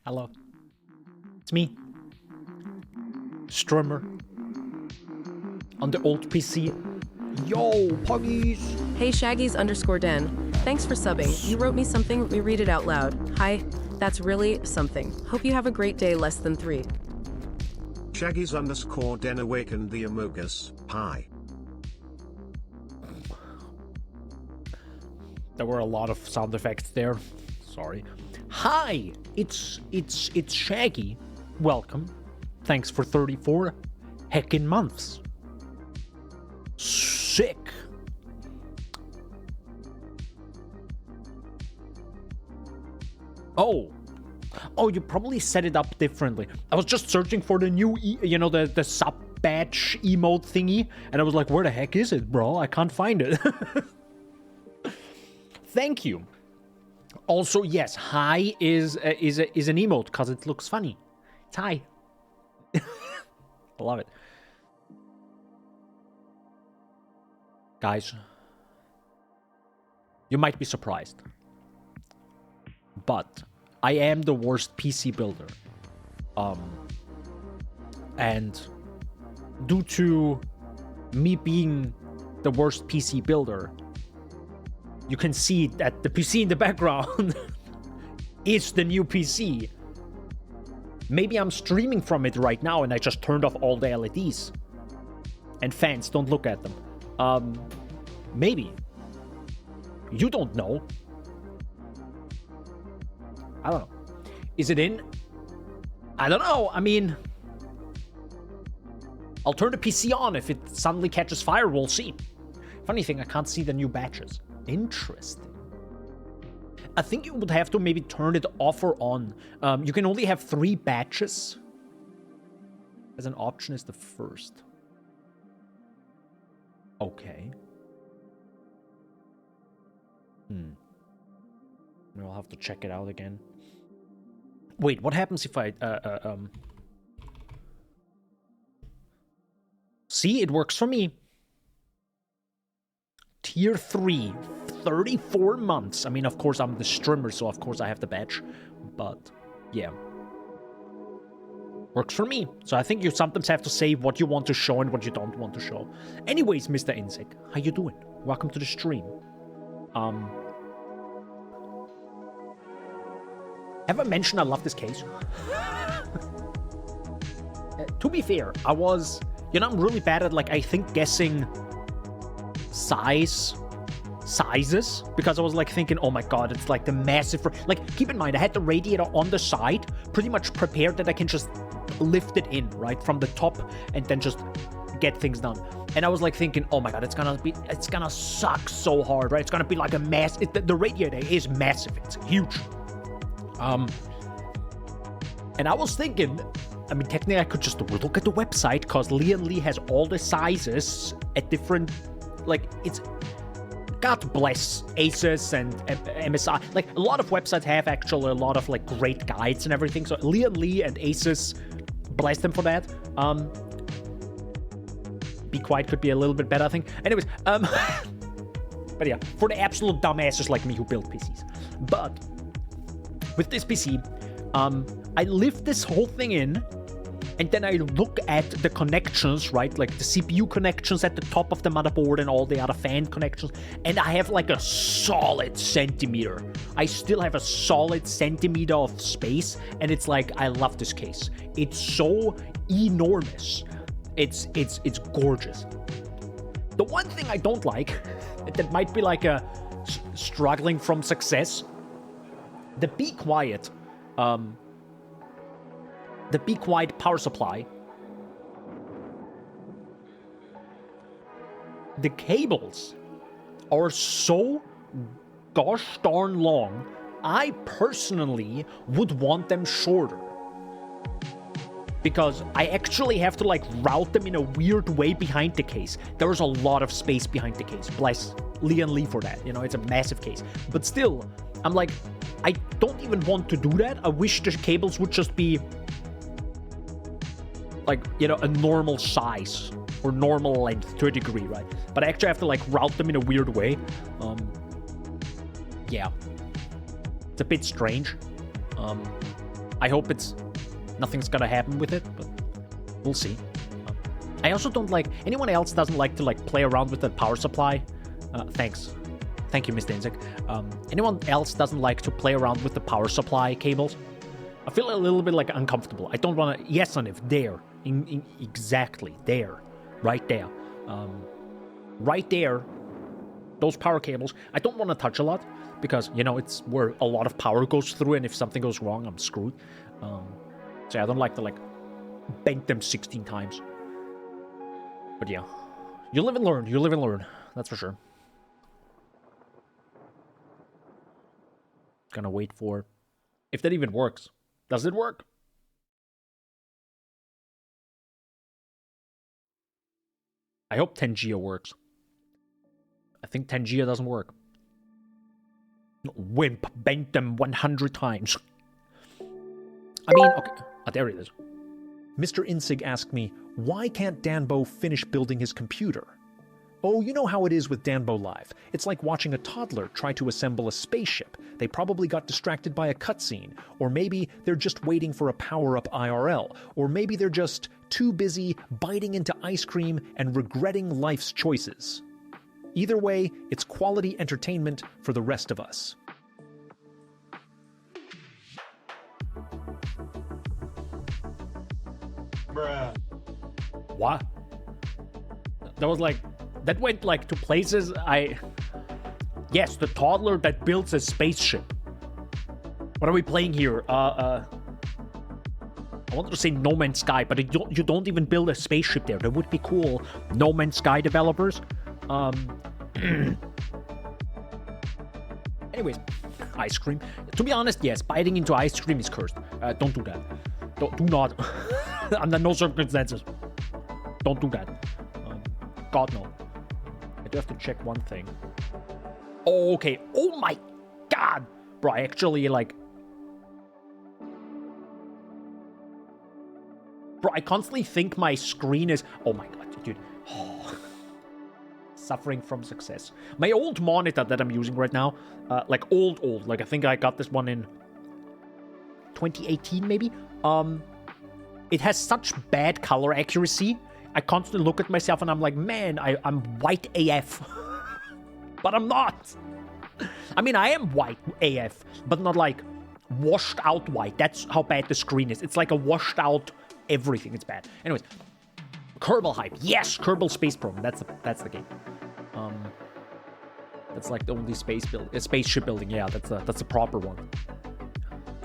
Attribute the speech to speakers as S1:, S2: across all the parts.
S1: Hello. It's me. Streamer. On the old PC. Yo, puggies!
S2: Hey Shaggies_Den. Thanks for subbing. You wrote me something, let me read it out loud. Hi, that's really something. Hope you have a great day, less than 3.
S3: Shaggies_Den awakened the Amogus. Hi.
S1: There were a lot of sound effects there. Sorry. Hi! It's Shaggy. Welcome. Thanks for 34 heckin' months. Sick. Oh, you probably set it up differently. I was just searching for the new, the sub batch emote thingy, and I was like, where the heck is it, bro? I can't find it. Thank you. Also, yes, hi is an emote because it looks funny. It's hi. I love it. Guys, you might be surprised, but I am the worst PC builder. And due to me being the worst PC builder, you can see that the PC in the background is the new PC. Maybe I'm streaming from it right now and I just turned off all the LEDs. And fans, don't look at them. Maybe. You don't know. I don't know. Is it in? I don't know. I mean, I'll turn the PC on if it suddenly catches fire. We'll see. Funny thing, I can't see the new batches. Interesting. I think you would have to maybe turn it off or on. You can only have 3 batches. As an option is the first. Okay. I'll have to check it out again. Wait, what happens if I... See, it works for me. Tier 3, 34 months. I mean, of course, I'm the streamer, so of course I have the badge. But, yeah. Works for me. So I think you sometimes have to say what you want to show and what you don't want to show. Anyways, Mr. Insect, how you doing? Welcome to the stream. Have I mentioned I love this case? To be fair, I was... I'm really bad at, I think, guessing sizes. Because I was, thinking, oh my god, it's, the massive... keep in mind, I had the radiator on the side, pretty much prepared that I can just lift it in, right? From the top, and then just get things done. And I was, thinking, oh my god, it's gonna suck so hard, right? It's gonna be, a mass... The radiator is massive. It's huge. And I was thinking... I mean, technically, I could just look at the website, because Lian Li has all the sizes at different, it's... God bless Asus and MSI. A lot of websites have actually a lot of, great guides and everything, so Lian Li and Asus, bless them for that. Be Quiet could be a little bit better, I think. Anyways, but yeah, for the absolute dumbasses like me who build PCs. But, with this PC, I lift this whole thing in, and then I look at the connections, right? The CPU connections at the top of the motherboard and all the other fan connections, and I have a solid centimeter. I still have a solid centimeter of space, and it's I love this case. It's so enormous. It's gorgeous. The one thing I don't like, that might be a struggling from success, the Be Quiet power supply, the cables are so gosh darn long, I personally would want them shorter. Because I actually have to route them in a weird way behind the case. There's a lot of space behind the case. Bless Lian Li for that. It's a massive case. But still, I'm I don't even want to do that. I wish the cables would just be a normal size or normal length to a degree, right? But I actually have to route them in a weird way. Yeah. It's a bit strange. I hope nothing's gonna happen with it, but we'll see. I also don't like, anyone else doesn't like to like play around with the power supply. Thanks. Thank you, Mr. Inzik. Anyone else doesn't like to play around with the power supply cables? I feel a little bit like uncomfortable. I don't want to, yes, Anif, there. Exactly, there. Right there. Right there. Those power cables. I don't want to touch a lot because, you know, it's where a lot of power goes through, and if something goes wrong, I'm screwed. So I don't like to like bend them 16 times. But yeah, you live and learn. You live and learn. That's for sure. Gonna wait for, if that even works. Does it work? I hope Tangea works. I think Tangea doesn't work. Wimp, bent them 100 times. I mean, okay. Oh, there it is.
S4: Mr. Insig asked me, why can't Danbo finish building his computer? Oh, you know how it is with Danbo Live. It's like watching a toddler try to assemble a spaceship. They probably got distracted by a cutscene. Or maybe they're just waiting for a power-up IRL. Or maybe they're just too busy biting into ice cream and regretting life's choices. Either way, it's quality entertainment for the rest of us.
S5: Bruh.
S1: What? That was like, that went like to places yes, the toddler that builds a spaceship. What are we playing here? I wanted to say No Man's Sky, but you don't even build a spaceship there. That would be cool. No Man's Sky developers. Anyways, ice cream. To be honest, yes, biting into ice cream is cursed. Don't do that. Do not. Under no circumstances. Don't do that. God, no. I do have to check one thing. Oh, okay. Oh my god! Bro, I actually, like... Bro, I constantly think my screen is... Oh my god, dude. Oh. Suffering from success. My old monitor that I'm using right now, like old, like I think I got this one in 2018 maybe. It has such bad color accuracy. I constantly look at myself and I'm like, man, I'm white AF. But I'm not. I mean, I am white AF, but not like washed out white. That's how bad the screen is. It's like a washed out everything. It's bad. Anyways, Kerbal hype. Yes, Kerbal Space Program. That's the game. That's like the only spaceship building. Yeah, that's a proper one.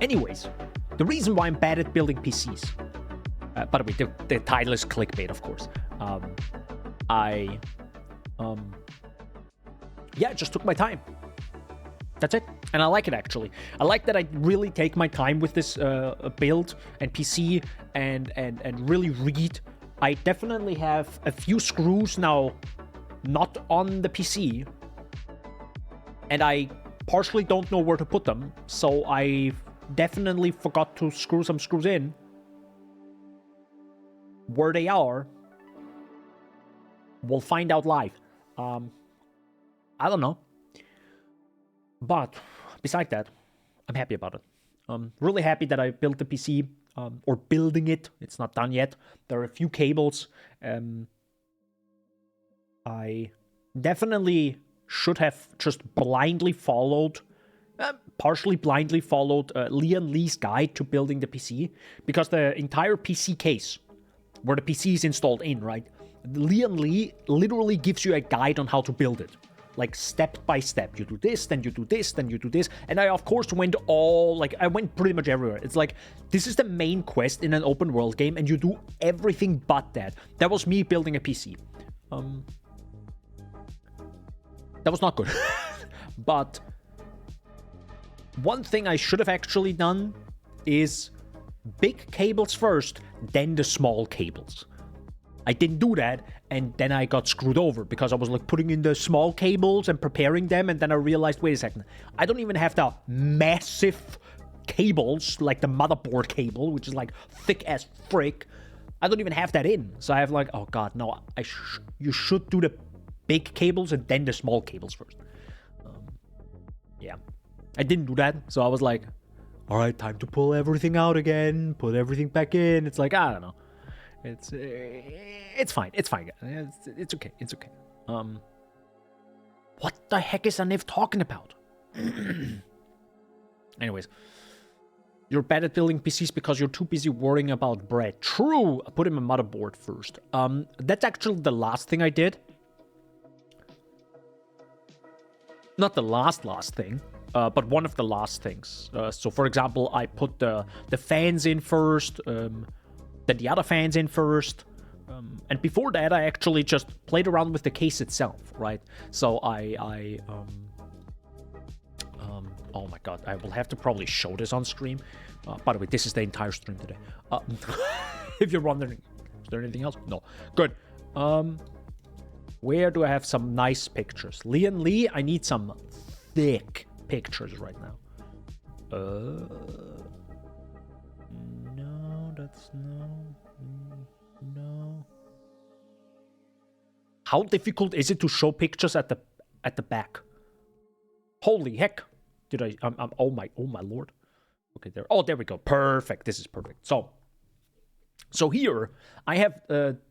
S1: Anyways, the reason why I'm bad at building PCs. By the way, the title is clickbait, of course. Yeah, it just took my time. That's it. And I like it, actually. I like that I really take my time with this build and PC and really read. I definitely have a few screws now not on the PC. And I partially don't know where to put them. So I definitely forgot to screw some screws in. Where they are, we'll find out live. I don't know. But besides that, I'm happy about it. Really happy that I built the PC, or building it. It's not done yet. There are a few cables. I definitely should have just blindly followed, partially blindly followed Lian Lee's guide to building the PC, because the entire PC case, where the PC is installed in, right? Lian Lee literally gives you a guide on how to build it. Like step by step. You do this, then you do this, then you do this. And I, of course, went pretty much everywhere. It's like, this is the main quest in an open world game, and you do everything but that. That was me building a PC. That was not good. But one thing I should have actually done is big cables first, then the small cables. I didn't do that, and then I got screwed over because I was like putting in the small cables and preparing them, and then I realized, wait a second, I don't even have the massive cables, like the motherboard cable, which is like thick as frick. I don't even have that in. So I have like, oh god, no, you should do the big cables and then the small cables first. Yeah, I didn't do that, so I was like, all right, time to pull everything out again, put everything back in. It's like, I don't know. It's fine. It's fine. It's okay. It's okay. What the heck is Aniv talking about? Anyways, you're bad at building PCs because you're too busy worrying about bread. True. I put in my motherboard first. That's actually the last thing I did. Not the last thing, but one of the last things. So, for example, I put the fans in first, then the other fans in first. And before that, I actually just played around with the case itself, right? So oh my god, I will have to probably show this on stream. By the way, this is the entire stream today. If you're wondering, is there anything else? No. Good. Where do I have some nice pictures? Leon Lee, I need some thick pictures right now. No, that's no. How difficult is it to show pictures at the back? Holy heck! Did I? Oh my lord! Okay, there. Oh, there we go. Perfect. This is perfect. So here I have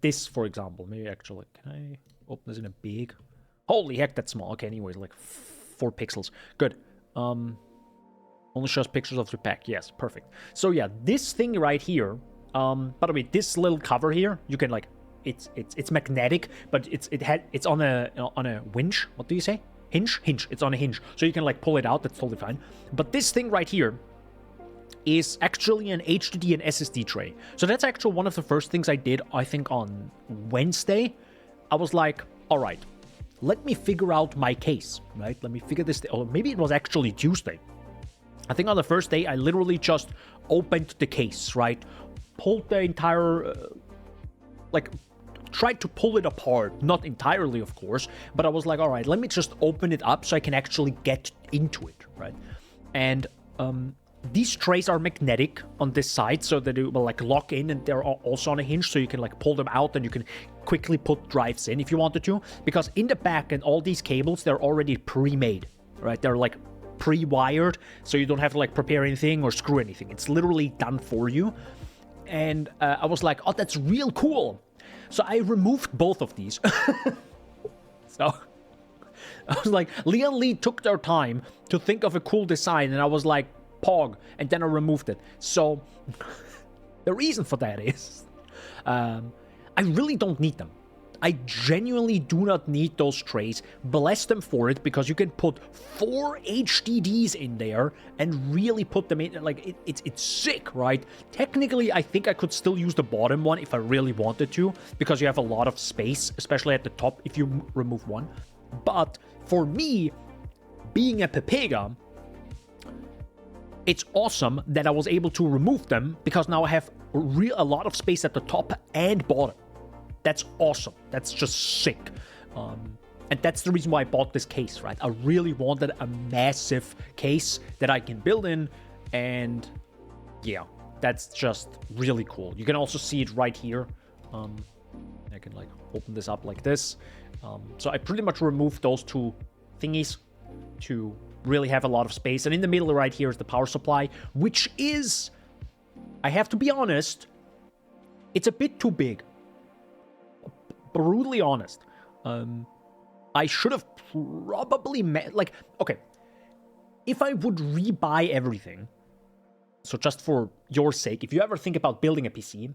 S1: this, for example. Maybe actually, can I open this in a big? Holy heck, that's small. Okay, anyways, like 4 pixels. Good. Only shows pictures of the back. Yes, perfect. So yeah, this thing right here. By the way, this little cover here, you can like, it's magnetic, but it's on a winch. What do you say? Hinge. It's on a hinge, so you can like pull it out. That's totally fine. But this thing right here is actually an HDD and SSD tray. So that's actually one of the first things I did. I think on Wednesday, I was like, all right, let me figure out my case. Right? Let me figure this. Or maybe it was actually Tuesday. I think on the first day, I literally just opened the case. Right? Pulled the entire tried to pull it apart, not entirely of course, but I was like, all right, let me just open it up so I can actually get into it, right? And these trays are magnetic on this side so that it will like lock in, and they're also on a hinge, so you can like pull them out and you can quickly put drives in if you wanted to, because in the back and all these cables, they're already pre-made, right? They're like pre-wired, so you don't have to like prepare anything or screw anything. It's literally done for you. And I was like, oh, that's real cool. So I removed both of these. So I was like, Leon Lee took their time to think of a cool design, and I was like, Pog, and then I removed it. So the reason for that is I really don't need them. I genuinely do not need those trays. Bless them for it, because you can put 4 HDDs in there and really put them in. Like, it's sick, right? Technically, I think I could still use the bottom one if I really wanted to, because you have a lot of space, especially at the top if you remove one. But for me, being a Pepega, it's awesome that I was able to remove them, because now I have a lot of space at the top and bottom. That's awesome. That's just sick. And that's the reason why I bought this case, right? I really wanted a massive case that I can build in. And yeah, that's just really cool. You can also see it right here. I can like open this up like this. So I pretty much removed those 2 thingies to really have a lot of space. And in the middle right here is the power supply, which is, I have to be honest, it's a bit too big. Brutally honest. I should have probably okay, if I would rebuy everything, so just for your sake, if you ever think about building a PC,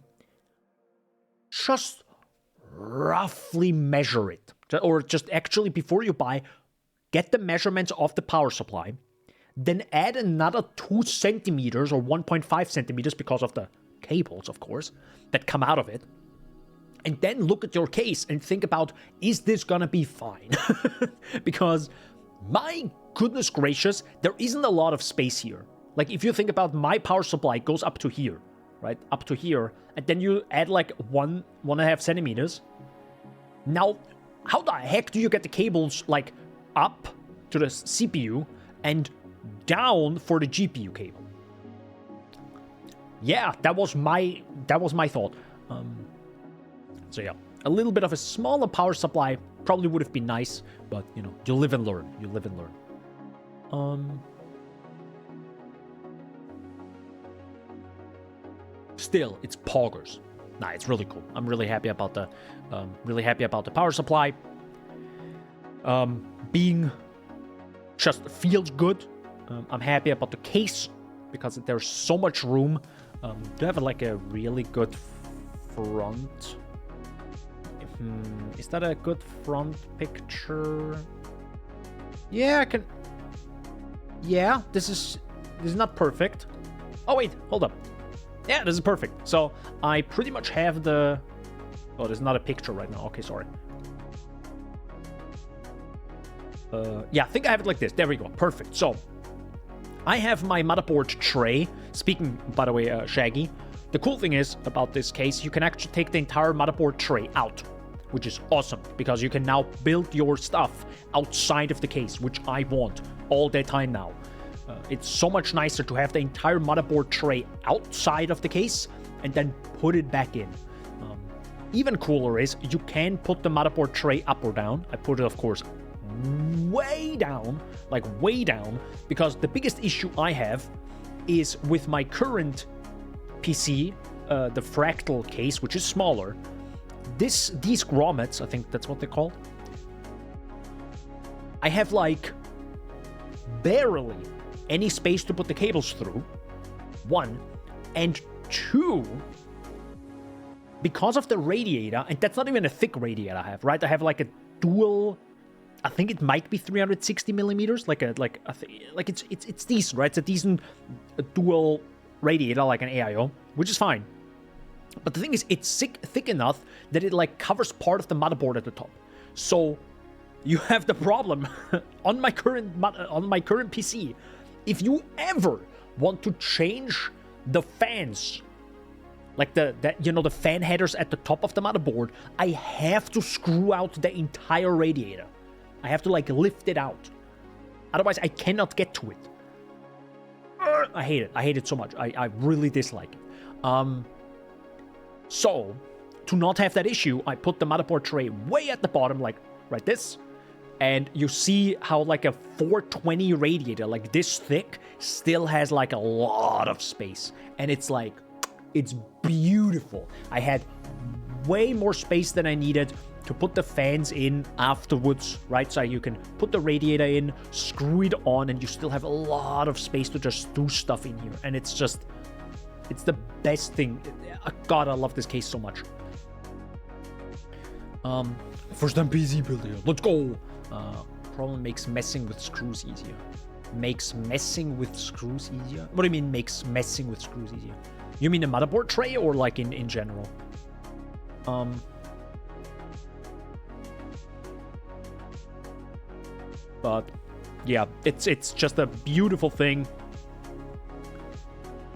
S1: just roughly measure it, or just actually before you buy, get the measurements of the power supply, then add another 2 centimeters or 1.5 centimeters because of the cables, of course, that come out of it. And then look at your case and think about, is this gonna be fine? Because, my goodness gracious, there isn't a lot of space here. Like, if you think about my power supply, it goes up to here, right? Up to here. And then you add like 1.5 centimeters. Now, how the heck do you get the cables like up to the CPU and down for the GPU cable? Yeah, that was my thought. So yeah, a little bit of a smaller power supply probably would have been nice, but you know, you live and learn. still, it's poggers. Nah, it's really cool. I'm really happy about the power supply. Being just feels good. I'm happy about the case because there's so much room. Do have like a really good front? Is that a good front picture? Yeah, I can. Yeah, this is not perfect. Oh wait, hold up. Yeah, this is perfect. So I pretty much have the. Oh, there's not a picture right now. Okay, sorry. Yeah, I think I have it like this. There we go. Perfect. So I have my motherboard tray. Speaking, by the way, Shaggy, the cool thing is about this case, you can actually take the entire motherboard tray out, which is awesome because you can now build your stuff outside of the case, which I want all the time now. It's so much nicer to have the entire motherboard tray outside of the case and then put it back in. Even cooler is you can put the motherboard tray up or down. I put it, of course, way down, because the biggest issue I have is with my current PC, the fractal case, which is smaller. These grommets, I think that's what they're called. I have like barely any space to put the cables through. 1, and 2, because of the radiator, and that's not even a thick radiator I have, right? I have like a dual. I think it might be 360 millimeters, it's decent, right? It's a decent dual radiator, like an AIO, which is fine. But the thing is, it's thick enough that it like covers part of the motherboard at the top. So you have the problem on my current PC. If you ever want to change the fans, like the fan headers at the top of the motherboard, I have to screw out the entire radiator. I have to like lift it out. Otherwise, I cannot get to it. I hate it. I hate it so much. I really dislike it. So, to not have that issue, I put the motherboard tray way at the bottom, like right this. And you see how like a 420 radiator, like this thick, still has like a lot of space. And it's like, it's beautiful. I had way more space than I needed to put the fans in afterwards, right? So you can put the radiator in, screw it on, and you still have a lot of space to just do stuff in here. And it's just, it's the best thing. God, I love this case so much. First time PC builder, let's go. Problem makes messing with screws easier. Makes messing with screws easier? What do you mean makes messing with screws easier? You mean the motherboard tray or like in general? But yeah, it's just a beautiful thing.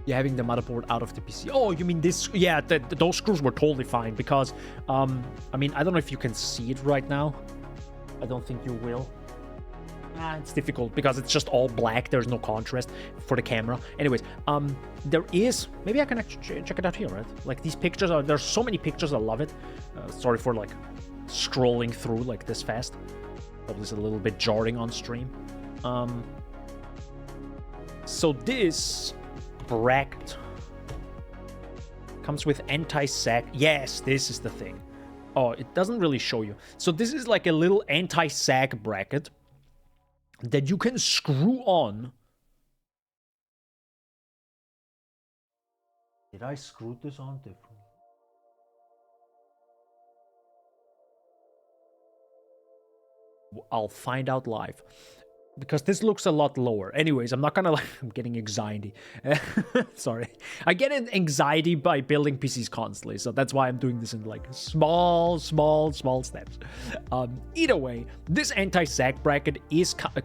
S1: Yeah, having the motherboard out of the PC. Oh, you mean this? Yeah, those screws were totally fine because, I mean, I don't know if you can see it right now. I don't think you will. It's difficult because it's just all black. There's no contrast for the camera. Anyways, there is, maybe I can actually check it out here, right? Like these pictures are, there's so many pictures. I love it. Sorry for like scrolling through like this fast. Probably is a little bit jarring on stream. So this bracket comes with anti-sag. Yes, this is the thing. Oh, it doesn't really show you. So this is like a little anti-sag bracket that you can screw on. Did I screw this on differently? I'll find out live. Because this looks a lot lower. Anyways, I'm not gonna like, I'm getting anxiety. Sorry. I get anxiety by building PCs constantly, so that's why I'm doing this in like small steps. Either way, this anti-sag bracket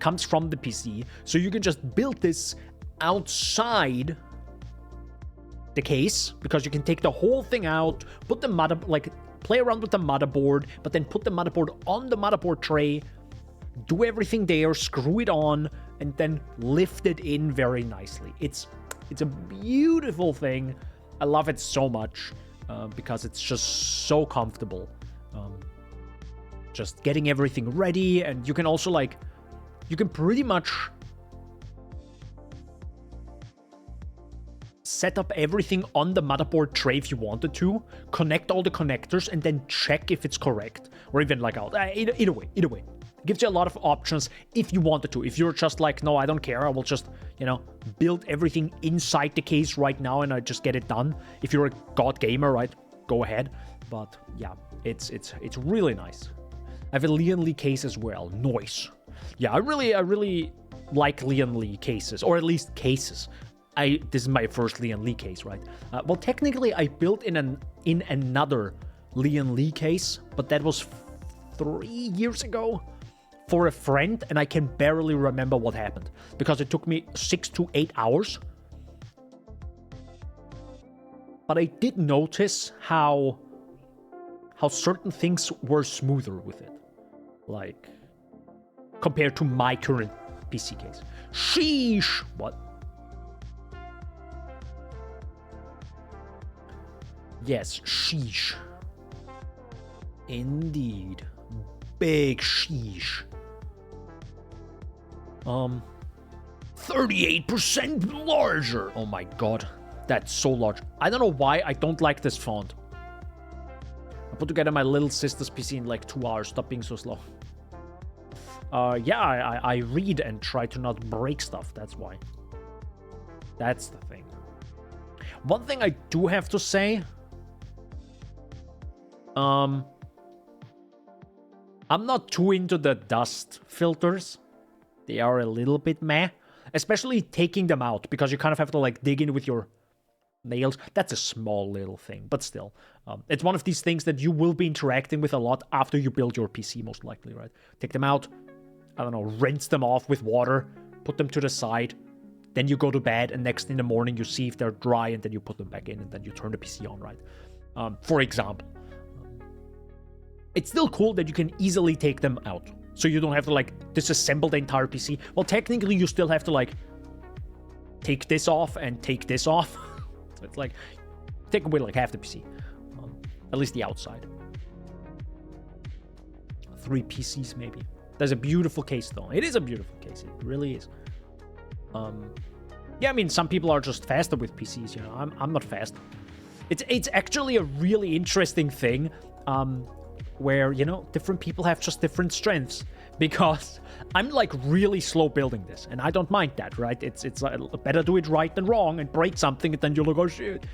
S1: comes from the PC, so you can just build this outside the case, because you can take the whole thing out, put the play around with the motherboard, but then put the motherboard on the motherboard tray, do everything there, screw it on, and then lift it in very nicely. It's a beautiful thing. I love it so much because it's just so comfortable. Just getting everything ready, and you can also like, you can pretty much set up everything on the motherboard tray if you wanted to, connect all the connectors, and then check if it's correct, or even like out. Either way. It gives you a lot of options if you wanted to. If you're just like, no, I don't care, I will just, build everything inside the case right now and I just get it done. If you're a god gamer, right, go ahead. But yeah, it's really nice. I have a Lian Li case as well. Nice. Yeah, I really like Lian Li cases, or at least cases. This is my first Lian Li case, right? Well, technically, I built in another Lian Li case, but that was 3 years ago for a friend, and I can barely remember what happened because it took me 6 to 8 hours. But I did notice how certain things were smoother with it, like compared to my current PC case. Sheesh! What? Yes, sheesh. Indeed. Big sheesh. 38% larger! Oh my god. That's so large. I don't know why I don't like this font. I put together my little sister's PC in like 2 hours. Stop being so slow. Yeah, I read and try to not break stuff. That's why. That's the thing. One thing I do have to say. I'm not too into the dust filters. They are a little bit meh. Especially taking them out, because you kind of have to like dig in with your nails. That's a small little thing, but still. It's one of these things that you will be interacting with a lot after you build your PC, most likely, right? Take them out, I don't know, rinse them off with water, put them to the side, then you go to bed, and next in the morning you see if they're dry, and then you put them back in, and then you turn the PC on, right? For example. It's still cool that you can easily take them out. So you don't have to, like, disassemble the entire PC. Well, technically, you still have to, like, take this off and take this off. So it's like, take away, like, half the PC. At least the outside. 3 PCs, maybe. There's a beautiful case, though. It is a beautiful case. It really is. Yeah, I mean, some people are just faster with PCs, I'm not fast. It's actually a really interesting thing. Where, different people have just different strengths. Because I'm, like, really slow building this. And I don't mind that, right? It's better do it right than wrong and break something, and then you'll look, oh, shit.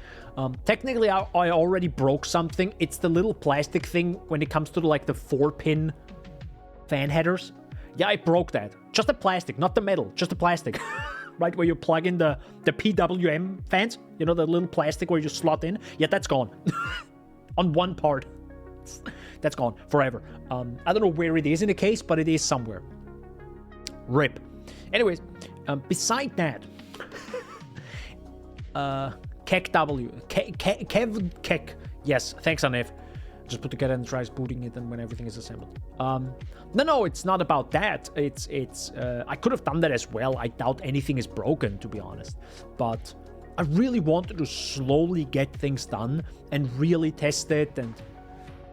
S1: Technically, I already broke something. It's the little plastic thing when it comes to, like, the 4-pin fan headers. Yeah, I broke that. Just the plastic, not the metal. Just the plastic. Right, where you plug in the PWM fans. The little plastic where you slot in. Yeah, that's gone. On one part. That's gone forever. I don't know where it is in the case, but it is somewhere. RIP. Anyways, beside that, Kev Kek. Yes, thanks, Anef. Just put together and tries booting it, and when everything is assembled. No, it's not about that. It's I could have done that as well. I doubt anything is broken, to be honest. But I really wanted to slowly get things done and really test it, and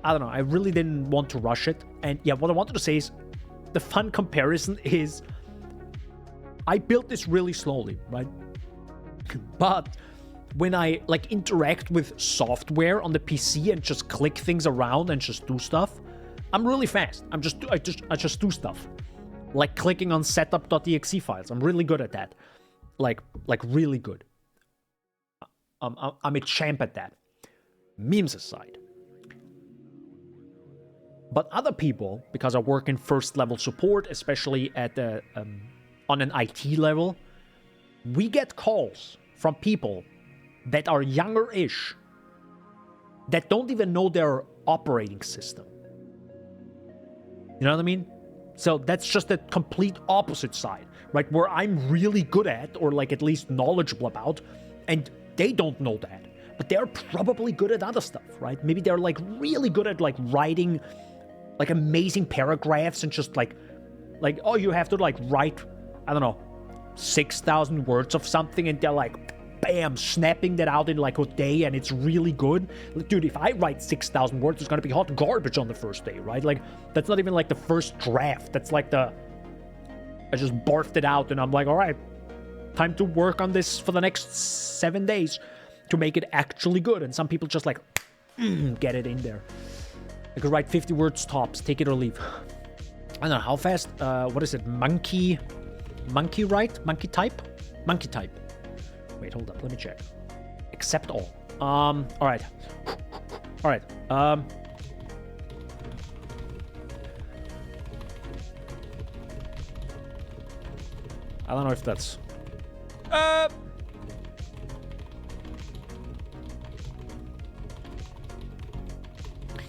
S1: I don't know, I really didn't want to rush it. And yeah, what I wanted to say is, the fun comparison is, I built this really slowly, right? But when I, like, interact with software on the PC and just click things around and just do stuff, I'm really fast. I just do stuff. Like clicking on setup.exe files. I'm really good at that. Like really good. I'm a champ at that. Memes aside. But other people, because I work in first level support, especially at the on an IT level, we get calls from people that are younger-ish, that don't even know their operating system. You know what I mean? So that's just the complete opposite side, right? Where I'm really good at, or like at least knowledgeable about, and they don't know that. But they're probably good at other stuff, right? Maybe they're like really good at like writing like amazing paragraphs and just like, oh, you have to like write, I don't know, 6,000 words of something, and they're like, bam, snapping that out in like a day, and it's really good. Like, dude, if I write 6,000 words, it's gonna be hot garbage on the first day, right? Like, that's not even like the first draft. That's like I just barfed it out, and I'm like, all right, time to work on this for the next 7 days to make it actually good. And some people just like, get it in there. I could write 50 words tops, take it or leave. I don't know, how fast? What is it? Monkey write? Monkey type? Monkey type. Wait, hold up, let me check. Accept all. Alright. Alright, I don't know if that's...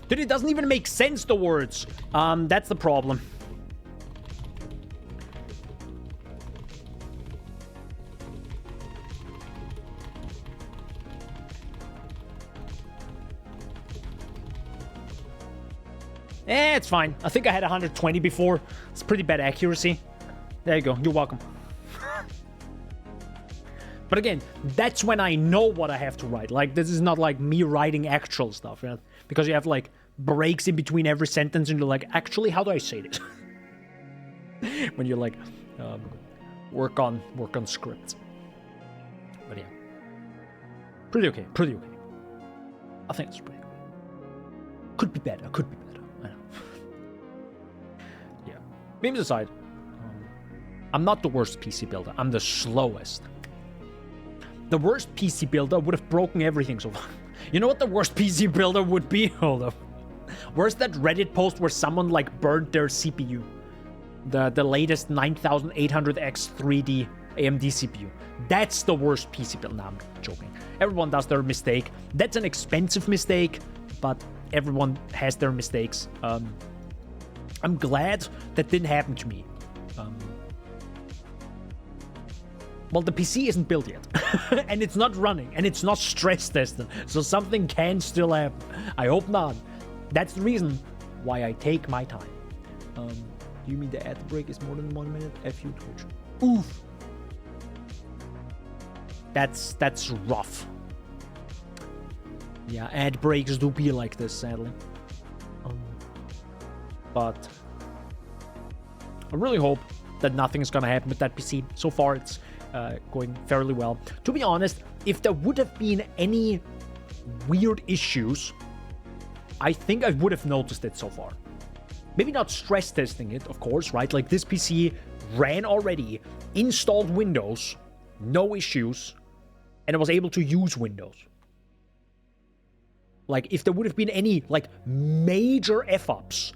S1: Dude, it doesn't even make sense, the words. That's the problem. It's fine. I think I had 120 before. It's pretty bad accuracy. There you go. You're welcome. But again, that's when I know what I have to write. Like, this is not like me writing actual stuff, right? Because you have like breaks in between every sentence and you're like, actually, how do I say this? When you're like, work on scripts. But yeah. Pretty okay. I think it's pretty okay. Could be better. I know. Yeah. Memes aside, I'm not the worst PC builder. I'm the slowest. The worst PC builder would have broken everything so far. You know what the worst PC builder would be? Hold up. Where's that Reddit post where someone like burned their CPU? The latest 9800X 3D AMD CPU. That's the worst PC build. Nah, I'm joking. Everyone does their mistake. That's an expensive mistake, but everyone has their mistakes. I'm glad that didn't happen to me. Well, the PC isn't built yet, and it's not running, and it's not stress tested, so something can still happen. I hope not. That's the reason why I take my time. You mean the ad break is more than 1 minute? F you, Twitch. Oof. That's rough. Yeah, ad breaks do be like this, sadly. But I really hope that nothing is gonna happen with that PC. So far, it's going fairly well. To be honest, if there would have been any weird issues, I think I would have noticed it so far. Maybe not stress testing it, of course, right? Like this PC ran already, installed Windows, no issues, and I was able to use Windows. Like if there would have been any like major F-ups,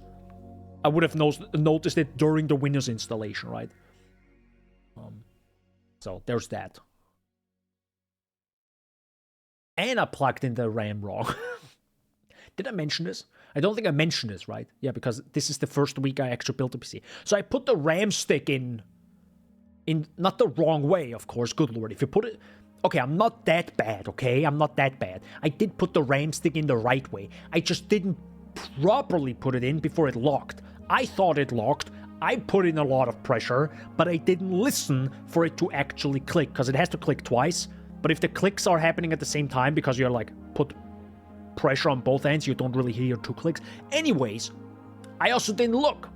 S1: I would have noticed it during the Windows installation, right? So there's that. And I plugged in the RAM wrong. Did I mention this? I don't think I mentioned this, right? Yeah, because this is the first week I actually built a PC. So I put the RAM stick in not the wrong way, of course. Good lord, if you put it... Okay, I'm not that bad, okay? I'm not that bad. I did put the RAM stick in the right way. I just didn't properly put it in before it locked. I thought it locked. I put in a lot of pressure, but I didn't listen for it to actually click, because it has to click twice. But if the clicks are happening at the same time, because you're like, put pressure on both ends, you don't really hear your 2 clicks. Anyways, I also didn't look.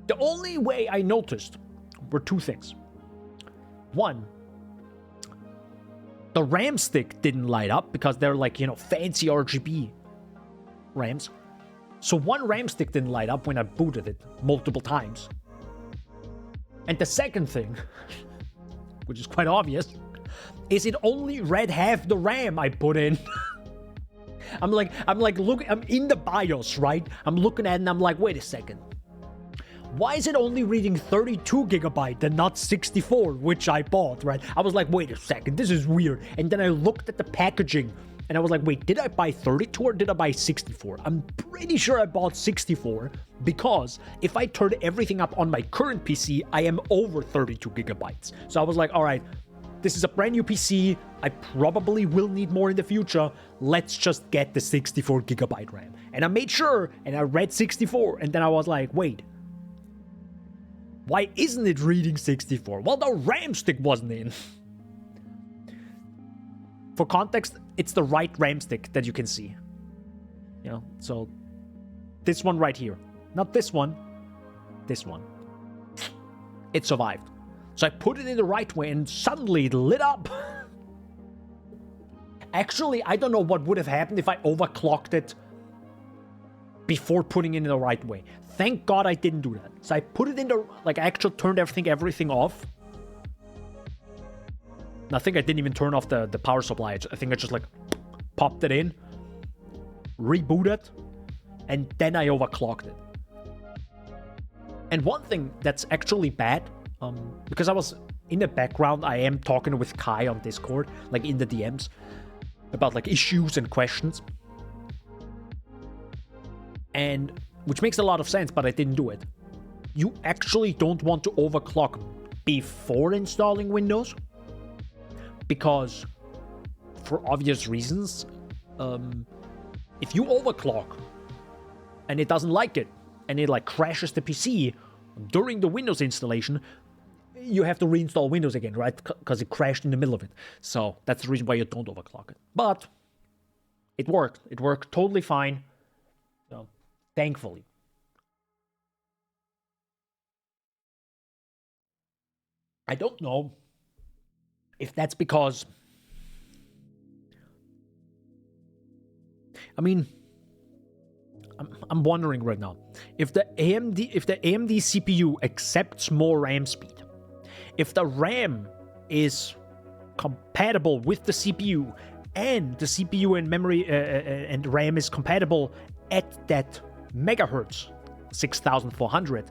S1: The only way I noticed were 2 things. One, the RAM stick didn't light up, because they're like, you know, fancy RGB RAMs. So one RAM stick didn't light up when I booted it multiple times. And the second thing, which is quite obvious, is it only read half the RAM I put in. I'm in the BIOS, right? I'm looking at it and I'm like, wait a second. Why is it only reading 32 gigabyte and not 64, which I bought, right? I was like, wait a second, this is weird. And then I looked at the packaging and I was like, wait, did I buy 32 or did I buy 64? I'm pretty sure I bought 64 because if I turn everything up on my current PC, I am over 32 gigabytes. So I was like, all right, this is a brand new PC. I probably will need more in the future. Let's just get the 64 gigabyte RAM. And I made sure and I read 64 and then I was like, wait, why isn't it reading 64? Well, the RAM stick wasn't in. For context, it's the right RAM stick that you can see. You know, so this one right here. Not this one. This one. It survived. So I put it in the right way and suddenly it lit up. Actually, I don't know what would have happened if I overclocked it before putting it in the right way. Thank God I didn't do that. So I put it in the, like, I actually turned everything off. I think I didn't even turn off the power supply. I think I just, like, popped it in, rebooted, and then I overclocked it. And one thing that's actually bad, because I was in the background, I am talking with Kai on Discord, like in the DMs, about like issues and questions. And which makes a lot of sense, but I didn't do it. You actually don't want to overclock before installing Windows, because for obvious reasons, if you overclock and it doesn't like it, and it like crashes the PC during the Windows installation, you have to reinstall Windows again, right? Because it crashed in the middle of it. So that's the reason why you don't overclock it. But it worked. It worked totally fine. So thankfully. I don't know if that's because, I mean, I'm wondering right now if the AMD CPU accepts more RAM speed, if the RAM is compatible with the CPU, and the CPU and memory and RAM is compatible at that megahertz 6400.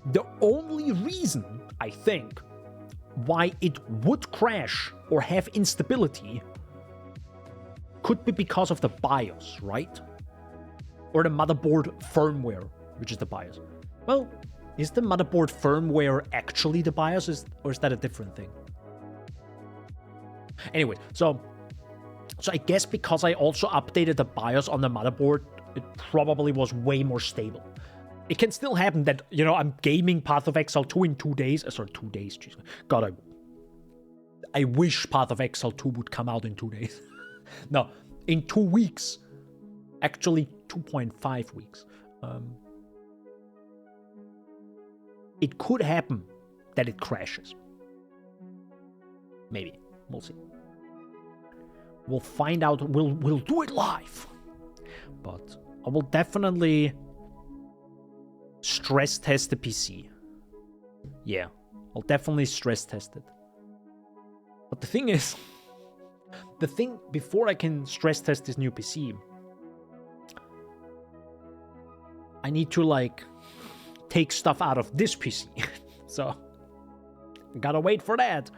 S1: The only reason I think why it would crash or have instability could be because of the BIOS, right? Or the motherboard firmware, which is the BIOS. Well, is the motherboard firmware actually the BIOS, or is that a different thing? Anyway, so I guess because I also updated the BIOS on the motherboard, it probably was way more stable. It can still happen that, you know, I'm gaming Path of Exile 2 in 2 days. Sorry, 2 days. Jeez. God, I wish Path of Exile 2 would come out in 2 days. No, in 2 weeks. Actually, 2.5 weeks. It could happen that it crashes. Maybe. We'll see. We'll find out. We'll do it live. But I will definitely stress test the PC. Yeah, I'll definitely stress test it. But the thing is, before I can stress test this new PC, I need to like take stuff out of this PC. So gotta wait for that.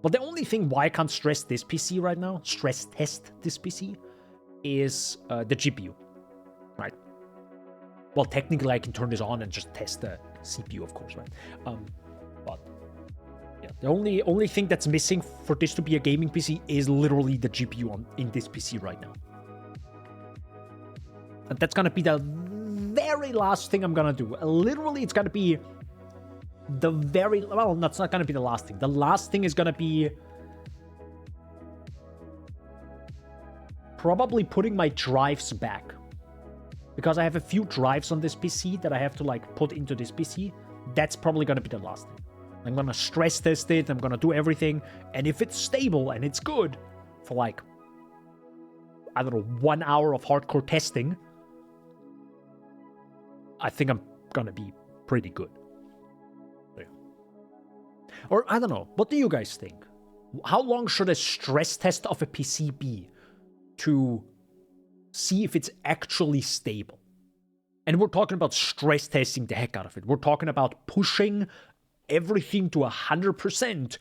S1: But the only thing why I can't stress this PC right now, stress test this PC, is the GPU, right? Well, technically I can turn this on and just test the CPU, of course, right? But yeah, the only thing that's missing for this to be a gaming PC is literally the GPU in this PC right now. And that's gonna be the very last thing I'm gonna do. Literally, it's gonna be the very... Well, that's not gonna be the last thing. The last thing is gonna be probably putting my drives back. Because I have a few drives on this PC that I have to like put into this PC. That's probably gonna be the last thing. I'm gonna stress test it. I'm gonna do everything. And if it's stable and it's good for like, I don't know, 1 hour of hardcore testing, I think I'm gonna be pretty good. Yeah. Or I don't know. What do you guys think? How long should a stress test of a PC be to see if it's actually stable? And we're talking about stress testing the heck out of it. We're talking about pushing everything to 100%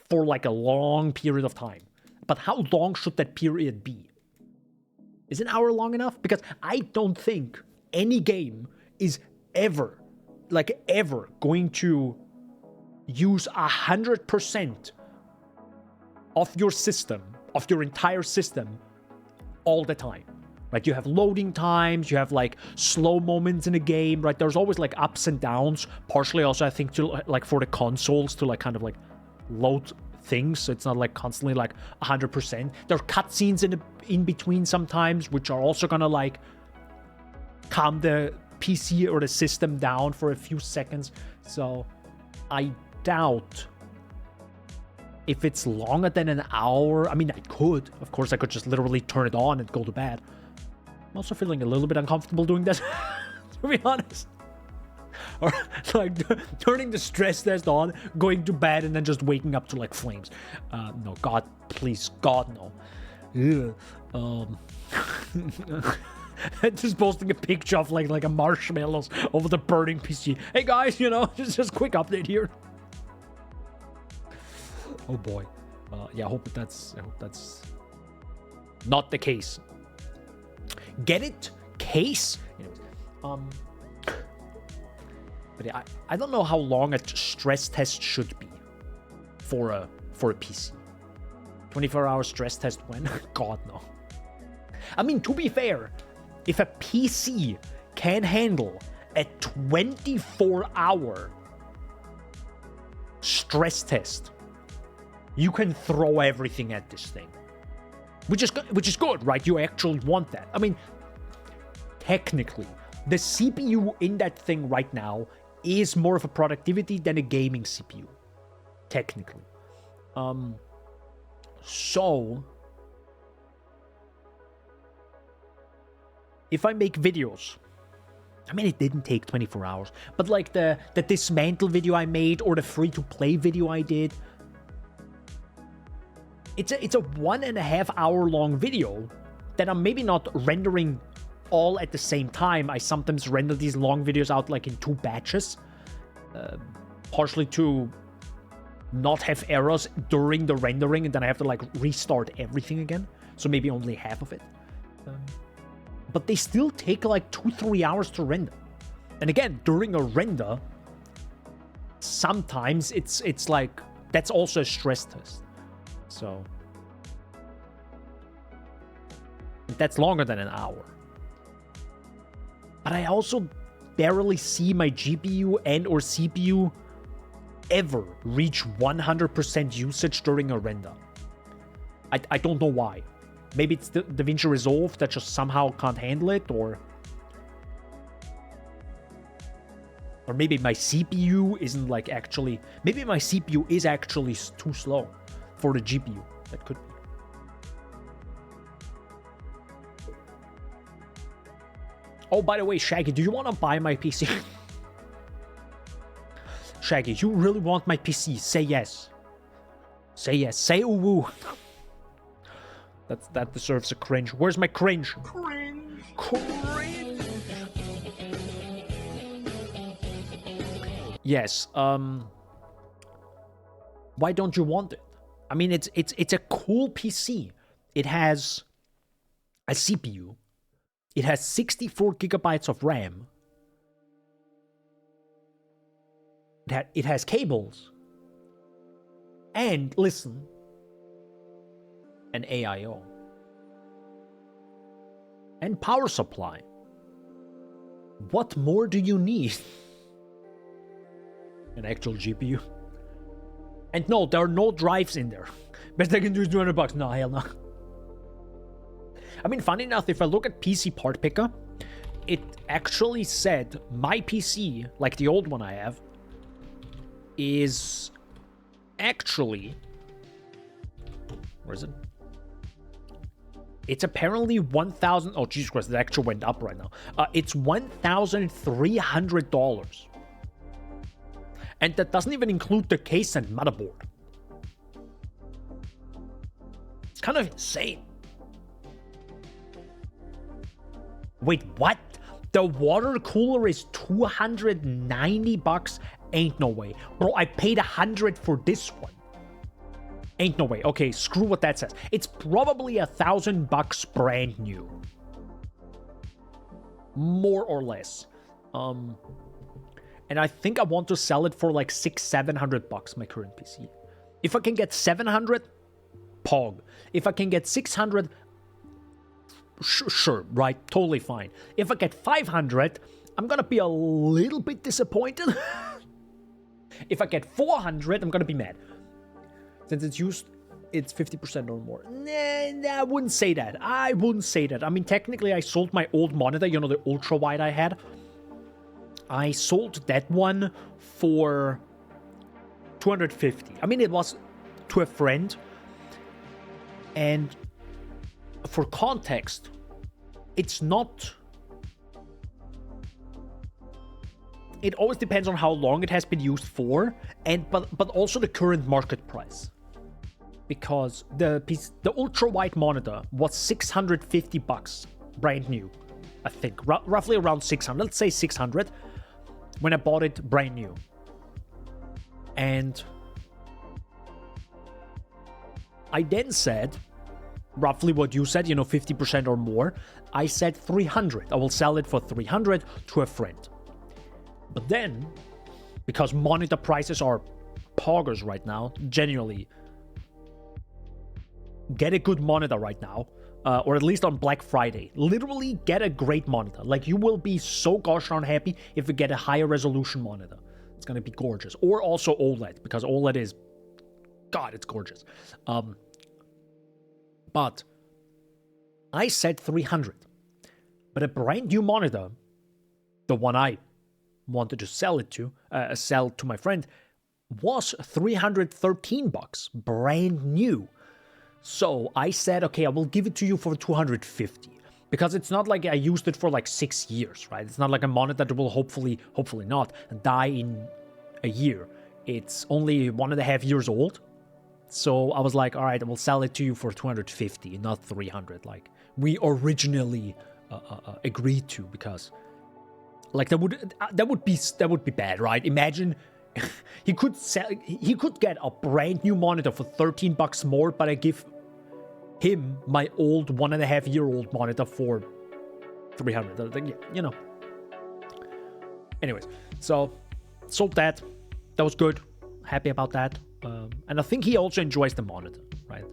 S1: for like a long period of time. But how long should that period be? Is an hour long enough? Because I don't think any game is ever going to use 100% of your system, of your entire system, all the time. Right? You have loading times, you have like slow moments in a game, right? There's always like ups and downs, partially also I think to like for the consoles to like kind of like load things, so it's not like constantly like 100%. There are cutscenes in between sometimes, which are also gonna like calm the PC or the system down for a few seconds. So I doubt if it's longer than an hour. I mean, I could. Of course, I could just literally turn it on and go to bed. I'm also feeling a little bit uncomfortable doing this, to be honest. Or like turning the stress test on, going to bed, and then just waking up to like flames. No, God, please, God, no. Just posting a picture of like a marshmallows over the burning PC. Hey guys, just quick update here. Oh boy. Yeah, I hope that's not the case. Get it? Case? Anyways, but yeah, I don't know how long a stress test should be for a PC. 24-hour stress test when? God, no. I mean, to be fair, if a PC can handle a 24-hour stress test, you can throw everything at this thing. Which is good, right? You actually want that. I mean, technically, the CPU in that thing right now is more of a productivity than a gaming CPU. Technically. So if I make videos, I mean, it didn't take 24 hours, but like the dismantle video I made or the free-to-play video I did, it's a 1.5 hour long video that I'm maybe not rendering all at the same time. I sometimes render these long videos out like in 2 batches, partially to not have errors during the rendering, and then I have to like restart everything again, so maybe only half of it. But they still take like 2-3 hours to render. And again, during a render, sometimes it's like, that's also a stress test. So that's longer than an hour. But I also barely see my GPU and or CPU ever reach 100% usage during a render. I don't know why. Maybe it's the DaVinci Resolve that just somehow can't handle it, or maybe my CPU isn't like actually, maybe my CPU is actually too slow for the GPU. That could be. Oh, by the way, Shaggy, do you want to buy my PC? Shaggy, you really want my PC? Say yes. Say yes. Say ooh. That deserves a cringe. Where's my cringe? Cringe. Yes. Why don't you want it? I mean, it's a cool PC. It has a CPU. It has 64 gigabytes of RAM. It has cables. And listen, an AIO. And power supply. What more do you need? An actual GPU. And no, there are no drives in there. Best I can do is $200. No, hell no. I mean, funny enough, if I look at PC Part Picker, it actually said my PC, like the old one I have, is actually... Where is it? It's apparently 1,000... Oh, Jesus Christ, it actually went up right now. It's $1,300. And that doesn't even include the case and motherboard. It's kind of insane. Wait, what? The water cooler is $290? Ain't no way. Bro, I paid $100 for this one. Ain't no way. Okay, screw what that says. It's probably $1,000 brand new. More or less. And I think I want to sell it for like $600-700, my current PC. If I can get 700, pog. If I can get 600, sure, right? Totally fine. If I get 500, I'm gonna be a little bit disappointed. If I get 400, I'm gonna be mad. Since it's used, it's 50% or more. Nah, I wouldn't say that. I mean, technically, I sold my old monitor, the ultra wide I had. I sold that one for 250. I mean, it was to a friend. And for context, it's not... It always depends on how long it has been used for, and but also the current market price. Because the ultra-wide monitor was $650, brand new. I think, roughly around 600. Let's say 600 when I bought it brand new. And I then said, roughly what you said, 50% or more. I said 300. I will sell it for 300 to a friend. But then, because monitor prices are poggers right now, genuinely, get a good monitor right now, or at least on Black Friday. Literally get a great monitor. Like, you will be so gosh darn happy if you get a higher resolution monitor. It's gonna be gorgeous. Or also OLED, because OLED is, God, it's gorgeous. But I said 300. But a brand new monitor, the one I wanted to sell to my friend, was $313, brand new. So I said, okay, I will give it to you for 250, because it's not like I used it for like 6 years, right? It's not like a monitor that will hopefully not die in a year. It's only 1.5 years old. So I was like, all right, I will sell it to you for 250, not 300, like we originally agreed to, because like that would be bad, right? Imagine he could get a brand new monitor for $13 more, but I give him my old 1.5-year-old monitor for 300. Anyways, so sold that. That was good. Happy about that. And I think he also enjoys the monitor, right?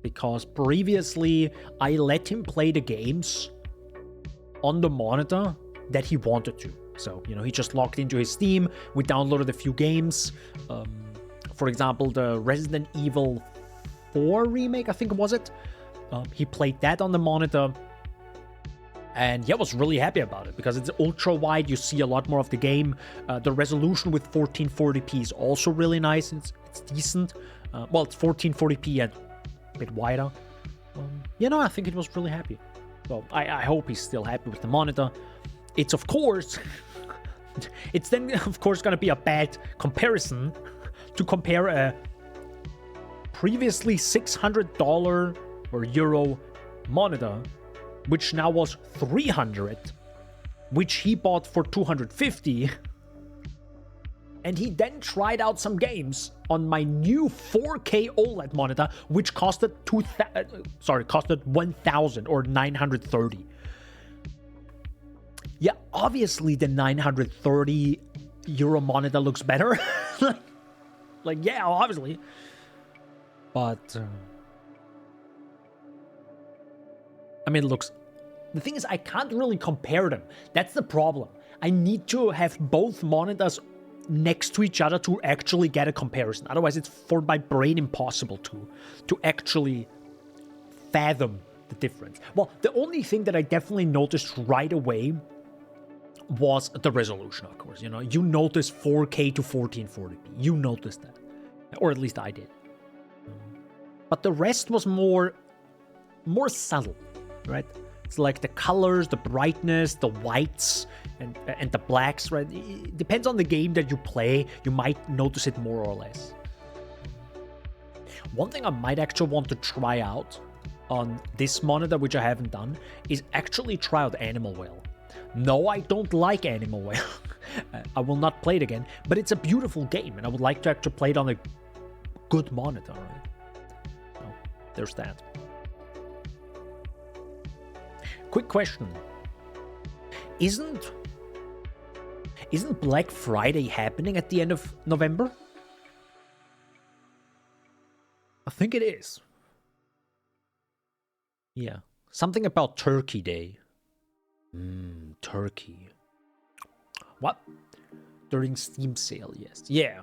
S1: Because previously I let him play the games on the monitor that he wanted to. So, he just logged into his Steam. We downloaded a few games. For example, the Resident Evil 4 remake, I think was it. He played that on the monitor. And yeah, I was really happy about it because it's ultra wide. You see a lot more of the game. The resolution with 1440p is also really nice. It's decent. Well, it's 1440p and a bit wider. I think it was really happy. So I hope he's still happy with the monitor. It's of course, it's then of course gonna be a bad comparison to compare a previously $600 or euro monitor, which now was 300, which he bought for 250, and he then tried out some games on my new 4K OLED monitor, which costed 1,000 or 930. Yeah, obviously the 930 euro monitor looks better. Yeah, obviously. But I mean, it looks... The thing is, I can't really compare them. That's the problem. I need to have both monitors next to each other to actually get a comparison. Otherwise, it's for my brain impossible to actually fathom the difference. Well, the only thing that I definitely noticed right away was the resolution, of course. You notice 4K to 1440p. You noticed that. Or at least I did. But the rest was more subtle, right? It's like the colors, the brightness, the whites, and the blacks, right? It depends on the game that you play. You might notice it more or less. One thing I might actually want to try out on this monitor, which I haven't done, is actually try out Animal Whale. No, I don't like Animal Whale. I will not play it again, but it's a beautiful game, and I would like to actually play it on a good monitor, right? So, there's that. Quick question. Isn't Black Friday happening at the end of November? I think it is. Yeah. Something about Turkey Day. Turkey. What? During Steam sale, yes. Yeah.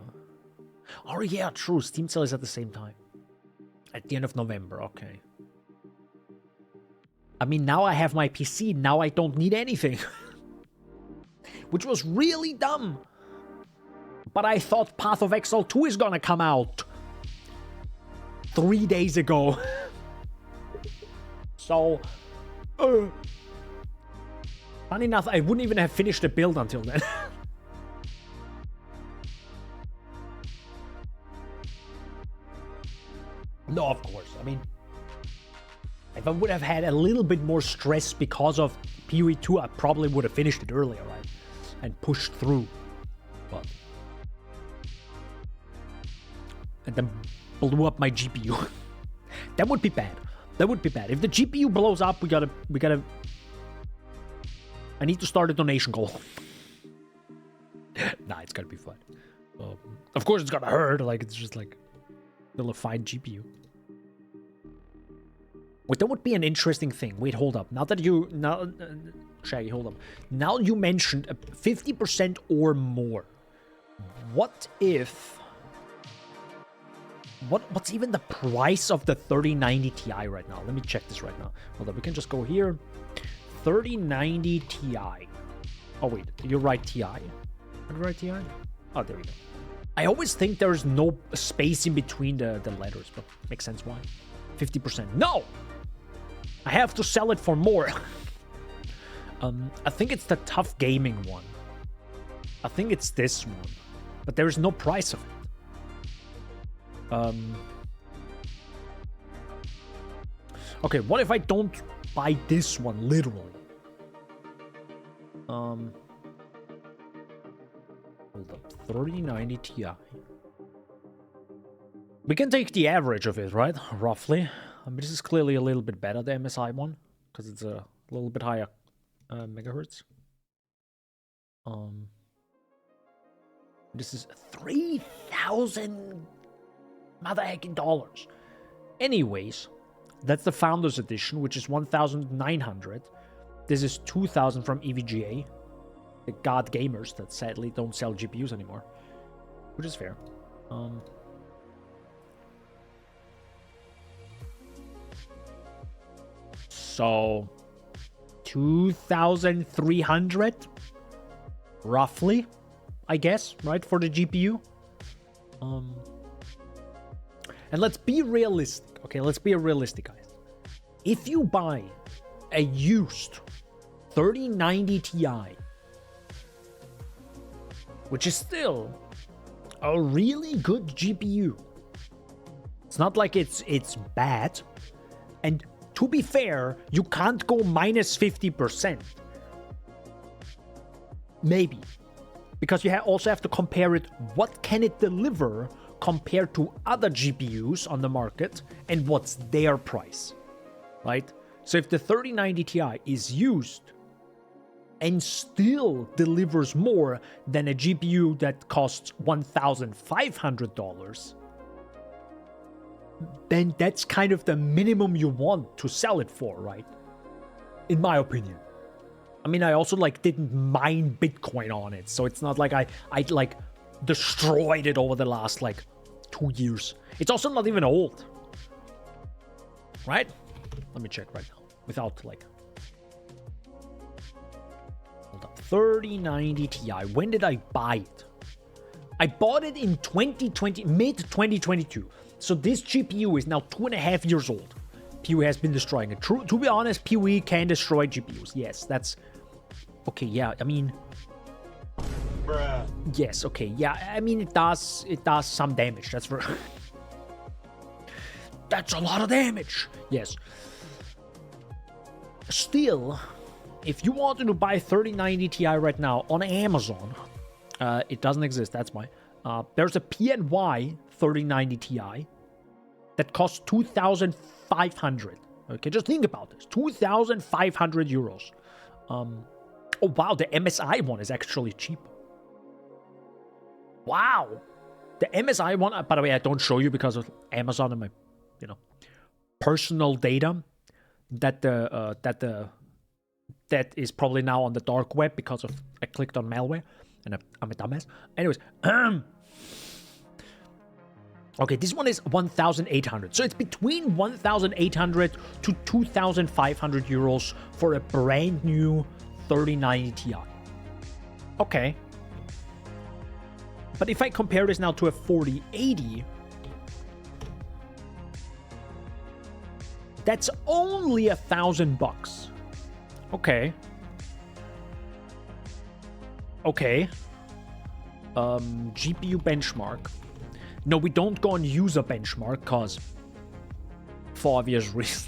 S1: Oh, yeah, true. Steam sale is at the same time. At the end of November, okay. I mean, now I have my PC. Now I don't need anything. which was really dumb. But I thought Path of Exile 2 is gonna come out 3 days ago. So, funny enough, I wouldn't even have finished the build until then. No, of course. I mean, if I would have had a little bit more stress because of PoE 2, I probably would have finished it earlier, right? And pushed through. But... and then blew up my GPU. That would be bad. That would be bad. If the GPU blows up, we gotta... I need to start a donation goal. Nah, it's gonna be fun. Of course it's gonna hurt, like, it's just like... still a fine GPU. Wait, that would be an interesting thing. Wait, hold up. Now that you... Shaggy, hold up. Now you mentioned 50% or more. What if... What's even the price of the 3090 Ti right now? Let me check this right now. Hold up, we can just go here. 3090 Ti. Oh, wait. You're right, Ti. You're right, Ti? Oh, there we go. I always think there's no space in between the letters, but makes sense why. 50%. No! I have to sell it for more. I think it's the Tough Gaming one. I think it's this one. But there is no price of it. Okay, what if I don't buy this one, literally? Hold up, 3090 Ti. We can take the average of it, right? Roughly. This is clearly a little bit better, the MSI one, because it's a little bit higher megahertz. This is 3,000 mother heckin' dollars. Anyways, that's the Founders Edition, which is 1,900. This is 2,000 from EVGA, the god gamers that sadly don't sell GPUs anymore, which is fair. So 2,300 roughly, I guess, right, for the GPU. And let's be realistic, okay? Let's be realistic, guys. If you buy a used 3090 Ti, which is still a really good GPU, it's not like it's bad, and to be fair, you can't go minus 50%. Maybe. Because you also have to compare it, what can it deliver compared to other GPUs on the market, and what's their price, right? So if the 3090 Ti is used and still delivers more than a GPU that costs $1,500, then that's kind of the minimum you want to sell it for, right? In my opinion. I mean, I also didn't mine Bitcoin on it, so it's not like I destroyed it over the last 2 years. It's also not even old, right? Let me check right now without hold up. 3090 Ti. When did I buy it? I bought it in 2020, mid 2022. So this GPU is now 2.5 years old. PoE has been destroying it. To be honest, PoE can destroy GPUs. Yes, that's... okay, yeah, I mean... bruh. Yes, okay, yeah, I mean, it does some damage, that's for... that's a lot of damage! Yes. Still, if you wanted to buy 3090 Ti right now on Amazon, it doesn't exist, that's why. There's a PNY 3090 Ti that costs 2,500. Okay, just think about this. 2,500 euros. Oh wow, the MSI one is actually cheap. Wow. The MSI one, by the way, I don't show you because of Amazon and my, personal data that that is probably now on the dark web because of I clicked on malware and I'm a dumbass. Anyways, okay, this one is 1,800. So it's between 1,800 to 2,500 euros for a brand new 3090 Ti. Okay. But if I compare this now to a 4080, that's only $1,000. Okay. Okay. GPU benchmark. No, we don't go on user benchmark, cause for obvious reasons.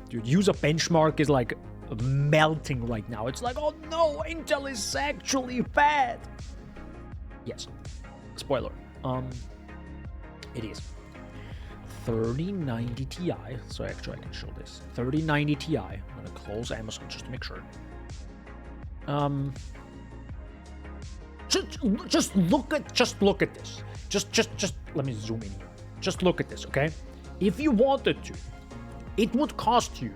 S1: Dude, user benchmark is like melting right now. It's like, oh no, Intel is actually bad. Yes. Spoiler. It is 3090 Ti. So actually I can show this. 3090 Ti. I'm gonna close Amazon just to make sure. Just look at this. Just let me zoom in here. Just look at this, okay? If you wanted to, it would cost you.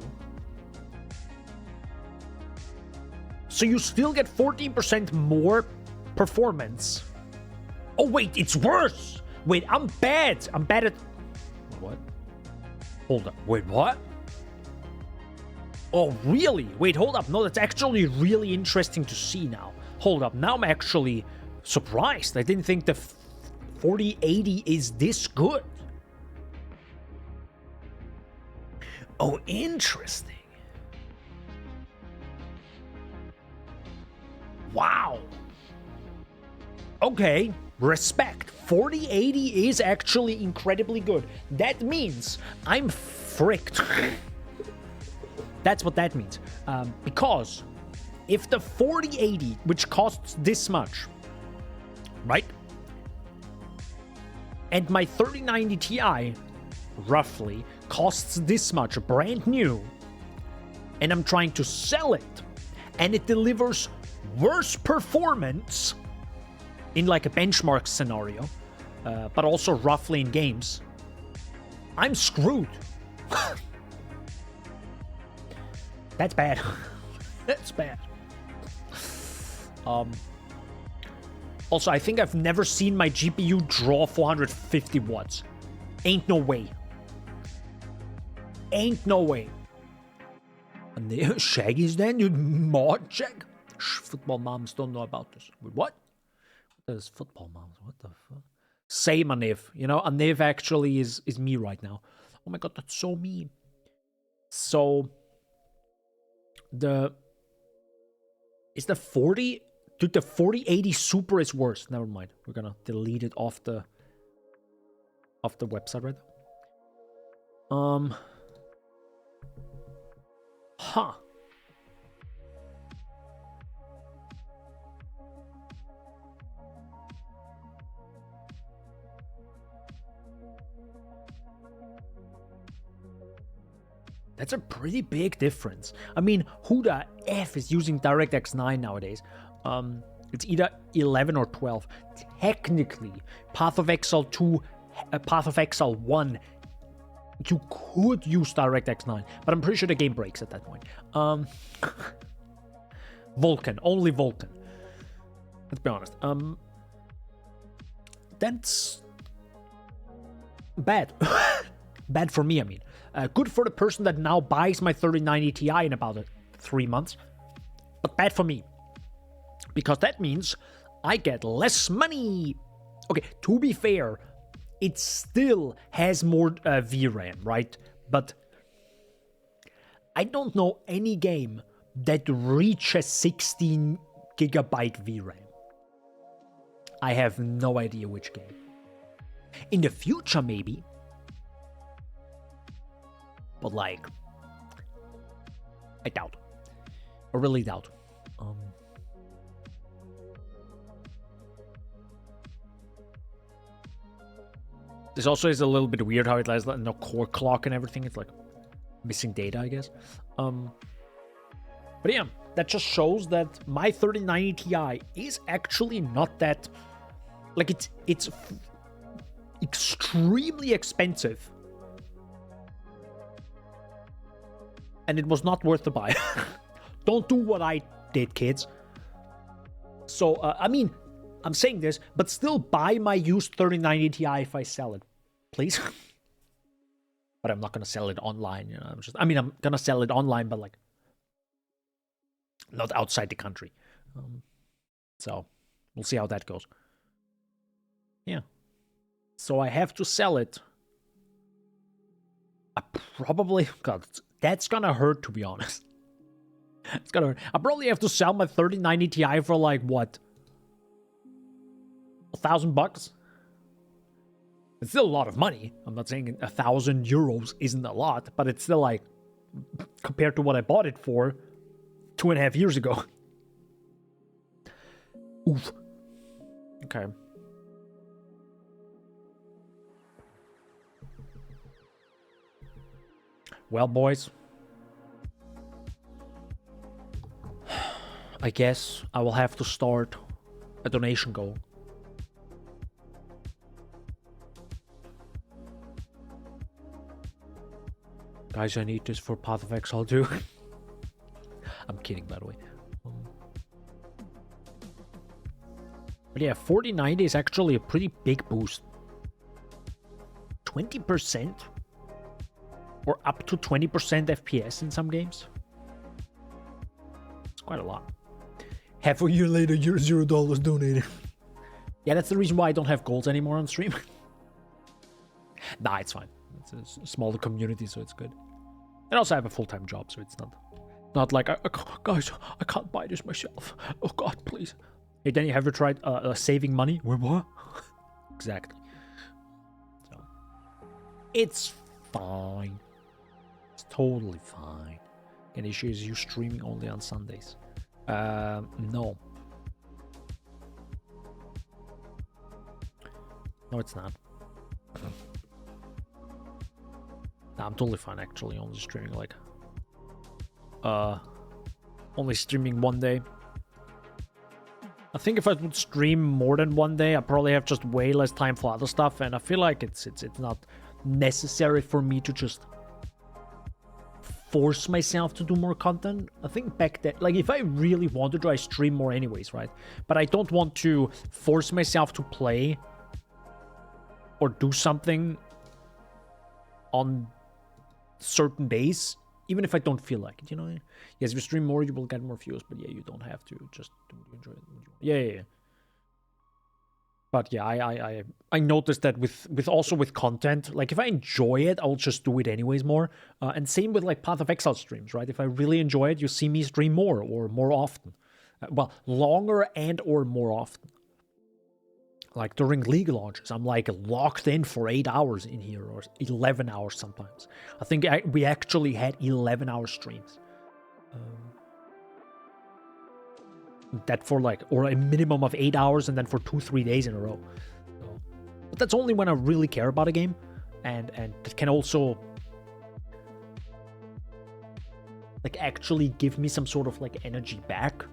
S1: So you still get 14% more performance. Oh wait, it's worse. Wait, I'm bad. I'm bad at. What? Hold up. Wait, what? Oh really? Wait, hold up. No, that's actually really interesting to see now. Hold up. Now I'm actually surprised. I didn't think the 4080 is this good. Oh, interesting. Wow. Okay, respect. 4080 is actually incredibly good. That means I'm fricked. That's what that means. Because if the 4080, which costs this much, right? And my 3090 Ti, roughly, costs this much, brand new, and I'm trying to sell it, and it delivers worse performance in like a benchmark scenario, but also roughly in games, I'm screwed. That's bad. That's bad. Also, I think I've never seen my GPU draw 450 watts. Ain't no way. Ain't no way. And the Shaggy's then? You mod check? Football moms don't know about this. Wait, what? What is football moms? What the fuck? Same Aniv. You know, Aniv actually is me right now. Oh my god, that's so mean. So is the 40, dude, the 4080 Super is worse. Never mind. We're gonna delete it off the website right now. Huh. That's a pretty big difference. I mean, who the F is using DirectX 9 nowadays? It's either 11 or 12. Technically, Path of Exile 2, Path of Exile 1, you could use DirectX 9, but I'm pretty sure the game breaks at that point. Vulkan, only Vulkan. Let's be honest. That's bad. Bad for me, I mean. Good for the person that now buys my 3090 Ti in about 3 months, but bad for me. Because that means I get less money. Okay, to be fair, it still has more VRAM, right? But I don't know any game that reaches 16 gigabyte VRAM. I have no idea which game. In the future, maybe. But like, I doubt. I really doubt. This also is a little bit weird how it has like no core clock and everything. It's like missing data, I guess. But yeah, that just shows that my 3090 Ti is actually not that, like it's extremely expensive. And it was not worth the buy. Don't do what I did, kids. So, I mean, I'm saying this, but still buy my used 3090 Ti if I sell it, please. But I'm not gonna sell it online, you know. I'm gonna sell it online, but like not outside the country. So, we'll see how that goes. Yeah. So I have to sell it. I probably... God, that's gonna hurt, to be honest. It's gonna hurt. I probably have to sell my 3090 Ti for like, what? $1,000? It's still a lot of money. I'm not saying 1,000 euros isn't a lot, but it's still like, compared to what I bought it for 2.5 years ago. Oof. Okay. Well, boys. I guess I will have to start a donation goal. Guys, I need this for Path of Exile too. I'm kidding, by the way. But yeah, 4090 is actually a pretty big boost. 20%? Or up to 20% FPS in some games? It's quite a lot. Half a year later, you're $0 donated. Yeah, that's the reason why I don't have goals anymore on stream. Nah, it's fine. It's a smaller community, so it's good. And also I have a full-time job, so it's not like, guys, I can't buy this myself. Oh God, please. Hey, Danny, have you tried saving money? What? Exactly. So, it's fine. It's totally fine. An issue is you streaming only on Sundays. No. No, it's not. Nah, I'm totally fine, actually. Only streaming like... only streaming one day. I think if I would stream more than one day, I probably have just way less time for other stuff, and I feel like it's not necessary for me to just force myself to do more content. I think back then, like if I really wanted to, I stream more anyways, right? But I don't want to force myself to play or do something on certain days, even if I don't feel like it, you know? Yes, if you stream more, you will get more views, but yeah, you don't have to. Just enjoy it. Yeah. But yeah, I noticed that with also with content, like if I enjoy it, I'll just do it anyways more. And same with like Path of Exile streams, right? If I really enjoy it, you see me stream more or more often. Well, longer and or more often. Like during League launches, I'm like locked in for 8 hours in here, or 11 hours sometimes. I think we actually had 11-hour streams. That for like, or a minimum of 8 hours, and then for 2-3 days in a row. So, but that's only when I really care about a game, and it can also like actually give me some sort of like energy back.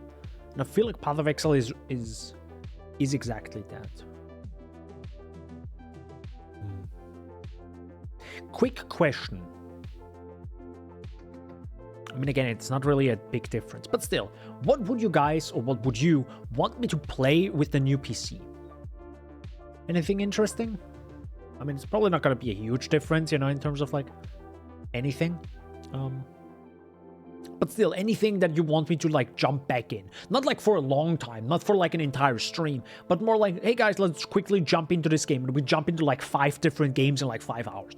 S1: And I feel like Path of Exile is exactly that. Quick question. I mean, again, it's not really a big difference, but still, what would you guys, or what would you want me to play with the new PC? Anything interesting? I mean, it's probably not going to be a huge difference, you know, in terms of like anything. But still, anything that you want me to like jump back in. Not like for a long time, not for like an entire stream, but more like, hey guys, let's quickly jump into this game. And we jump into like 5 different games in like 5 hours.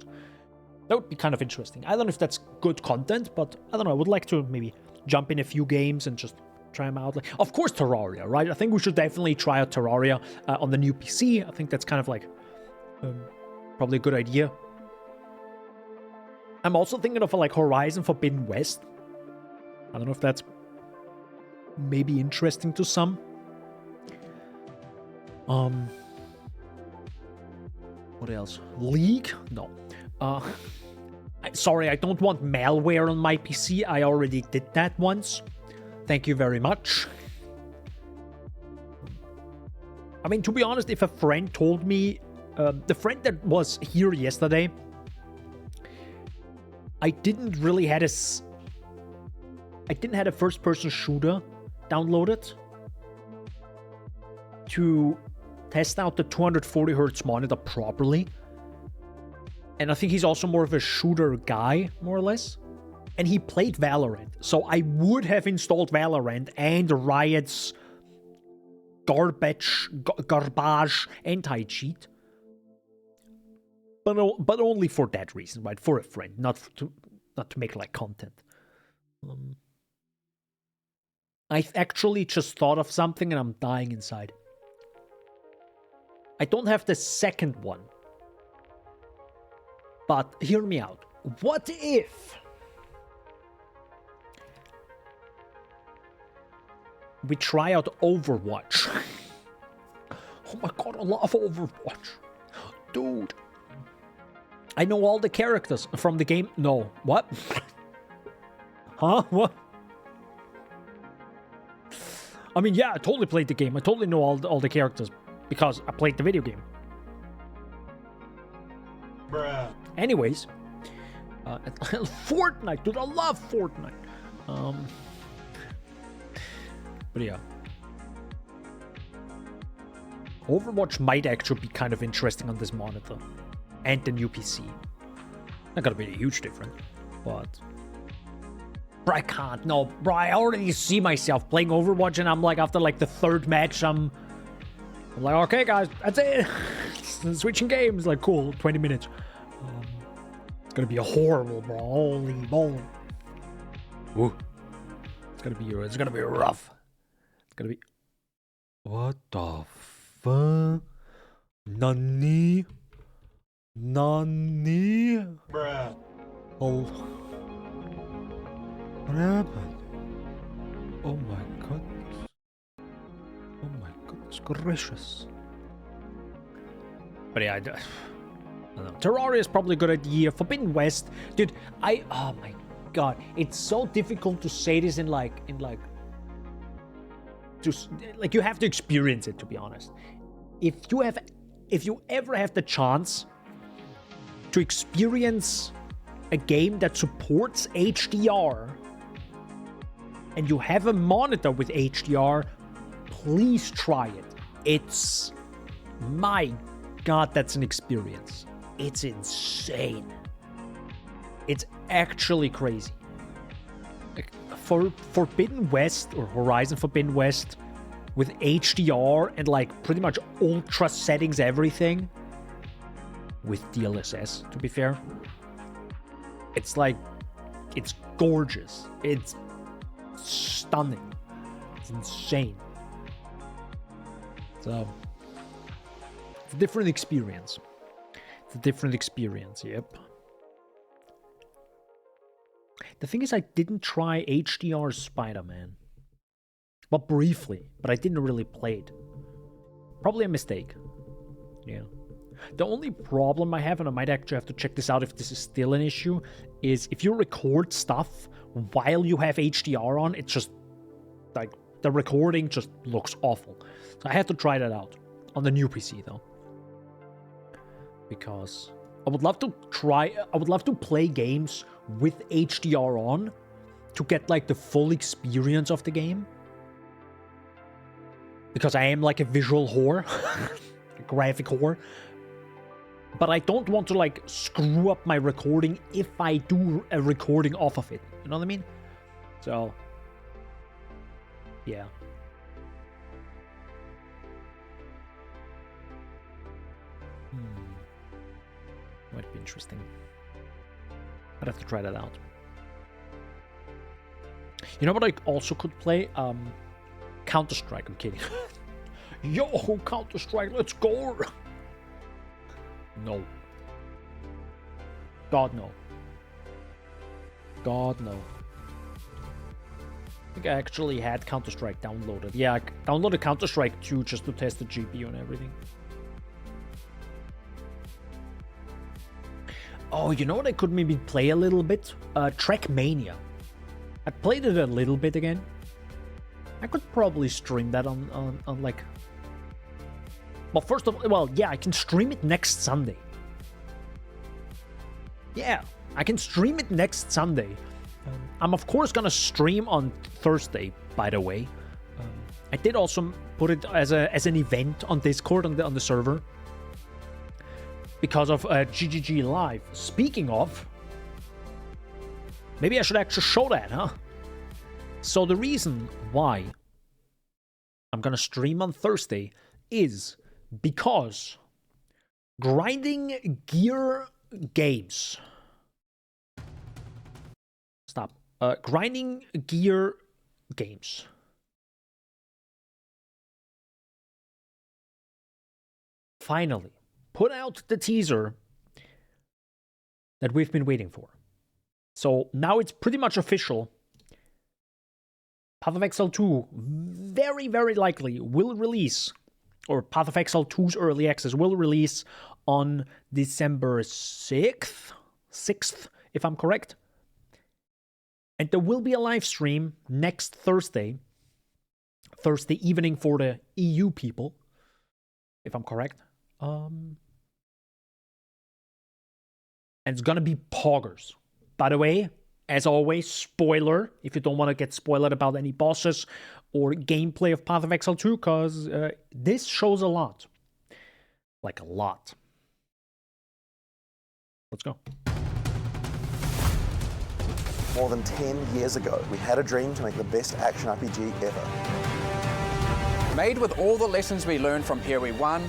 S1: That would be kind of interesting. I don't know if that's good content, but I don't know. I would like to maybe jump in a few games and just try them out. Like, of course, Terraria, right? I think we should definitely try out Terraria on the new PC. I think that's kind of like probably a good idea. I'm also thinking of like Horizon Forbidden West. I don't know if that's maybe interesting to some. What else? League? No. Sorry, I don't want malware on my PC. I already did that once. Thank you very much. I mean, to be honest, if a friend told me... the friend that was here yesterday... I didn't have a first-person shooter downloaded to test out the 240Hz monitor properly. And I think he's also more of a shooter guy, more or less. And he played Valorant. So I would have installed Valorant and Riot's garbage anti-cheat. But only for that reason, right? For a friend, not to make like content. I actually just thought of something and I'm dying inside. I don't have the second one. But hear me out. What if we try out Overwatch? Oh my god, I love Overwatch. Dude. I know all the characters from the game. No. What? Huh? What? I mean, yeah, I totally played the game. I totally know all the characters because I played the video game.
S5: Bruh.
S1: Anyways, Fortnite, dude, I love Fortnite. But yeah, Overwatch might actually be kind of interesting on this monitor and the new PC. Not gonna be a huge difference, but bro, I can't. No, bro, I already see myself playing Overwatch, and I'm like, after like the third match, I'm like, okay, guys, that's it. Switching games, like, cool, 20 minutes. It's gonna be a horrible, bro. Holy moly. Ooh. It's gonna be rough. It's gonna be. What the fuck? Nani?
S5: Bruh.
S1: Oh. What happened? Oh my goodness. Oh my goodness gracious. But yeah, I don't know. Terraria is probably a good idea. Forbidden West, dude. Oh my god, it's so difficult to say this in like, just like, you have to experience it, to be honest. If you ever have the chance to experience a game that supports HDR and you have a monitor with HDR, please try it. It's, my god, that's an experience. It's insane. It's actually crazy. Like, for Forbidden West or Horizon Forbidden West with HDR and like pretty much ultra settings, everything with DLSS, to be fair, it's like, it's gorgeous. It's stunning. It's insane. So it's a different experience. It's a different experience, yep. The thing is, I didn't try HDR Spider-Man. Well, briefly, but I didn't really play it. Probably a mistake. Yeah. The only problem I have, and I might actually have to check this out if this is still an issue, is if you record stuff while you have HDR on, it's just, like, the recording just looks awful. So I have to try that out. On the new PC, though. Because I would love to play games with HDR on to get, like, the full experience of the game. Because I am, like, a visual whore. A graphic whore. But I don't want to, like, screw up my recording if I do a recording off of it. You know what I mean? So, yeah. Might be interesting. I'd have to try that out. You know what I also could play? Counter-Strike, I'm kidding. Yo, Counter-Strike, let's go! No. God, no. God, no. I think I actually had Counter-Strike downloaded. Yeah, I downloaded Counter-Strike 2 just to test the GPU and everything. Oh, you know what I could maybe play a little bit? Trackmania. I played it a little bit again. I could probably stream that on like... Well, yeah, I can stream it next Sunday. Yeah, I can stream it next Sunday. I'm of course gonna stream on Thursday, by the way. I did also put it as an event on Discord on the server. Because of GGG Live. Speaking of, maybe I should actually show that, huh? So the reason why I'm gonna stream on Thursday is because grinding gear games. Stop. Grinding gear games. Finally, put out the teaser that we've been waiting for. So now it's pretty much official. Path of Exile 2 very, very likely will release, or Path of Exile 2's early access will release on December 6th, if I'm correct. And there will be a live stream next Thursday evening for the EU people, if I'm correct. And it's gonna be poggers. By the way, as always, spoiler, if you don't want to get spoiled about any bosses or gameplay of Path of Exile 2, because this shows a lot. Like a lot. Let's go.
S6: More than 10 years ago, we had a dream to make the best action RPG ever.
S7: Made with all the lessons we learned from Here We Won,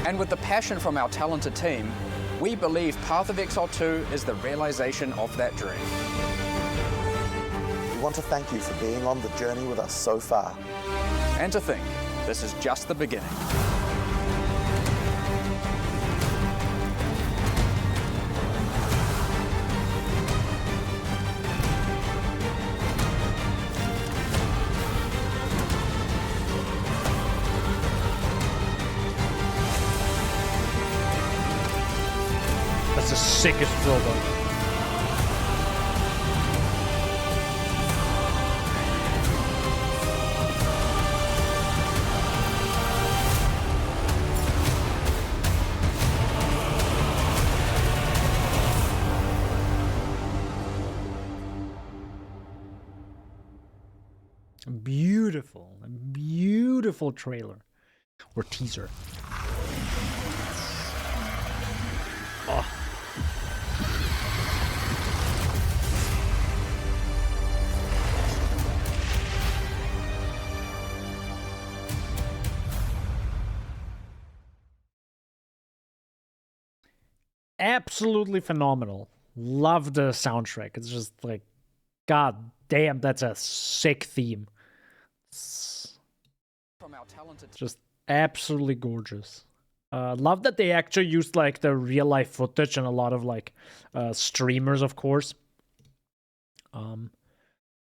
S7: and with the passion from our talented team, we believe Path of Exile 2 is the realization of that dream.
S6: We want to thank you for being on the journey with us so far.
S7: And to think, this is just the beginning.
S1: That's the sickest robot. Beautiful, a beautiful trailer or teaser. Oh. Absolutely phenomenal. Love the soundtrack. It's just like, god damn, that's a sick theme.
S7: From our talented
S1: Just absolutely gorgeous. Love that they actually used like the real life footage and a lot of like streamers, of course.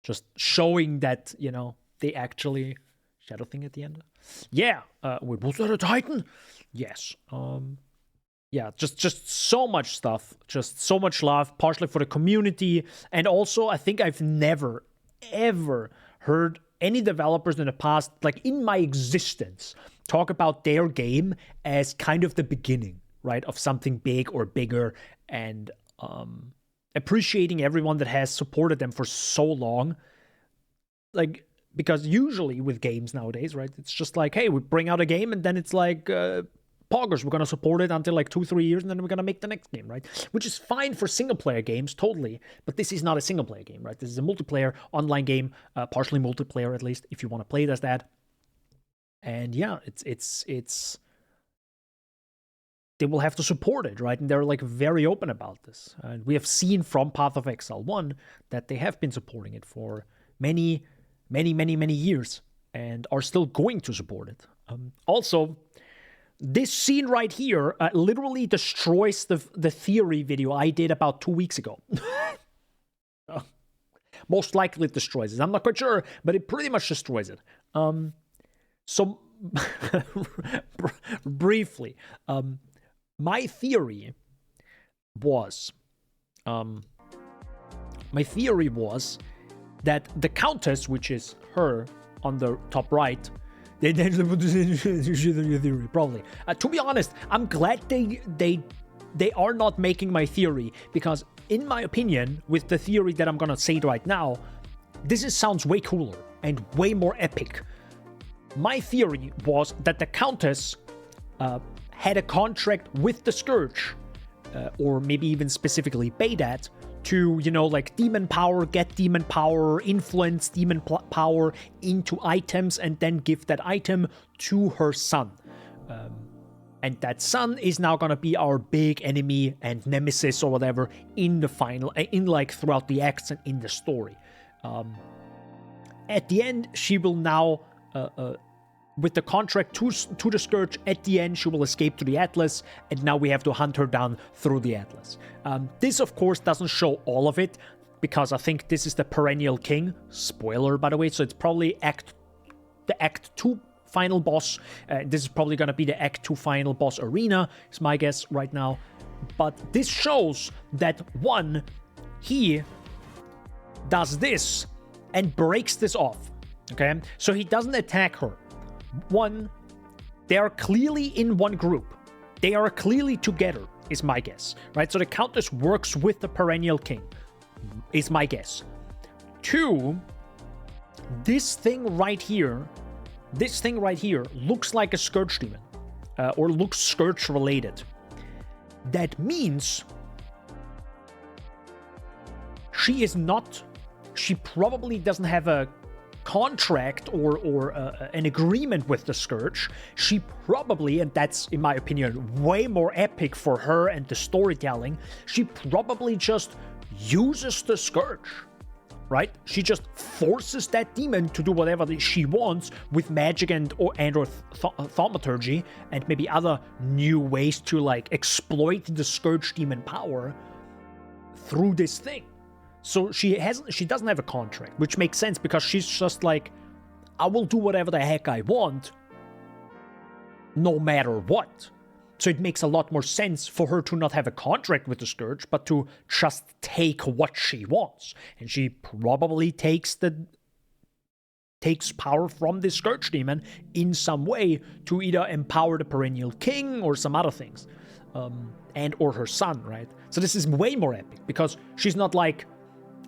S1: Just showing that, you know, they actually shadow thing at the end. Yeah. Wait, was that a Titan? Yes. Yeah, just so much stuff, just so much love, partially for the community, and also I think I've never, ever heard any developers in the past, like in my existence, talk about their game as kind of the beginning, right, of something big or bigger, and appreciating everyone that has supported them for so long. Like, because usually with games nowadays, right, it's just like, hey, we bring out a game and then it's like, poggers, we're going to support it until like 2-3 years and then we're going to make the next game, right? Which is fine for single player games, totally, but this is not a single player game, right? This is a multiplayer online game, partially multiplayer at least, if you want to play it as that. And yeah, it's they will have to support it, right? And they're like very open about this. And we have seen from Path of Exile 1 that they have been supporting it for many years and are still going to support it. Also, this scene right here literally destroys the theory video I did about 2 weeks ago. Most likely it destroys it. I'm not quite sure, but it pretty much destroys it. So, briefly, my theory was that the Countess, which is her on the top right, they theory probably. To be honest, I'm glad they are not making my theory, because in my opinion, with the theory that I'm gonna say right now, sounds way cooler and way more epic. My theory was that the Countess had a contract with the Scourge, or maybe even specifically Baydat, to, you know, like demon power, get demon power, influence demon power into items, and then give that item to her son. And that son is now gonna be our big enemy and nemesis or whatever in the final, like throughout the acts and in the story. At the end, she will now, with the contract to the Scourge, at the end she will escape to the Atlas, and now we have to hunt her down through the Atlas. This, of course, doesn't show all of it, because I think this is the Perennial King. Spoiler, by the way, so it's probably the Act 2 final boss. This is probably going to be the Act 2 final boss arena, is my guess right now. But this shows that, one, he does this and breaks this off, okay? So he doesn't attack her. One, they are clearly in one group. They are clearly together, is my guess, right? So the Countess works with the Perennial King, is my guess. Two, this thing right here looks like a Scourge demon, or looks Scourge related. That means she probably doesn't have a contract or an agreement with the Scourge. She probably, and that's in my opinion way more epic for her and the storytelling, she probably just uses the Scourge, right? She just forces that demon to do whatever she wants with magic and or thaumaturgy and maybe other new ways to like exploit the Scourge demon power through this thing. So she doesn't have a contract, which makes sense because she's just like, I will do whatever the heck I want, no matter what. So it makes a lot more sense for her to not have a contract with the Scourge, but to just take what she wants. And she probably takes power from the Scourge demon in some way to either empower the Perennial King or some other things, and or her son, right? So this is way more epic because she's not like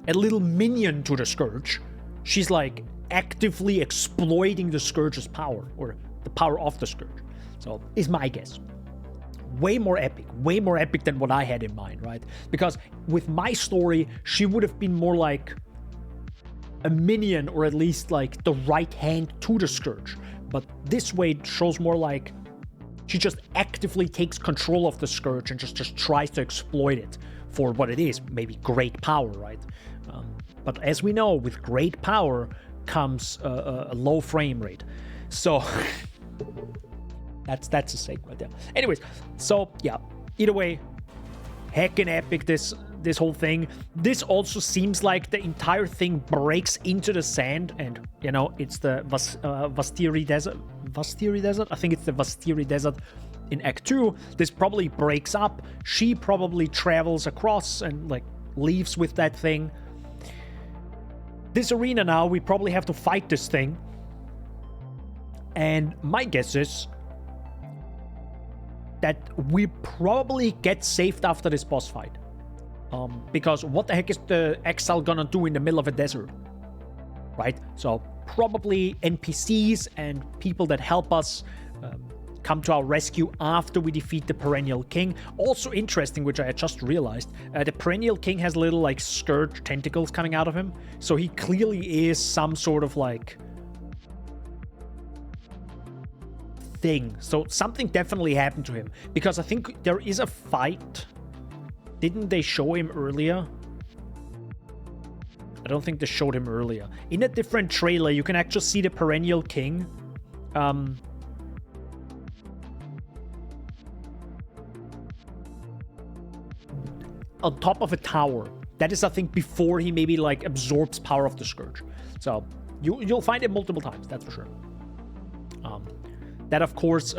S1: a little minion to the Scourge. She's like actively exploiting the Scourge's power, or the power of the Scourge. So is my guess. Way more epic than what I had in mind, right? Because with my story, she would have been more like a minion, or at least like the right hand to the Scourge. But this way it shows more like she just actively takes control of the Scourge and just tries to exploit it for what it is, maybe great power, right? But as we know, with great power comes a low frame rate. So that's a segment right there. Anyways, so yeah, either way, heckin' epic this whole thing. This also seems like the entire thing breaks into the sand, and you know, it's the Vastiri Desert. Vastiri Desert? I think it's the Vastiri Desert in Act 2. This probably breaks up. She probably travels across and like leaves with that thing. This arena now, we probably have to fight this thing. And my guess is that we probably get saved after this boss fight. Because what the heck is the Exile gonna do in the middle of a desert? Right? So probably NPCs and people that help us come to our rescue after we defeat the Perennial King. Also interesting, which I just realized, the Perennial King has little like Scourge tentacles coming out of him. So he clearly is some sort of like thing. So something definitely happened to him, because I think there is a fight. Didn't they show him earlier? I don't think they showed him earlier. In a different trailer, you can actually see the Perennial King. On top of a tower. That is, I think, before he maybe like absorbs power of the Scourge. So you'll find it multiple times, that's for sure. That, of course,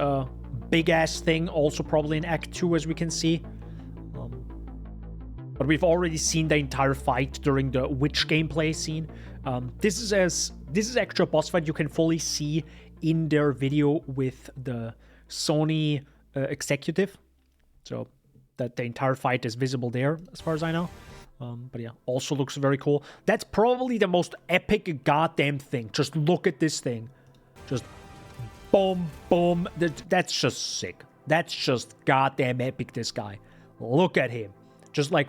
S1: big ass thing, also probably in Act 2, as we can see. But we've already seen the entire fight during the witch gameplay scene. This is actually a boss fight you can fully see in their video with the Sony executive. So that the entire fight is visible there, as far as I know. But yeah, also looks very cool. That's probably the most epic goddamn thing. Just look at this thing. Just boom, boom. That's just sick. That's just goddamn epic, this guy. Look at him. Just like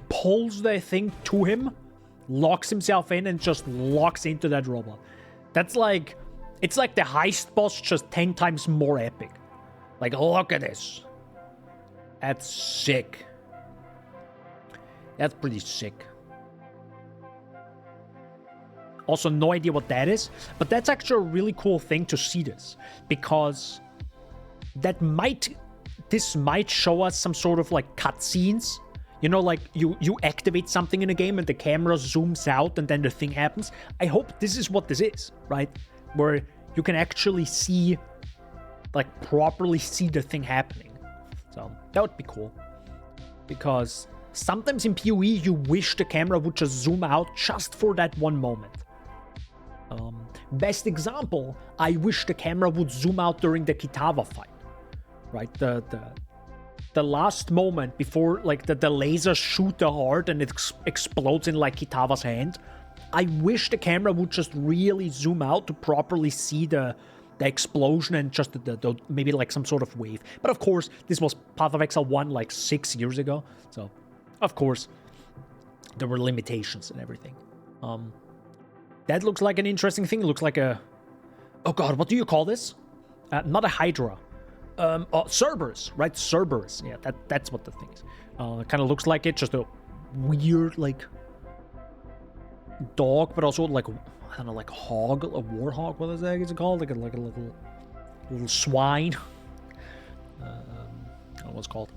S1: pulls the thing to him, locks himself in, and just locks into that robot. That's like... It's like the heist boss, just 10 times more epic. Like, look at this. That's sick. That's pretty sick. Also, no idea what that is, but that's actually a really cool thing to see this, because this might show us some sort of like cutscenes. You know, like you activate something in a game and the camera zooms out and then the thing happens. I hope this is what this is, right? Where you can actually see, like, properly see the thing happening. So that would be cool, because sometimes in PoE you wish the camera would just zoom out just for that one moment. Best example, I wish the camera would zoom out during the Kitava fight, right? The last moment before, like, the lasers shoot the heart and it explodes in, like, Kitava's hand. I wish the camera would just really zoom out to properly see the explosion and just the maybe like some sort of wave. But of course, this was Path of Exile 1 like 6 years ago, so of course there were limitations and everything. That looks like an interesting thing. It looks like a... Oh god, what do you call this? Not a Hydra. Cerberus, right? Cerberus. Yeah, that's what the thing is. It kind of looks like it, just a weird, like, dog, but also, like, I don't know, like hog, a warhog, what is it called? Like a little swine. I don't know what it's called.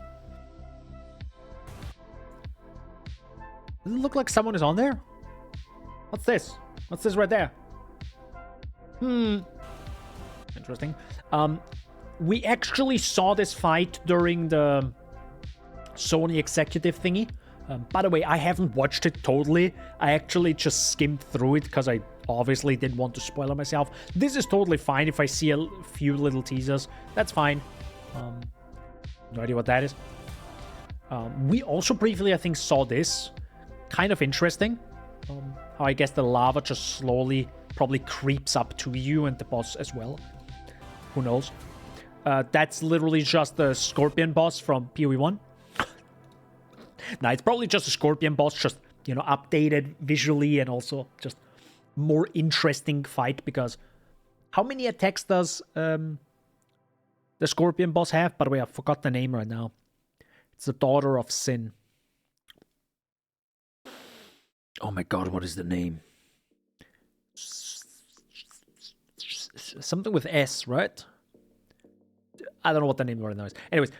S1: Does it look like someone is on there? What's this? What's this right there? Interesting. We actually saw this fight during the Sony executive thingy. By the way, I haven't watched it totally. I actually just skimmed through it because I obviously didn't want to spoil it myself. This is totally fine if I see a few little teasers. That's fine. No idea what that is. We also briefly, I think, saw this. Kind of interesting. How I guess the lava just slowly probably creeps up to you and the boss as well. Who knows? That's literally just the Scorpion boss from PoE 1. Nah, it's probably just a Scorpion boss, just, you know, updated visually and also just more interesting fight, because how many attacks does the Scorpion boss have? By the way, I forgot the name right now. It's the Daughter of Sin. Oh my god, what is the name? Something with S, right? I don't know what the name right now is. Anyways,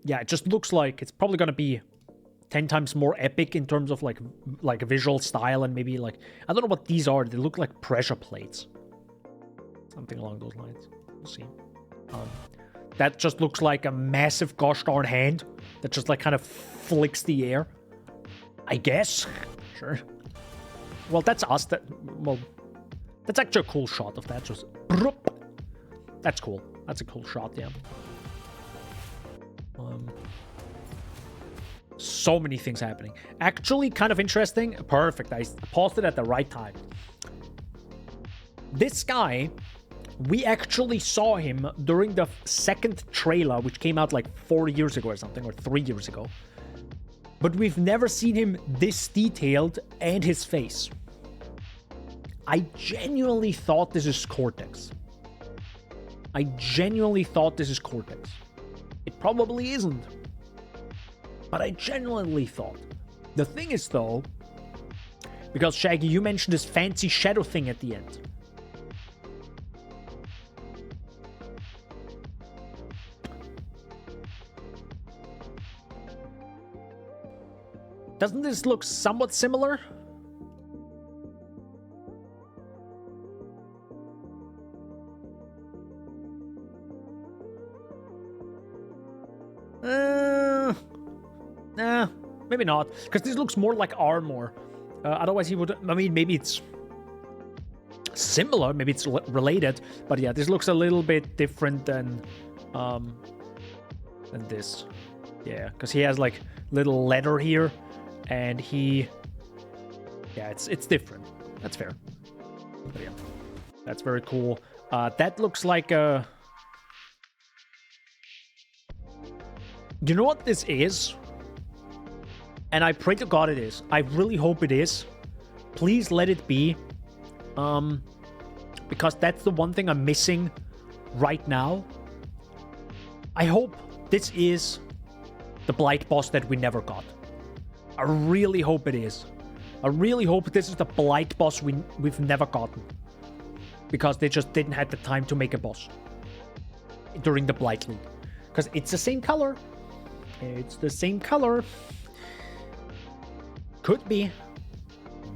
S1: yeah, it just looks like it's probably gonna be 10 times more epic in terms of like visual style, and maybe like, I don't know what these are. They look like pressure plates. Something along those lines. We'll see. That just looks like a massive gosh darn hand that just like kind of flicks the air. I guess. Sure. Well, that's us. Well, that's actually a cool shot of that. Just... That's cool. That's a cool shot, yeah. So many things happening. Actually, kind of interesting. Perfect. I paused it at the right time. This guy, we actually saw him during the second trailer, which came out like 4 years ago or something, or 3 years ago. But we've never seen him this detailed, and his face. I genuinely thought this is Cortex. I genuinely thought this is Cortex. It probably isn't. But I genuinely thought. The thing is, though, because Shaggy, you mentioned this fancy shadow thing at the end. Doesn't this look somewhat similar? Nah, maybe not. Because this looks more like armor. Otherwise, he would... I mean, maybe it's similar. Maybe it's related. But yeah, this looks a little bit different than this. Yeah, because he has like little leather here. And he... Yeah, it's different. That's fair. But yeah, that's very cool. That looks like a... You know what this is? And I pray to God it is. I really hope it is. Please let it be. Because that's the one thing I'm missing right now. I hope this is the Blight boss that we never got. I really hope it is. I really hope this is the Blight boss we've never gotten. Because they just didn't have the time to make a boss during the Blight League. Because it's the same color. It's the same color. Could be.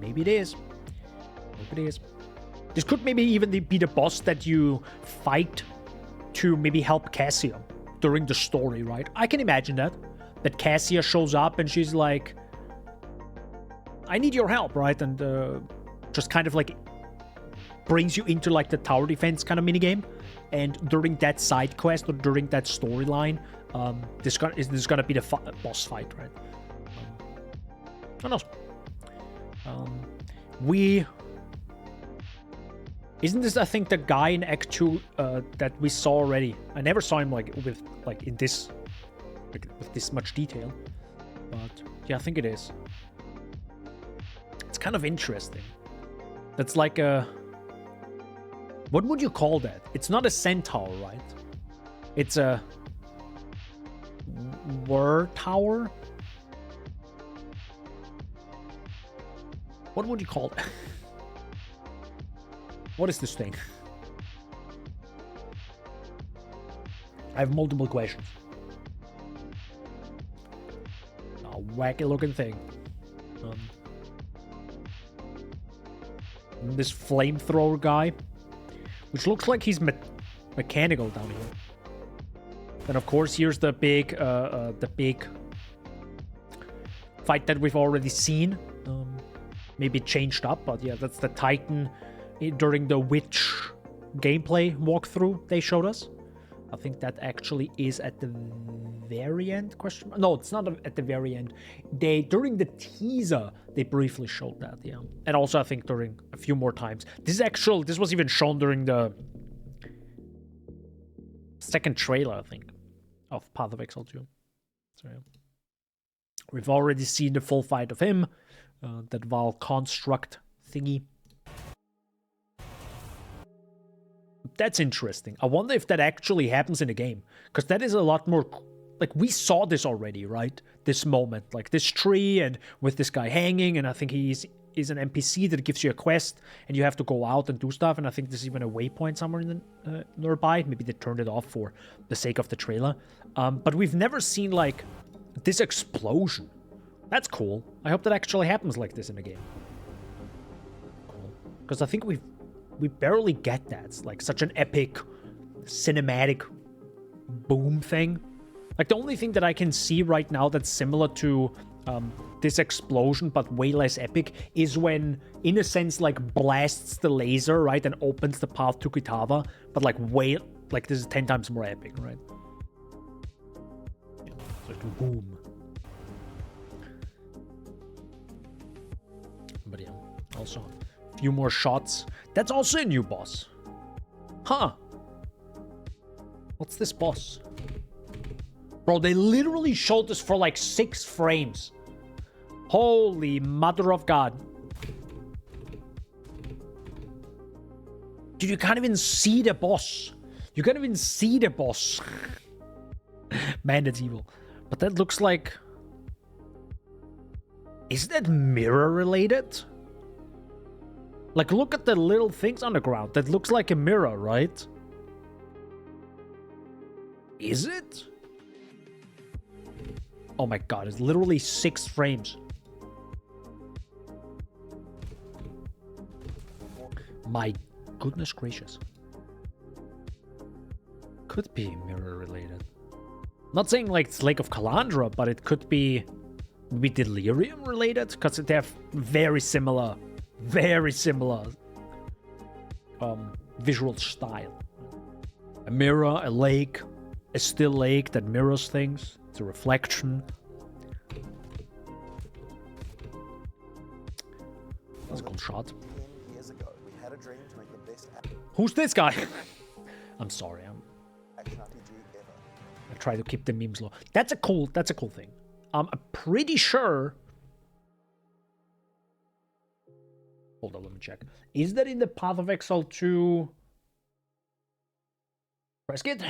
S1: Maybe it is. Hope it is. This could maybe even be the boss that you fight to maybe help Cassia during the story, right? I can imagine that. That Cassia shows up and she's like, I need your help, right? And just kind of like brings you into like the tower defense kind of minigame. And during that side quest or during that storyline, this is gonna be the boss fight, right? Who knows? Isn't this, I think, the guy in Act 2 that we saw already? I never saw him with this much detail, but yeah, I think it is. It's kind of interesting. That's like a... What would you call that? It's not a centaur, right? It's a... War tower? What would you call it? What is this thing? I have multiple questions. A wacky looking thing. This flamethrower guy, which looks like he's mechanical down here. And of course, here's the big fight that we've already seen. Maybe changed up, but yeah, that's the Titan during the Witch gameplay walkthrough they showed us. I think that actually is at the very end, question mark? No, it's not at the very end. During the teaser, they briefly showed that, yeah. And also, I think during a few more times. This was even shown during the second trailer, I think, of Path of Exile 2. So, yeah. We've already seen the full fight of him. That Val construct thingy. That's interesting. I wonder if that actually happens in the game. Because that is a lot more... Like, we saw this already, right? This moment. Like, this tree and with this guy hanging. And I think he's an NPC that gives you a quest. And you have to go out and do stuff. And I think there's even a waypoint somewhere in the, nearby. Maybe they turned it off for the sake of the trailer. But we've never seen, like, this explosion. That's cool. I hope that actually happens like this in the game. Cool. Because I think we barely get that. It's like such an epic cinematic boom thing. Like the only thing that I can see right now that's similar to this explosion but way less epic is when, in a sense, like blasts the laser, right, and opens the path to Kitava, but like this is 10 times more epic, right? Yeah, so boom. But yeah, also a few more shots. That's also a new boss. Huh. What's this boss? Bro, they literally showed this for like 6 frames. Holy mother of God. Dude, you can't even see the boss. You can't even see the boss. Man, that's evil. But that looks like... Is that mirror related? Like, look at the little things on the ground. That looks like a mirror, right? Is it? Oh my God, it's literally 6 frames. My goodness gracious. Could be mirror related. Not saying like it's Lake of Kalandra, but it could be maybe Delirium related, because they have very similar visual style. A mirror, a lake, a still lake that mirrors things. It's a reflection. That's a cool shot.
S6: 10 years ago, we had a dream to make the best
S1: Who's this guy? I'm sorry.
S6: action RPG ever.
S1: I try to keep the memes low. That's a cool thing. I'm pretty sure Hold on, let me check. Is that in the Path of Exile 2 press kit?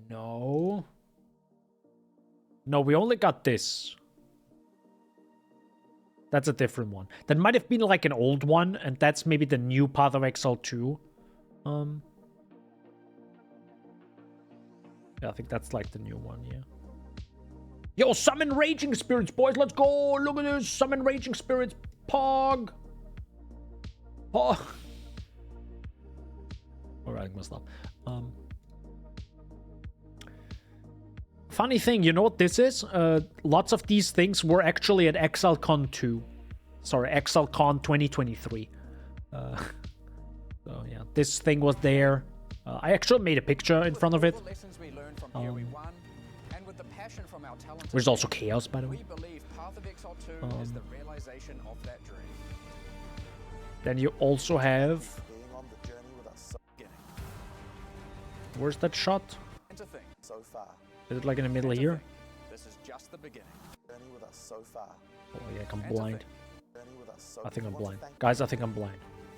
S1: No. No, we only got this. That's a different one. That might have been like an old one, and that's maybe the new Path of Exile 2. Yeah, I think that's like the new one, yeah. Yo, summon Raging Spirits, boys. Let's go. Look at this. Summon Raging Spirits. Pog. Pog. Alright, I must stop. Funny thing, you know what this is? Lots of these things were actually at ExileCon 2. Sorry, ExileCon 2023. So yeah, this thing was there. I actually made a picture in front of it. There's also Chaos, by the way. Then you also have... Where's that shot? Is it like in the middle here?
S6: This is just the beginning. Journey with us so far.
S1: Oh yeah, I'm blind. I think I'm blind. Guys, I think I'm blind.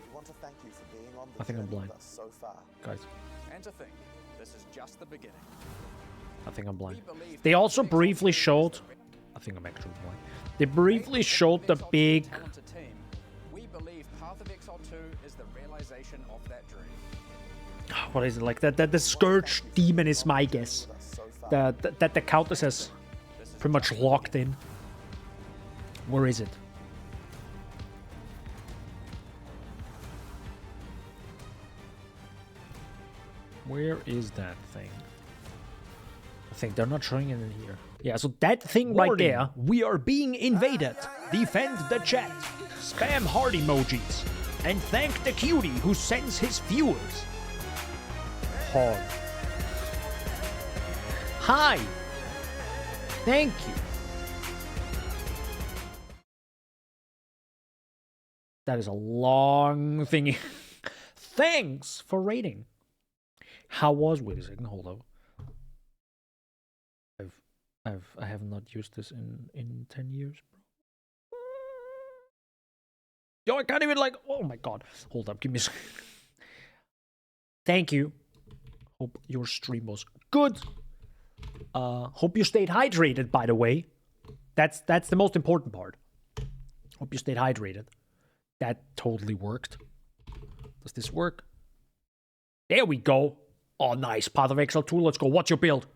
S6: We want to thank you for being on the
S1: I think I'm
S6: journey
S1: blind.
S6: with us so far.
S1: Guys,
S7: And to think, this is just the beginning.
S1: I think I'm blind. They also briefly showed... I think I'm actually blind. They briefly showed the big...
S7: We believe Path of Exile 2 is the realization of that dream.
S1: What is it? Like that the Scourge Demon is my guess. That the Countess has pretty much locked in. Where is it? Where is that thing? I think they're not showing it in here. Yeah, so that thing right there. We are being invaded. Defend the chat. Spam heart emojis. And thank the cutie who sends his viewers. Hard. Hi. Thank you. That is a long thingy. Thanks for rating. How was... Wait a second, hold up. I have not used this in 10 years, bro. Yo, I can't even like... Oh my god. Hold up, give me a second. Thank you. Hope your stream was good. Hope you stayed hydrated, by the way. That's the most important part. Hope you stayed hydrated. That totally worked. Does this work? There we go. Oh, nice. Path of Exile 2. Let's go. What's your build?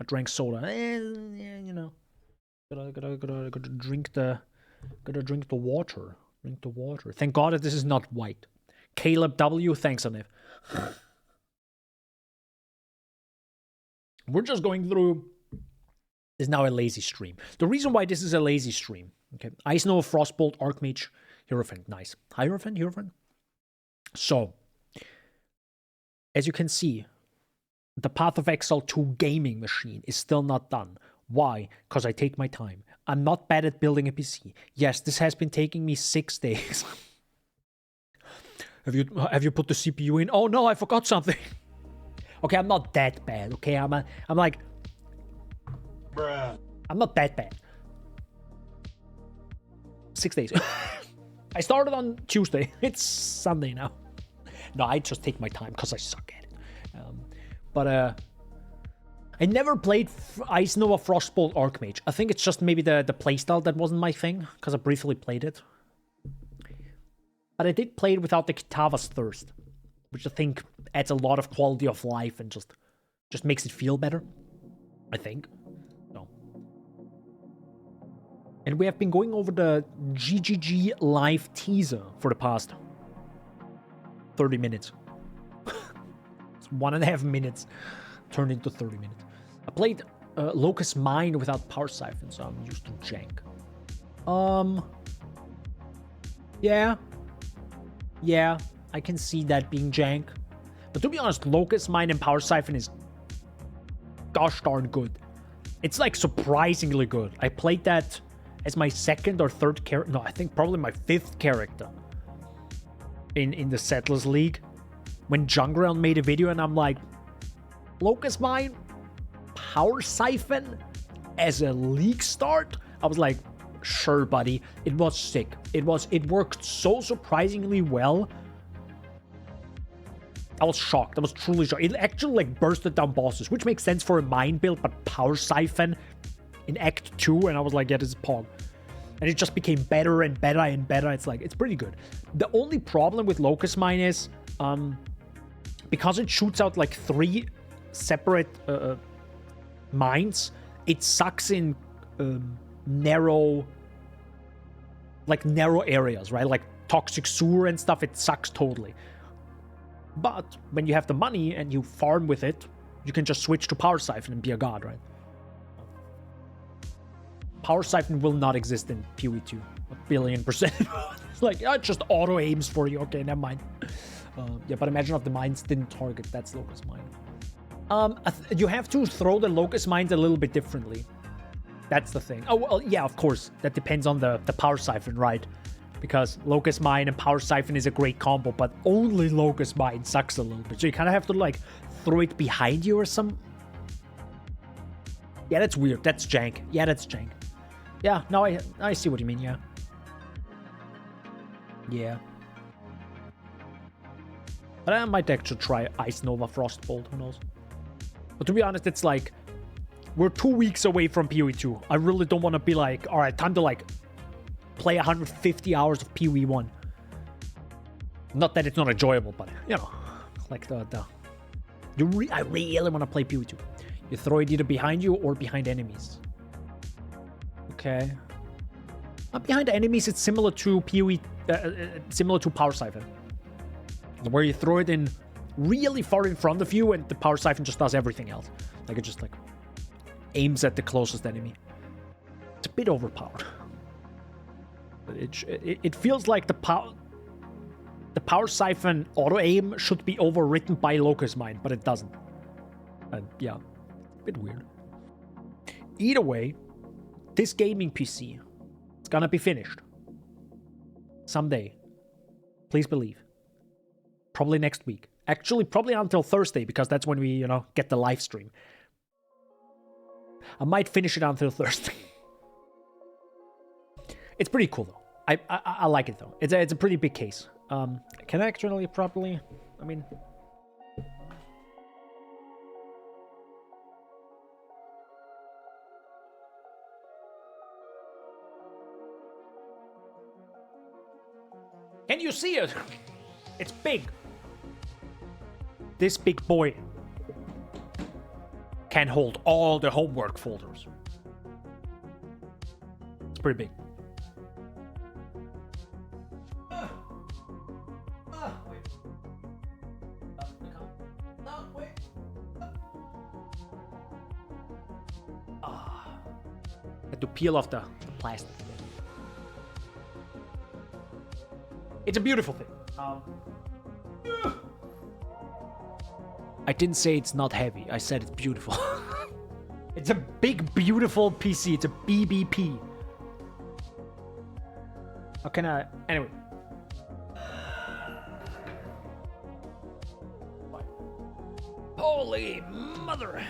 S1: I drank soda. You know. Gotta drink the water. Drink the water. Thank God that this is not white. Caleb W. Thanks, Anif. We're just going through... This is now a lazy stream. The reason why this is a lazy stream... Okay. Ice Nova, Frostbolt, Archmage, Hierophant. Nice. Hierophant? So... As you can see... The Path of Exile 2 gaming machine is still not done. Why? Because I take my time. I'm not bad at building a PC. Yes, this has been taking me 6 days. Have you put the CPU in? Oh no, I forgot something. Okay, I'm not that bad. Okay, I'm like...
S5: Bruh.
S1: I'm not that bad. 6 days. I started on Tuesday. It's Sunday now. No, I just take my time because I suck at it. But I never played Ice Nova, Frostbolt, Archmage. I think it's just maybe the playstyle that wasn't my thing, because I briefly played it. But I did play it without the Kitava's Thirst, which I think adds a lot of quality of life and just makes it feel better, I think. So. And we have been going over the GGG live teaser for the past 30 minutes. 1.5 minutes turned into 30 minutes. I played Locust Mine without Power Siphon, so I'm used to jank. Yeah, I can see that being jank. But to be honest, Locust Mine and Power Siphon is gosh darn good. It's like surprisingly good. I played that as my second or third character. No, I think probably my 5th character in the Settlers League. When Jungrel made a video and I'm like, Locust Mine, Power Siphon as a league start, I was like, sure, buddy. It was sick. It worked so surprisingly well. I was shocked. I was truly shocked. It actually like bursted down bosses, which makes sense for a mine build, but Power Siphon in Act 2, and I was like, yeah, this is Pog. And it just became better and better and better. It's like, it's pretty good. The only problem with Locust Mine is, because it shoots out like 3 separate mines, it sucks in narrow areas, right? Like toxic sewer and stuff, it sucks totally. But when you have the money and you farm with it, you can just switch to Power Siphon and be a god, right? Power Siphon will not exist in PoE2. 1,000,000,000%. It's like, it just auto aims for you. Okay, never mind. Yeah, but imagine if the mines didn't target. That's Locust Mine. You have to throw the Locust Mines a little bit differently. That's the thing. Oh, well, yeah, of course. That depends on the Power Siphon, right? Because Locust Mine and Power Siphon is a great combo, but only Locust Mine sucks a little bit. So you kind of have to, like, throw it behind you or some... Yeah, that's weird. That's jank. Yeah, that's jank. Yeah, no, I see what you mean, yeah. Yeah. But I might actually try Ice Nova Frostbolt, who knows. But to be honest, it's like... We're 2 weeks away from PoE2. I really don't want to be like, alright, time to, like... play 150 hours of PoE1. Not that it's not enjoyable, but, you know, like I really want to play PoE2. You throw it either behind you or behind enemies. Okay. Behind enemies, it's similar to similar to Power Siphon, where you throw it in really far in front of you, and the Power Siphon just does everything else. Like, it just, like, aims at the closest enemy. It's a bit overpowered. It feels like the Power Siphon auto aim should be overwritten by Locust Mine, but it doesn't. And yeah, a bit weird. Either way, this gaming PC, it's gonna be finished someday. Please believe. Probably next week. Actually, probably until Thursday, because that's when we, you know, get the live stream. I might finish it until Thursday. It's pretty cool, though. I like it, though. It's a pretty big case. Can I actually properly... I mean... Can you see it? It's big. This big boy can hold all the homework folders. It's pretty big. To peel off the plastic. It's a beautiful thing. I didn't say it's not heavy. I said it's beautiful. It's a big, beautiful PC. It's a BBP. How can I... Anyway. Holy mother.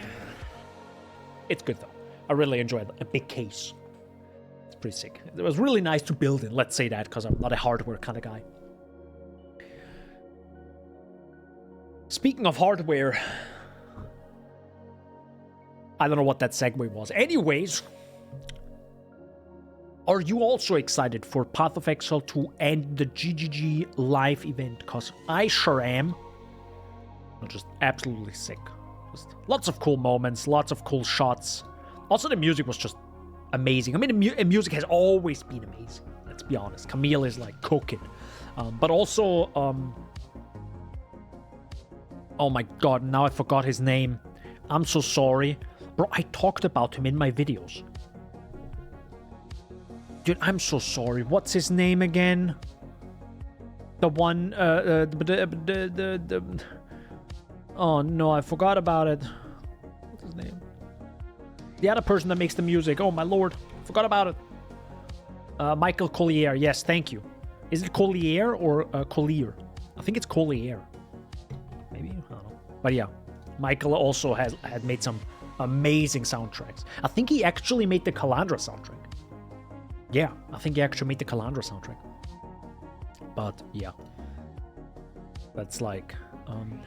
S1: It's good, though. I really enjoyed a big case. It's pretty sick. It was really nice to build in, let's say that, because I'm not a hardware kind of guy. Speaking of hardware, I don't know what that segue was. Anyways, are you also excited for Path of Exile 2 and the GGG live event? Because I sure am. I'm just absolutely sick. Just lots of cool moments, lots of cool shots. Also, the music was just amazing. I mean, the music has always been amazing. Let's be honest. Camille is like cooking. But also, oh my god, now I forgot his name. I'm so sorry. Bro, I talked about him in my videos. Dude, I'm so sorry. What's his name again? The one, oh no, I forgot about it. What's his name? The other person that makes the music. Oh my lord. Forgot about it. Michael Collier. Yes, thank you. Is it Collier or Collier? I think it's Collier. Maybe? I don't know. But yeah. Michael also had made some amazing soundtracks. I think he actually made the Calandra soundtrack. Yeah, I think he actually made the Calandra soundtrack. But yeah, that's like,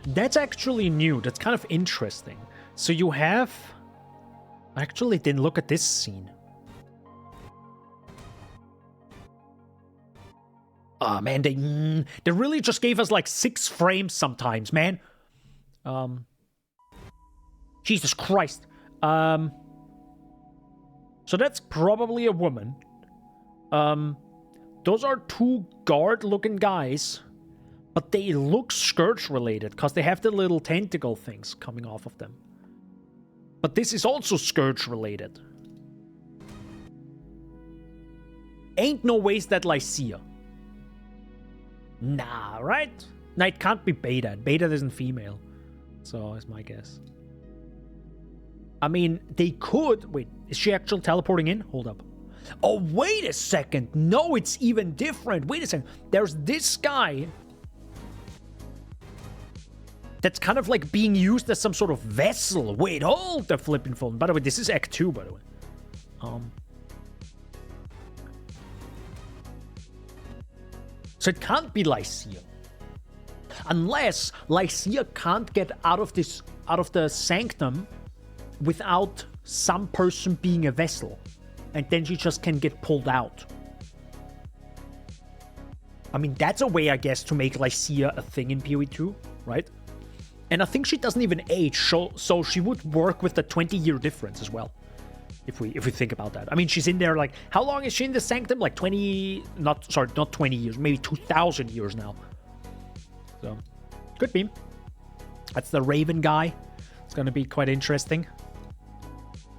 S1: that's actually new. That's kind of interesting. So you have, I actually didn't look at this scene. Ah, man, they really just gave us like 6 frames sometimes, man. Jesus Christ. So that's probably a woman. Those are 2 guard-looking guys, but they look Scourge-related because they have the little tentacle things coming off of them. But this is also Scourge-related. Ain't no ways that Lycia. Nah, right? Nah, it can't be Beta. Beta isn't female. So, is my guess. I mean, they could... Wait, is she actually teleporting in? Hold up. Oh, wait a second. No, it's even different. Wait a second. There's this guy that's kind of like being used as some sort of vessel. Wait, hold the flipping phone. By the way, this is Act 2, by the way. So it can't be Lycia. Unless Lycia can't get out of the sanctum without some person being a vessel. And then she just can get pulled out. I mean, that's a way, I guess, to make Lycia a thing in PoE 2, right? And I think she doesn't even age, so she would work with the 20-year difference as well. If we think about that. I mean, she's in there like, how long is she in the sanctum? Like 20, not 20 years, maybe 2,000 years now. So, could be. That's the Raven guy. It's gonna be quite interesting.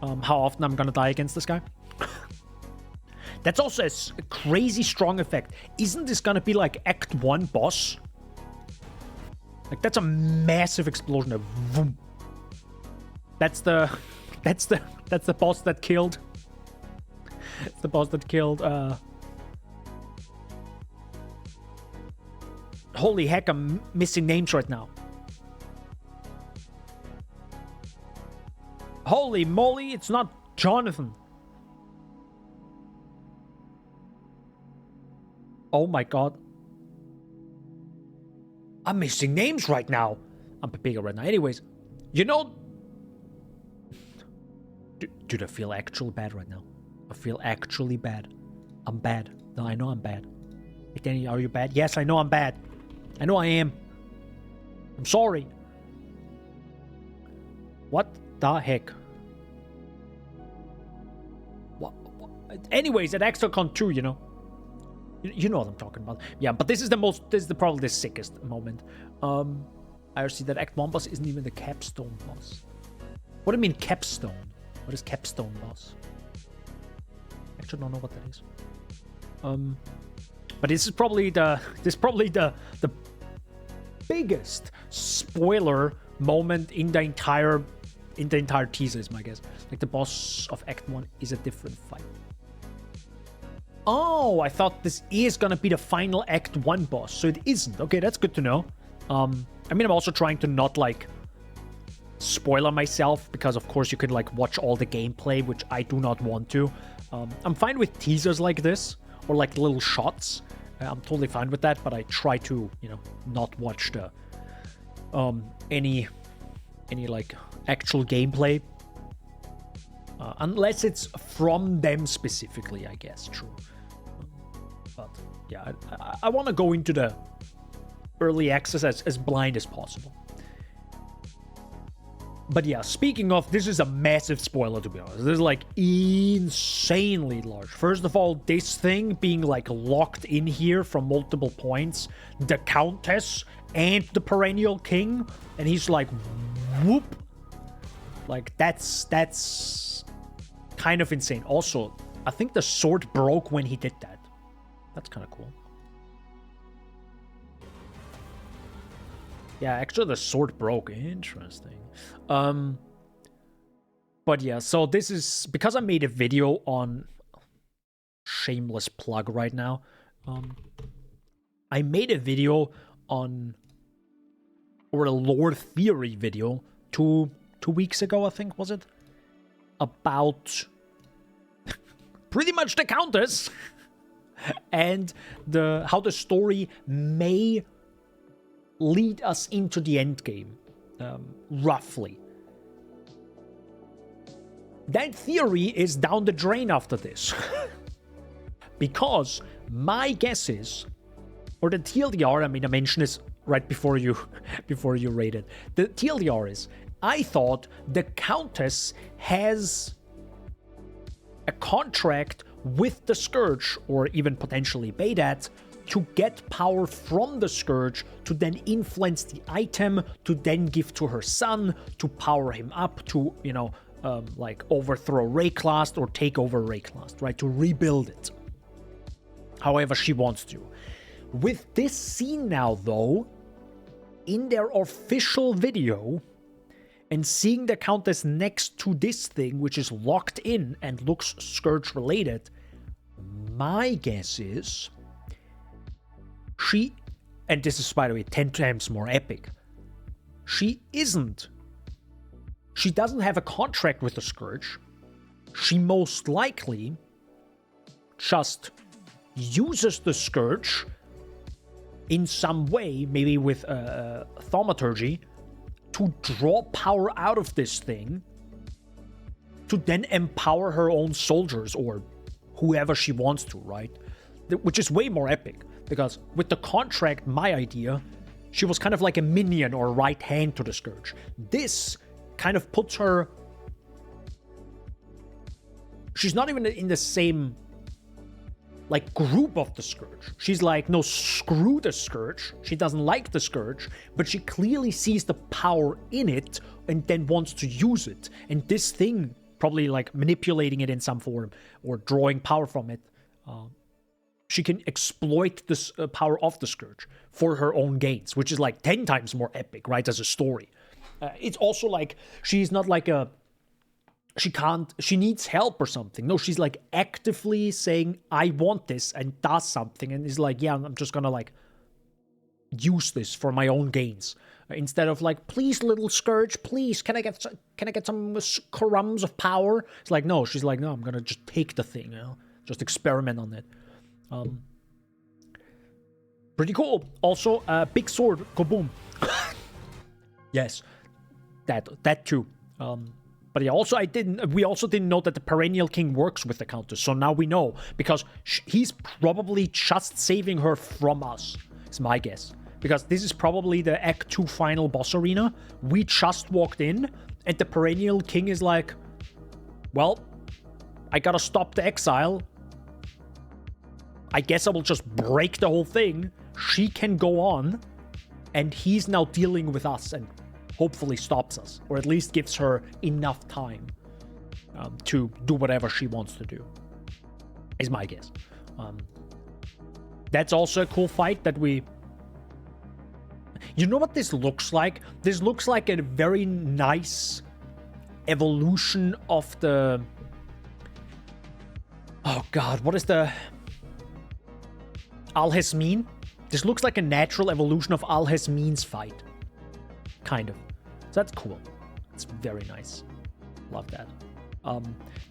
S1: How often I'm gonna die against this guy. That's also a crazy strong effect. Isn't this gonna be like Act 1 boss? Like, that's a massive explosion of vroom. That's the boss that killed. It's the boss that killed, Holy heck, I'm missing names right now. Holy moly, it's not Jonathan. Oh my god. I'm missing names right now. I'm bigger right now. Anyways, you know... Dude, I feel actually bad right now. I feel actually bad. I'm bad. No, I know I'm bad. Hey, Danny, are you bad? Yes, I know I'm bad. I know I am. I'm sorry. What the heck? What? Anyways, at ExileCon 2, you know. You know what I'm talking about. Yeah, but this is probably the sickest moment. I see that Act 1 boss isn't even the capstone boss. What do you mean capstone? What is capstone boss? I actually don't know what that is. But this is probably the biggest spoiler moment in the entire teaser, is my guess. Like, the boss of Act 1 is a different fight. Oh, I thought this is gonna be the final Act 1 boss, so it isn't. Okay, that's good to know. I mean, I'm also trying to not, like, spoiler myself, because of course you can, like, watch all the gameplay, which I do not want to. I'm fine with teasers like this, or like little shots. I'm totally fine with that, but I try to, you know, not watch the any like actual gameplay. Unless it's from them specifically, I guess. True. But yeah, I want to go into the early access as blind as possible. But yeah, speaking of, this is a massive spoiler, to be honest. This is like insanely large. First of all, this thing being like locked in here from multiple points, the Countess and the Perennial King, and he's like, whoop. Like, that's kind of insane. Also, I think the sword broke when he did that. That's kind of cool. Yeah, actually the sword broke. Interesting. But yeah, so this is because I made a video on shameless plug right now. I made a video on, or a lore theory video two weeks ago, I think, was it? About pretty much the Countess and how the story may lead us into the end game, roughly. That theory is down the drain after this. Because my guess is, or the TLDR, I mean, I mentioned this right before you read it. The TLDR is, I thought the Countess has a contract with the Scourge, or even potentially Baydat, to get power from the Scourge to then influence the item, to then give to her son, to power him up, to, like overthrow Rayclast or take over Rayclast, right? To rebuild it however she wants to. With this scene now, though, in their official video, and seeing the Countess next to this thing, which is locked in and looks Scourge related, my guess is she, and this is, by the way, 10 times more epic, she doesn't have a contract with the Scourge. She most likely just uses the Scourge in some way, maybe with thaumaturgy, to draw power out of this thing, to then empower her own soldiers or whoever she wants to, right? Which is way more epic, because with the contract, my idea, she was kind of like a minion or right hand to the Scourge. This kind of puts her... She's not even in the same, like, group of the Scourge. She's like, no, screw the Scourge. She doesn't like the Scourge, but she clearly sees the power in it and then wants to use it. And this thing, probably like manipulating it in some form or drawing power from it, she can exploit this power of the Scourge for her own gains, which is like 10 times more epic, right, as a story. It's also like, she's not like a... She needs help or something. No, she's like actively saying, I want this, and does something, and is like, yeah, I'm just gonna like use this for my own gains. Instead of like, please, little Scourge, please, can I get some crumbs of power? It's like, no, she's like, no, I'm gonna just take the thing, just experiment on it. Pretty cool. Also, big sword, kaboom. Yes, that too. But yeah, also we also didn't know that the Perennial King works with the Countess, so now we know, because he's probably just saving her from us, is my guess. Because this is probably the Act 2 final boss arena. We just walked in, and the Perennial King is like, well, I gotta stop the Exile. I guess I will just break the whole thing. She can go on, and he's now dealing with us, and hopefully stops us, or at least gives her enough time to do whatever she wants to do, is my guess. That's also a cool fight that we... You know what this looks like? This looks like a very nice evolution of the... Oh god, what is the... Al-Hesmeen? This looks like a natural evolution of Al-Hesmeen's fight. Kind of. So that's cool. It's very nice. Love that.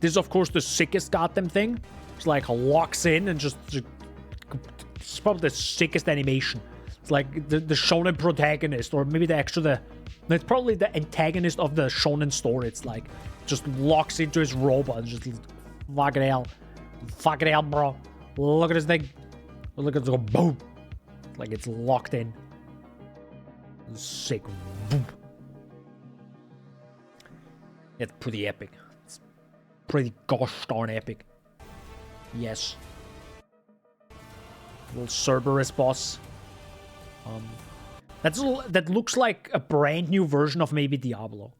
S1: This is, of course, the sickest goddamn thing. It's like locks in and just it's probably the sickest animation. It's like the shonen protagonist, or maybe it's probably the antagonist of the shonen story. It's like just locks into his robot and just fucking hell, bro. Look at this thing. Look at this go boom. Like it's locked in. Sick. Boom. It's pretty epic. It's pretty gosh darn epic. Yes. Little Cerberus boss. That looks like a brand new version of maybe Diablo.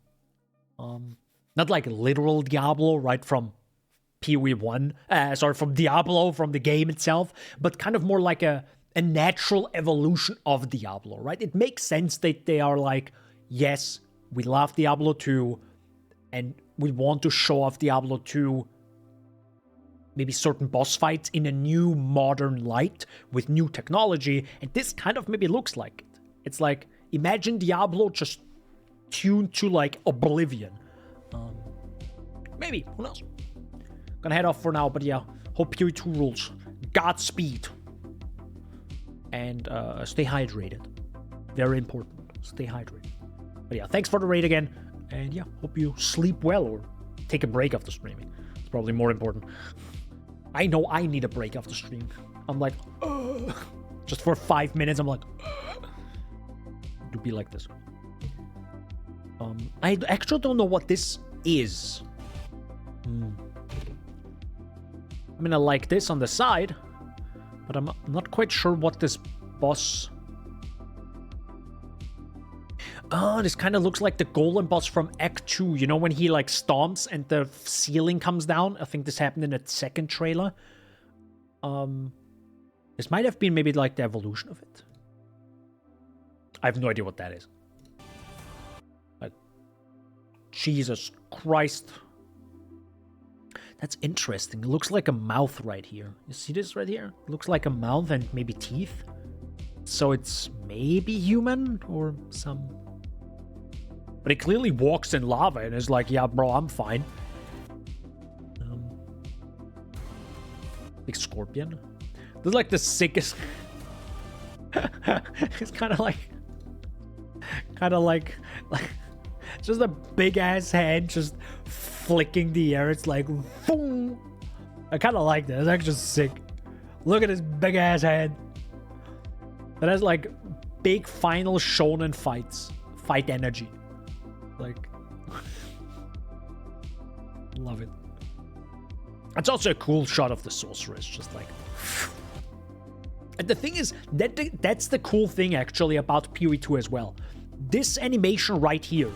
S1: Not like literal Diablo, right, from PoE 1. From Diablo, from the game itself, but kind of more like a natural evolution of Diablo, right? It makes sense that they are like, yes, we love Diablo 2, and we want to show off Diablo 2, maybe certain boss fights in a new modern light with new technology, and this kind of maybe looks like it. It's like, imagine Diablo just tuned to like oblivion. Maybe, who knows? Gonna head off for now, but yeah, hope PoE2 rules. Godspeed. And stay hydrated. Very important. Stay hydrated. But yeah, thanks for the raid again. And yeah, hope you sleep well or take a break after streaming. It's probably more important. I know I need a break after stream. I'm like, ugh. Just for 5 minutes, I'm like, ugh. To be like this. I actually don't know what this is. I mean, I like this on the side, but I'm not quite sure what this boss... Oh, this kind of looks like the golem boss from Act 2. You know, when he, like, stomps and the ceiling comes down? I think this happened in the second trailer. This might have been maybe, like, the evolution of it. I have no idea what that is. But Jesus Christ. That's interesting. It looks like a mouth right here. You see this right here? It looks like a mouth and maybe teeth. So it's maybe human or some... But it clearly walks in lava and is like, yeah, bro, I'm fine. Big scorpion. This is like the sickest... It's kind of like... just a big-ass head just flicking the air. It's like... Boom. I kind of like that. It's actually sick. Look at this big-ass head. That has, like, big final shonen fight energy. Like, love it. It's also a cool shot of the sorceress, just like... And the thing is, that's the cool thing, actually, about PoE2 as well. This animation right here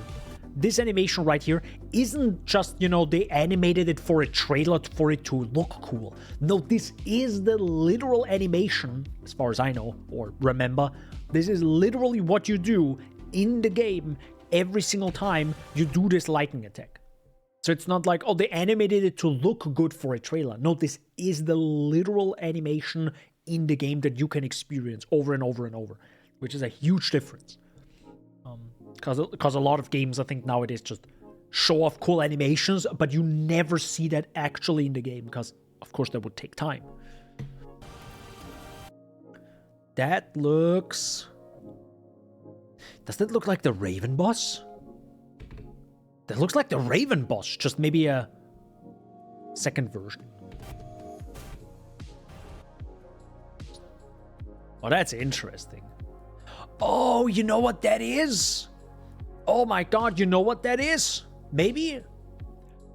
S1: isn't just, you know, they animated it for a trailer for it to look cool. No, this is the literal animation, as far as I know, or remember. This is literally what you do in the game every single time you do this lightning attack. So it's not like, oh, they animated it to look good for a trailer. No, this is the literal animation in the game that you can experience over and over and over, which is a huge difference. Because a lot of games, I think, nowadays just show off cool animations, but you never see that actually in the game, because, of course, that would take time. That looks... Does that look like the Raven boss? That looks like the Raven boss, just maybe a second version. Oh, that's interesting. Oh, you know what that is? Oh my god, you know what that is? Maybe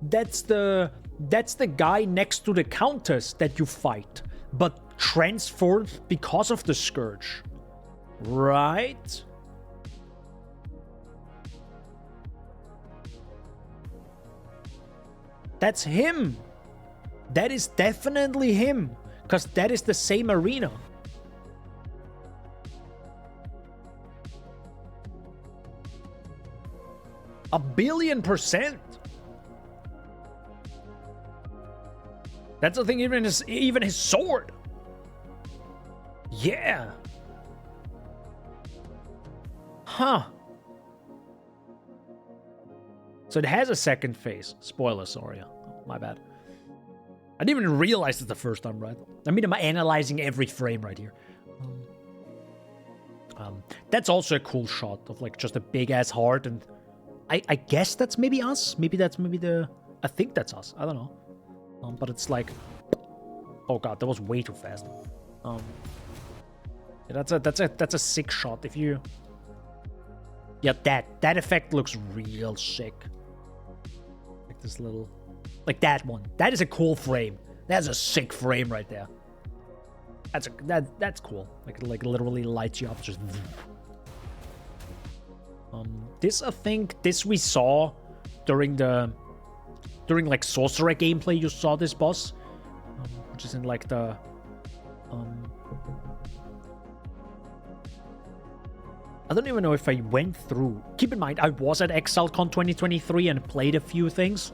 S1: that's the guy next to the countess that you fight, but transformed because of the Scourge. Right? That's him. That is definitely him, because that is the same arena. A 1,000,000,000%. That's the thing, even his sword. Yeah. Huh. So it has a second phase. Spoiler, sorry. Oh, my bad. I didn't even realize it the first time, right? I mean, I'm analyzing every frame right here. That's also a cool shot of like just a big ass heart, and I guess that's maybe us. Maybe that's the. I think that's us. I don't know. But it's like, oh god, that was way too fast. Yeah, that's a sick shot. If you, yeah, that effect looks real sick. Like this little, like that one. That is a cool frame. That's a sick frame right there. That's cool. Like literally lights you up just. This, I think, this we saw during like Sorcerer gameplay. You saw this boss, which is in like the, I don't even know if I went through. Keep in mind, I was at ExileCon 2023 and played a few things.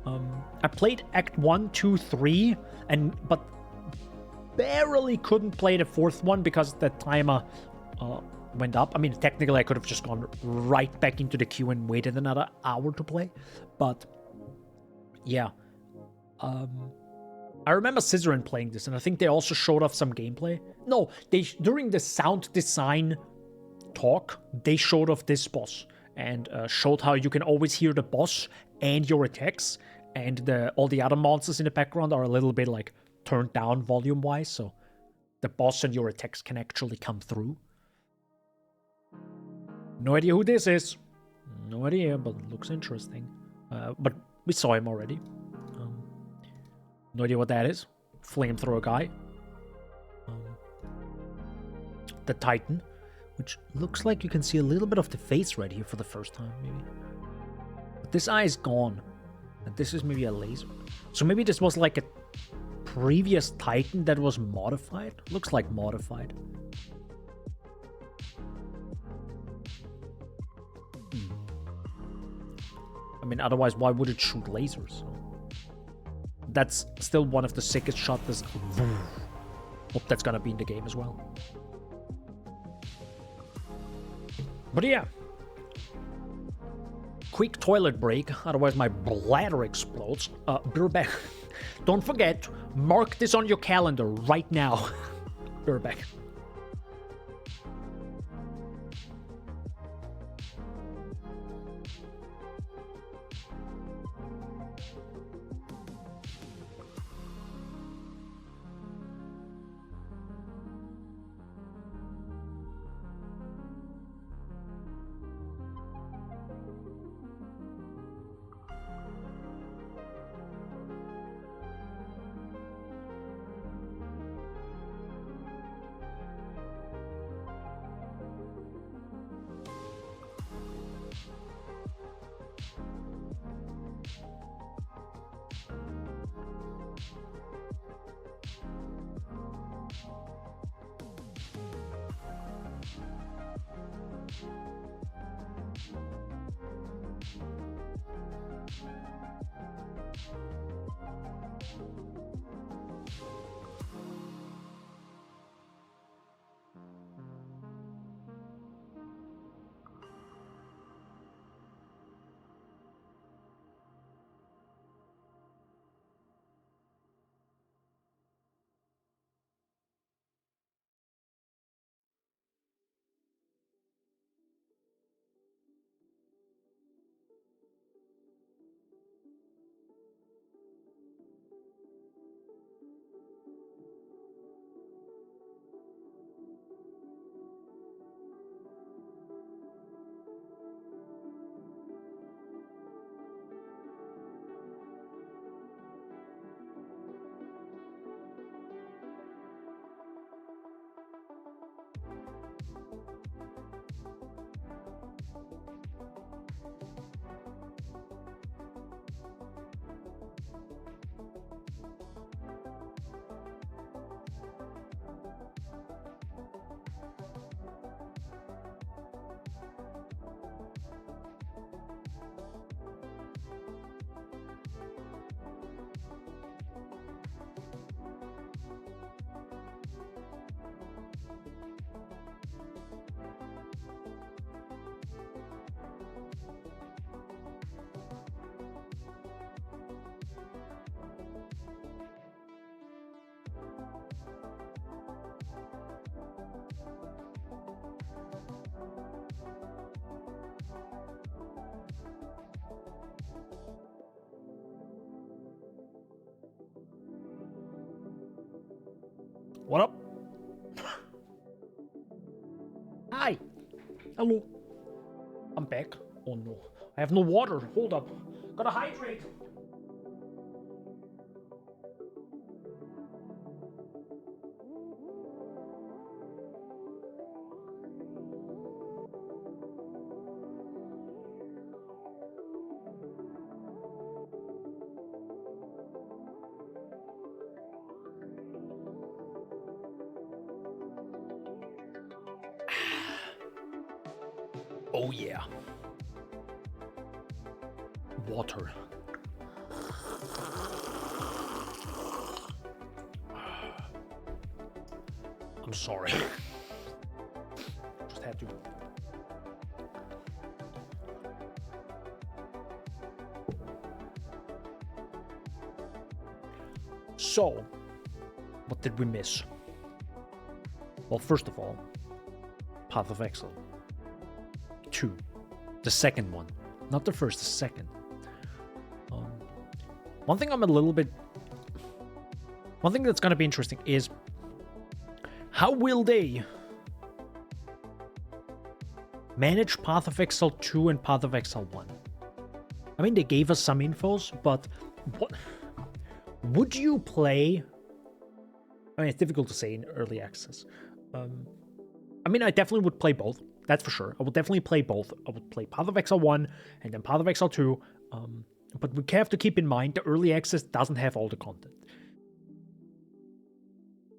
S1: I played Act 1, 2, 3, but barely couldn't play the fourth one because at that time went up. I mean, technically I could have just gone right back into the queue and waited another hour to play. But yeah. I remember Scissorin playing this, and I think they also showed off some gameplay. No, during the sound design talk, they showed off this boss and showed how you can always hear the boss and your attacks, and all the other monsters in the background are a little bit like turned down volume-wise, so the boss and your attacks can actually come through. No idea who this is. No idea, but it looks interesting. But we saw him already. No idea what that is. Flamethrower guy. The Titan, which looks like you can see a little bit of the face right here for the first time, maybe. But this eye is gone. And this is maybe a laser. So maybe this was like a previous Titan that was modified? Looks like modified. I mean, otherwise, why would it shoot lasers? That's still one of the sickest shots. Hope that's gonna be in the game as well. But yeah. Quick toilet break, otherwise my bladder explodes. We're back. Don't forget, mark this on your calendar right now. We're back. What up? Hi. Hello. I'm back. Oh no. I have no water. Hold up. Gotta hydrate. Oh yeah. Water. I'm sorry. Just had to. So, what did we miss? Well, first of all, Path of Exile 2. The second one. Not the first, the second. One thing that's going to be interesting is how will they manage Path of Exile 2 and Path of Exile 1? I mean, they gave us some infos, but what would you play? I mean, it's difficult to say in early access. I mean, I definitely would play both. That's for sure. I would definitely play both. I would play Path of Exile 1 and then Path of Exile 2. But we have to keep in mind the early access doesn't have all the content.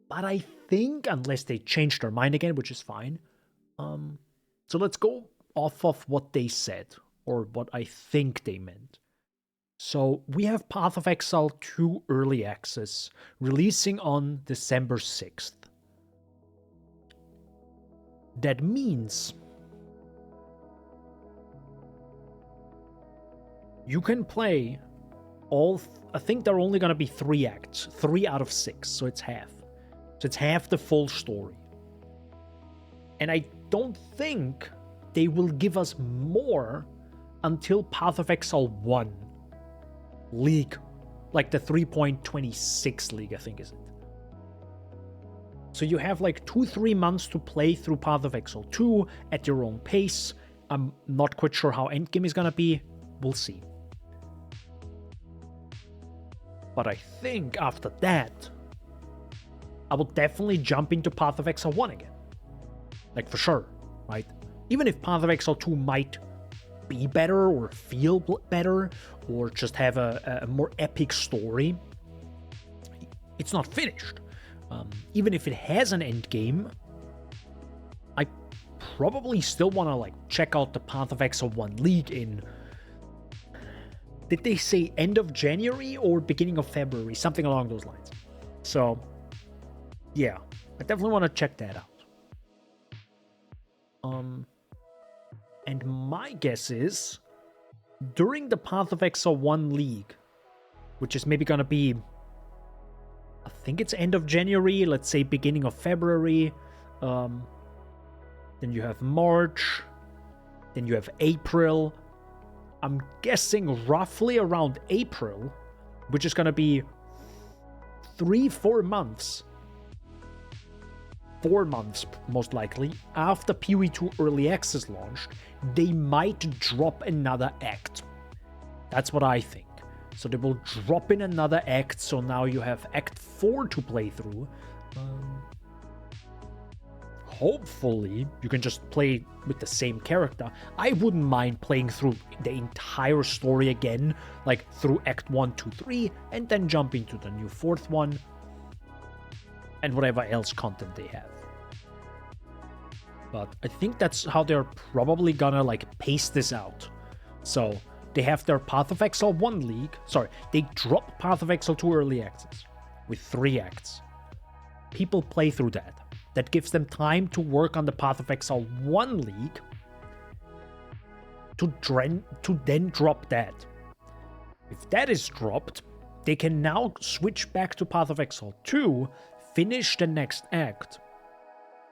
S1: But I think, unless they change their mind again, which is fine. So let's go off of what they said, or what I think they meant. So we have Path of Exile 2 early access releasing on December 6th. That means you can play all, I think there are only going to be 3 acts, 3 out of 6, so it's half. So it's half the full story. And I don't think they will give us more until Path of Exile 1 League, like the 3.26 League, I think is it. So you have like 2-3 months to play through Path of Exile 2 at your own pace. I'm not quite sure how endgame is gonna be. We'll see. But I think after that, I will definitely jump into Path of Exile 1 again. Like for sure, right? Even if Path of Exile 2 might be better or feel better or just have a more epic story, it's not finished. Even if it has an end game, I probably still want to like check out the Path of Exile 1 League in, did they say end of January or beginning of February? Something along those lines. So, yeah, I definitely want to check that out. And my guess is, during the Path of Exile 1 League, which is maybe gonna be, I think it's end of January, let's say beginning of February, then you have March, then you have April. I'm guessing roughly around April, which is gonna be 3-4 months. 4 months, most likely, after PoE2 Early Access launched, they might drop another act. That's what I think. So they will drop in another act, so now you have Act 4 to play through. Hopefully, you can just play with the same character. I wouldn't mind playing through the entire story again, like through Act 1, 2, 3, and then jump into the new 4th one, and whatever else content they have. But I think that's how they're probably gonna like pace this out. So they have their Path of Exile 1 League. Sorry, they drop Path of Exile 2 Early Access with 3 acts. People play through that. That gives them time to work on the Path of Exile 1 League to then drop that. If that is dropped, they can now switch back to Path of Exile 2, finish the next act,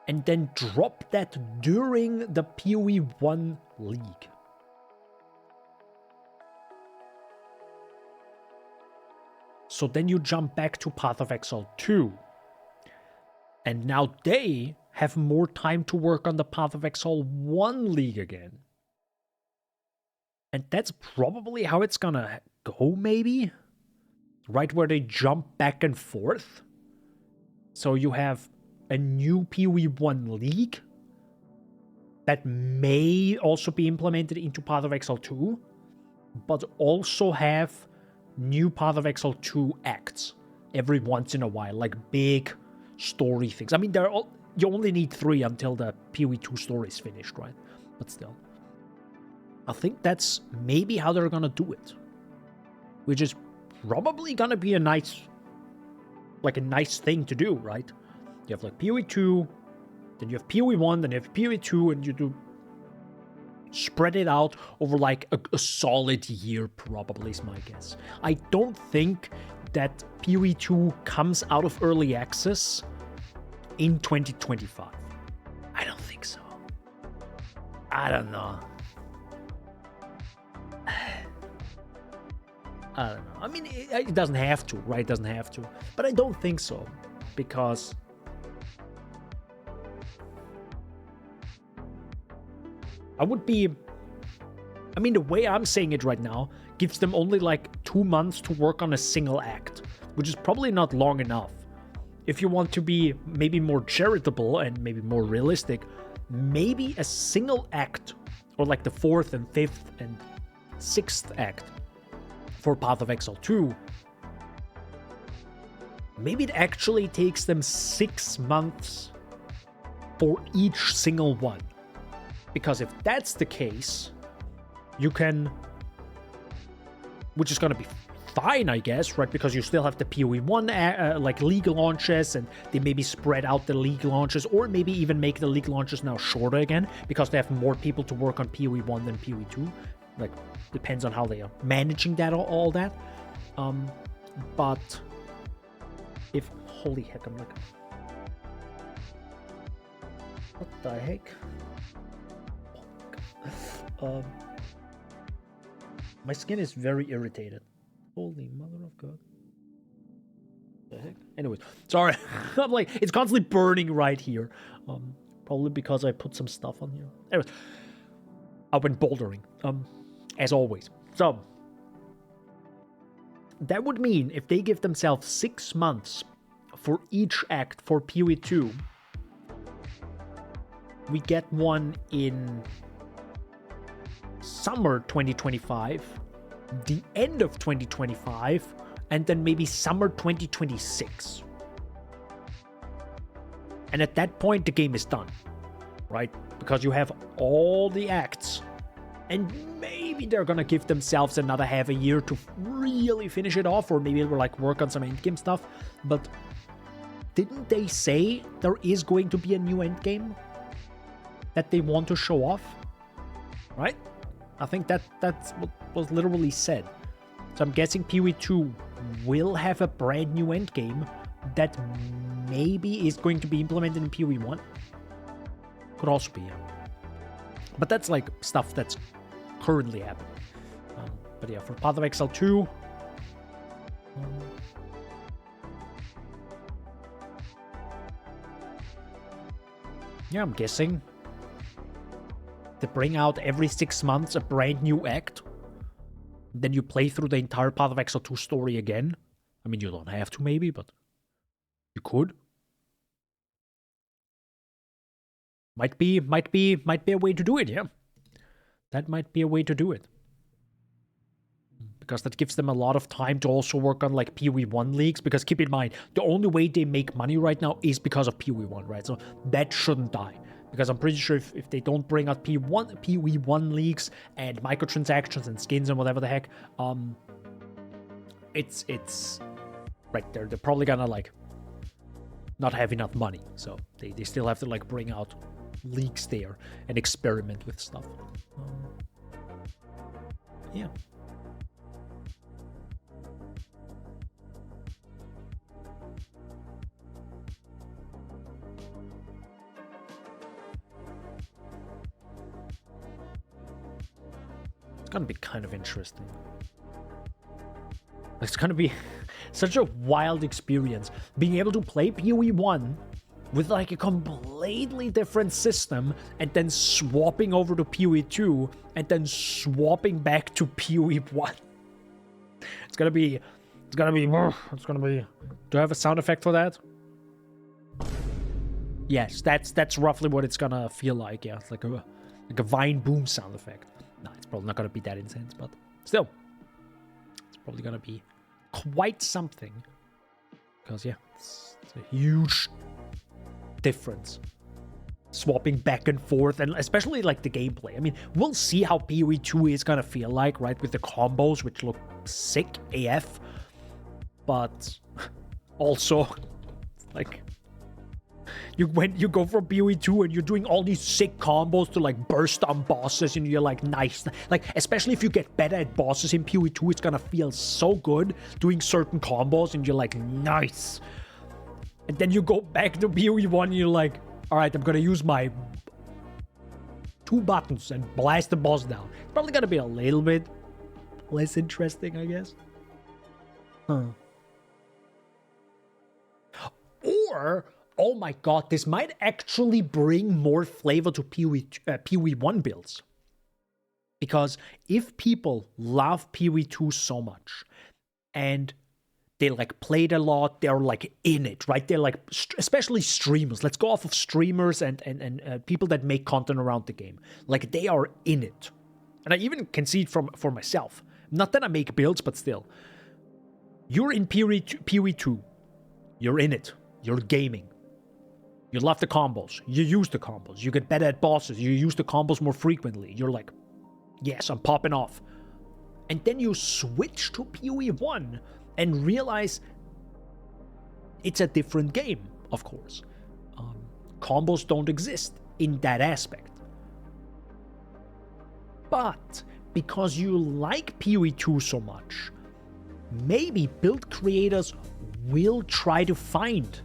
S1: and then drop that during the PoE 1 League. So then you jump back to Path of Exile 2. And now they have more time to work on the Path of Exile 1 League again. And that's probably how it's gonna go, maybe? Right where they jump back and forth. So you have a new PoE 1 League that may also be implemented into Path of Exile 2, but also have new Path of Exile 2 acts every once in a while, like big story things. I mean, you only need 3 until the PoE 2 story is finished, right? But still. I think that's maybe how they're gonna do it. Which is probably gonna be a nice thing to do, right? You have like PoE 2, Then you have PoE 1, then you have PoE 2, and you do spread it out over like a solid year, probably is my guess. I don't think that PoE 2 comes out of early access in 2025. I don't think so. I don't know. I don't know. I mean, it doesn't have to, right? It doesn't have to. But I don't think so. Because I would be... I mean, the way I'm saying it right now gives them only like 2 months to work on a single act, which is probably not long enough. If you want to be maybe more charitable and maybe more realistic, maybe a single act, or like the 4th and 5th and 6th act for Path of Exile 2, maybe it actually takes them 6 months for each single one. Because if that's the case, you can, which is going to be fine, I guess, right? Because you still have the PoE 1 like league launches, and they maybe spread out the league launches, or maybe even make the league launches now shorter again, because they have more people to work on PoE 1 than PoE 2. Like, depends on how they are managing that, all that. But if, holy heck, I'm like, what the heck? My skin is very irritated. Holy mother of God. The heck? Anyways, sorry. I'm like, it's constantly burning right here. Probably because I put some stuff on here. Anyways, I went bouldering. As always. So, that would mean if they give themselves 6 months for each act for PoE 2, we get one in summer 2025, the end of 2025, and then maybe summer 2026. And at that point, the game is done, right? Because you have all the acts, and maybe they're gonna give themselves another half a year to really finish it off, or maybe they'll like work on some endgame stuff. But didn't they say there is going to be a new endgame that they want to show off? Right? I think that's what was literally said. So I'm guessing PoE 2 will have a brand new endgame that maybe is going to be implemented in PoE 1. Could also be, yeah. But that's like stuff that's currently happening. But yeah, for Path of Exile 2, yeah, I'm guessing to bring out every 6 months a brand new act. Then you play through the entire Path of Exile 2 story again. I mean, you don't have to maybe, but you could. Might be a way to do it, yeah. That might be a way to do it. Because that gives them a lot of time to also work on like PoE 1 leagues. Because keep in mind, the only way they make money right now is because of PoE 1, right? So that shouldn't die. Because I'm pretty sure if they don't bring out PoE 1 leagues and microtransactions and skins and whatever the heck, it's right, they're probably gonna like not have enough money. So they still have to like bring out leagues there and experiment with stuff. Yeah. It's gonna be kind of interesting. It's gonna be such a wild experience being able to play PoE 1 with like a completely different system and then swapping over to PoE 2 and then swapping back to PoE 1. It's gonna be. Do I have a sound effect for that? Yes, that's roughly what it's gonna feel like. Yeah, it's like a Vine boom sound effect. No, it's probably not gonna be that intense, but still, it's probably gonna be quite something. Because yeah, it's a huge difference. Swapping back and forth, and especially like the gameplay. I mean, we'll see how PoE 2 is gonna feel like, right? With the combos, which look sick AF. But also, like, when you go from PoE 2 and you're doing all these sick combos to like burst on bosses, and you're like, nice. Like, especially if you get better at bosses in PoE 2, it's gonna feel so good doing certain combos, and you're like, nice. And then you go back to PoE 1 and you're like, alright, I'm gonna use my 2 buttons and blast the boss down. It's probably gonna be a little bit less interesting, I guess. Huh. Or, oh my god, this might actually bring more flavor to PoE 1 builds. Because if people love PoE 2 so much, and they like played a lot, they're like in it, right? They're like, especially streamers. Let's go off of streamers and people that make content around the game. Like, they are in it. And I even can see it for myself. Not that I make builds, but still. You're in PoE 2. You're in it. You're gaming. You love the combos. You use the combos. You get better at bosses. You use the combos more frequently. You're like, yes, I'm popping off. And then you switch to PoE 1 and realize it's a different game, of course. Combos don't exist in that aspect. But because you like PoE 2 so much, maybe build creators will try to find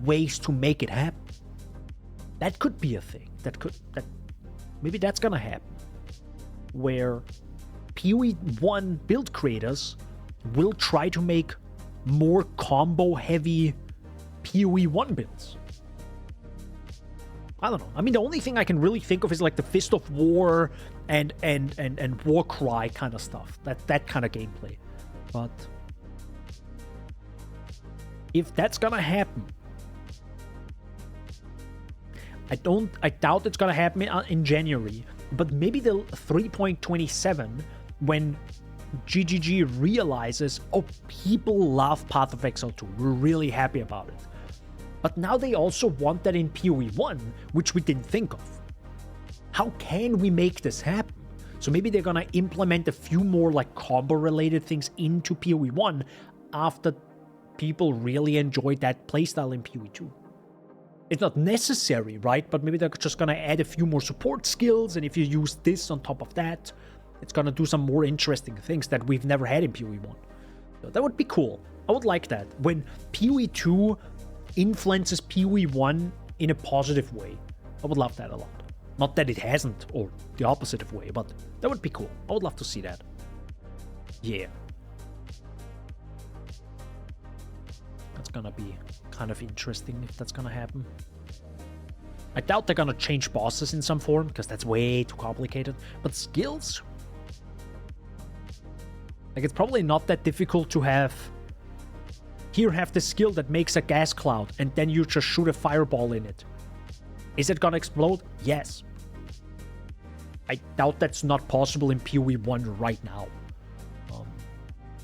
S1: ways to make it happen. That could be a thing. Maybe that's gonna happen. Where PoE 1 build creators will try to make more combo heavy PoE 1 builds. I don't know. I mean, the only thing I can really think of is like the Fist of War and Warcry kind of stuff. That kind of gameplay. But if that's gonna happen, I doubt it's gonna happen in January, but maybe the 3.27, when GGG realizes, oh, people love Path of Exile 2, we're really happy about it. But now they also want that in PoE 1, which we didn't think of. How can we make this happen? So maybe they're gonna implement a few more like combo related things into PoE 1 after people really enjoyed that playstyle in PoE 2. It's not necessary, right? But maybe they're just gonna add a few more support skills, and if you use this on top of that, it's gonna do some more interesting things that we've never had in PoE 1. So that would be cool. I would like that. When PoE 2 influences PoE 1 in a positive way. I would love that a lot. Not that it hasn't, or the opposite of way, but that would be cool. I would love to see that. Yeah. That's gonna be kind of interesting if that's gonna happen. I doubt they're gonna change bosses in some form, because that's way too complicated. But skills? Like, it's probably not that difficult to have... Here, have the skill that makes a gas cloud, and then you just shoot a fireball in it. Is it gonna explode? Yes. I doubt that's not possible in PoE 1 right now.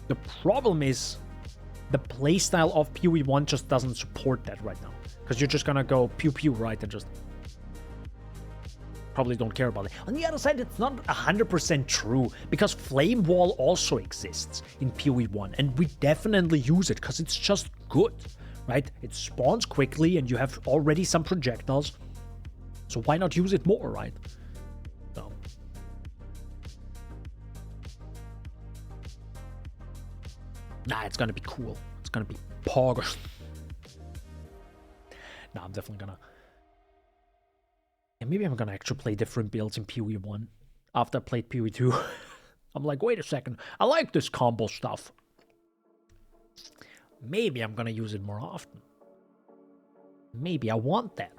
S1: The problem is the playstyle of PoE 1 just doesn't support that right now. Because you're just gonna go pew pew, right, and just probably don't care about it. On the other side, it's not 100% true, because Flame Wall also exists in PoE 1, and we definitely use it because it's just good, right? It spawns quickly, and you have already some projectiles, so why not use it more, right? So. Nah, it's gonna be cool. It's gonna be poggers. Nah, I'm definitely gonna... Yeah, maybe I'm gonna actually play different builds in PoE 1 after I played PoE 2. I'm like, wait a second, I like this combo stuff. Maybe I'm gonna use it more often. Maybe I want that.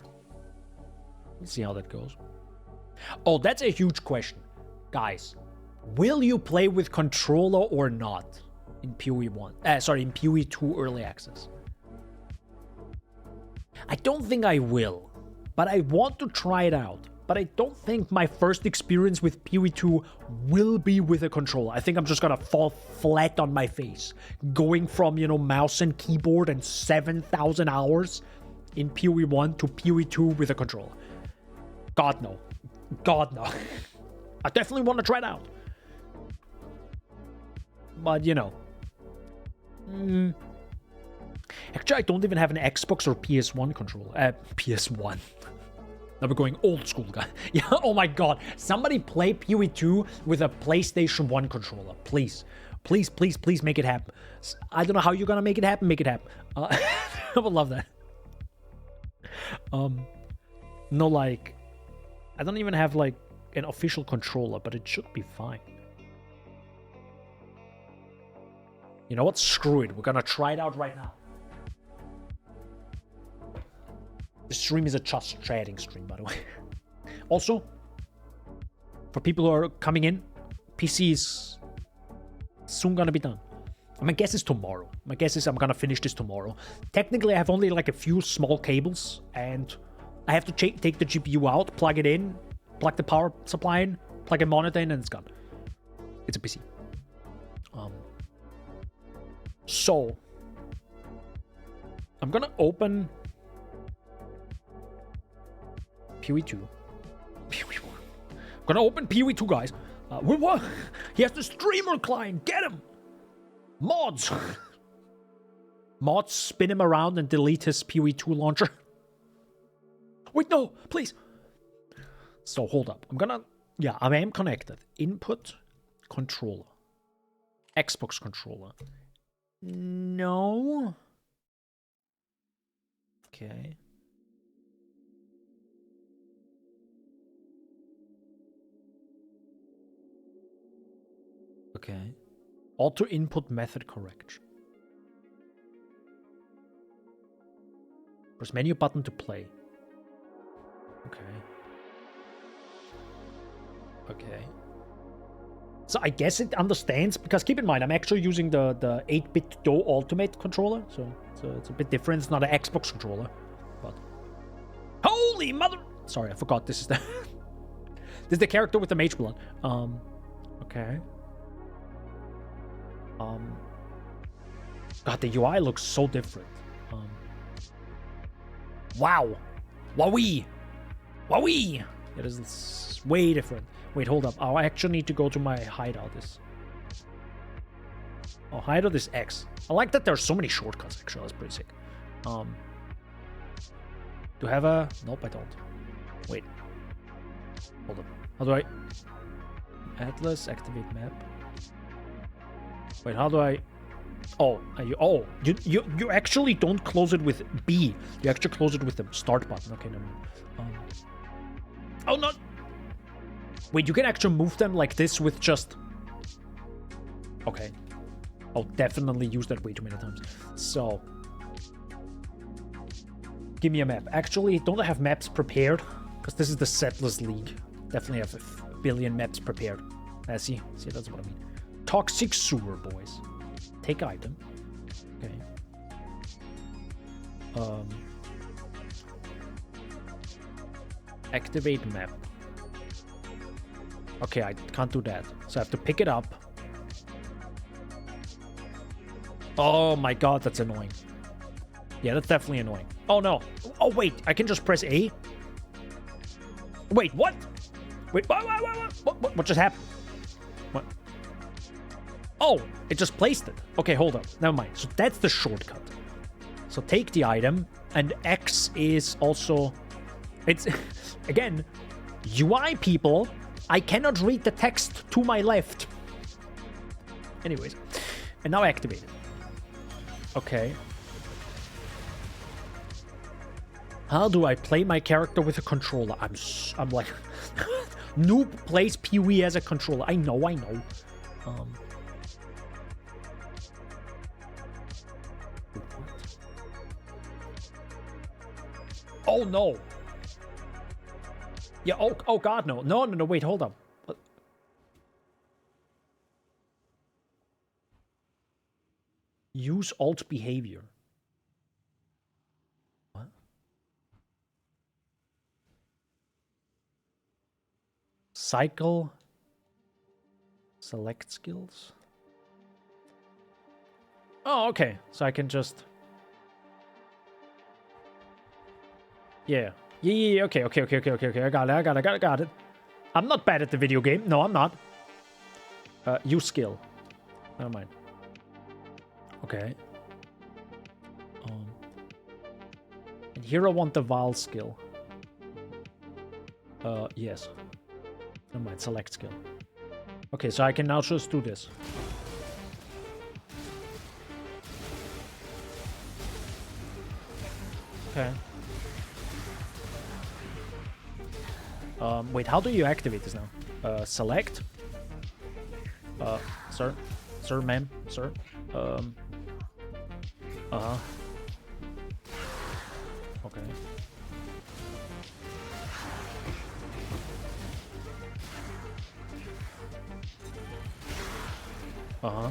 S1: Let's see how that goes. Oh, that's a huge question. Guys, will you play with controller or not in PoE 1? In PoE 2 Early Access? I don't think I will, but I want to try it out. But I don't think my first experience with PoE 2 will be with a controller. I think I'm just gonna fall flat on my face. Going from, mouse and keyboard and 7,000 hours in PoE 1 to PoE 2 with a controller. God, no. God, no. I definitely want to try it out. But, Actually, I don't even have an Xbox or PS1 controller. PS1. Now we're going old school, guy. Yeah, oh my god. Somebody play PoE 2 with a PlayStation 1 controller. Please. Please, please, please make it happen. I don't know how you're gonna make it happen. Make it happen. I would love that. No, like... I don't even have, like, an official controller, but it should be fine. You know what? Screw it. We're gonna try it out right now. The stream is a just chatting stream, by the way. Also, for people who are coming in, PC is soon gonna be done. My guess is tomorrow. My guess is I'm gonna finish this tomorrow. Technically, I have only like a few small cables, and I have to take the GPU out, plug it in, plug the power supply in, plug a monitor in, and it's gone. It's a PC. So, I'm gonna open PoE 2. I'm gonna open PoE 2, guys. What? He has the streamer client. Get him! Mods! Mods, spin him around and delete his PoE 2 launcher. Wait, no, please. So, hold up. I'm gonna... Yeah, I am connected. Input, controller. Xbox controller. No. Okay. Okay. Auto input method correction. Press menu button to play. Okay. Okay. So I guess it understands, because keep in mind, I'm actually using the 8-bit DO Ultimate controller, so it's a bit different. It's not an Xbox controller, but... Holy mother... Sorry, I forgot this is the... this is the character with the mage blood. Okay. God, the UI looks so different. Wow. Wowee. Wowee. Yeah, this is way different. Wait, hold up. I actually need to go to my hideout. Oh, hideout is X. I like that there's so many shortcuts, actually. That's pretty sick. Do I have a... Nope, I don't. Wait. Hold up. How do I... Atlas, activate map. Wait, how do I... Oh, you actually don't close it with B. You actually close it with the start button. Okay, never mind. Oh, no! Wait, you can actually move them like this with just... Okay. I'll definitely use that way too many times. So... Give me a map. Actually, don't I have maps prepared? Because this is the Settlers League. Definitely have a billion maps prepared. See, that's what I mean. Toxic Sewer, boys. Take item. Okay. Activate map. Okay, I can't do that. So I have to pick it up. Oh my god, that's annoying. Yeah, that's definitely annoying. Oh no. Oh wait, I can just press A? Wait, what? Wait, what just happened? What? Oh, it just placed it. Okay, hold up. Never mind. So that's the shortcut. So take the item, and X is also... It's... Again, UI people, I cannot read the text to my left. Anyways. And now activate it. Okay. How do I play my character with a controller? I'm like... Noob plays PoE as a controller. I know. Oh no. Yeah, oh god, no. No, wait, hold up. What? Use alt behavior. What? Cycle. Select skills. Oh, okay. So I can just... Yeah. Yeah, okay. I got it. I'm not bad at the video game. No, I'm not. Use skill. Never mind. Okay. And here I want the Val skill. Yes. Never mind, select skill. Okay, so I can now just do this. Okay. Wait, how do you activate this now? Select? Sir? Sir, ma'am? Sir? Uh-huh. Okay. Uh-huh.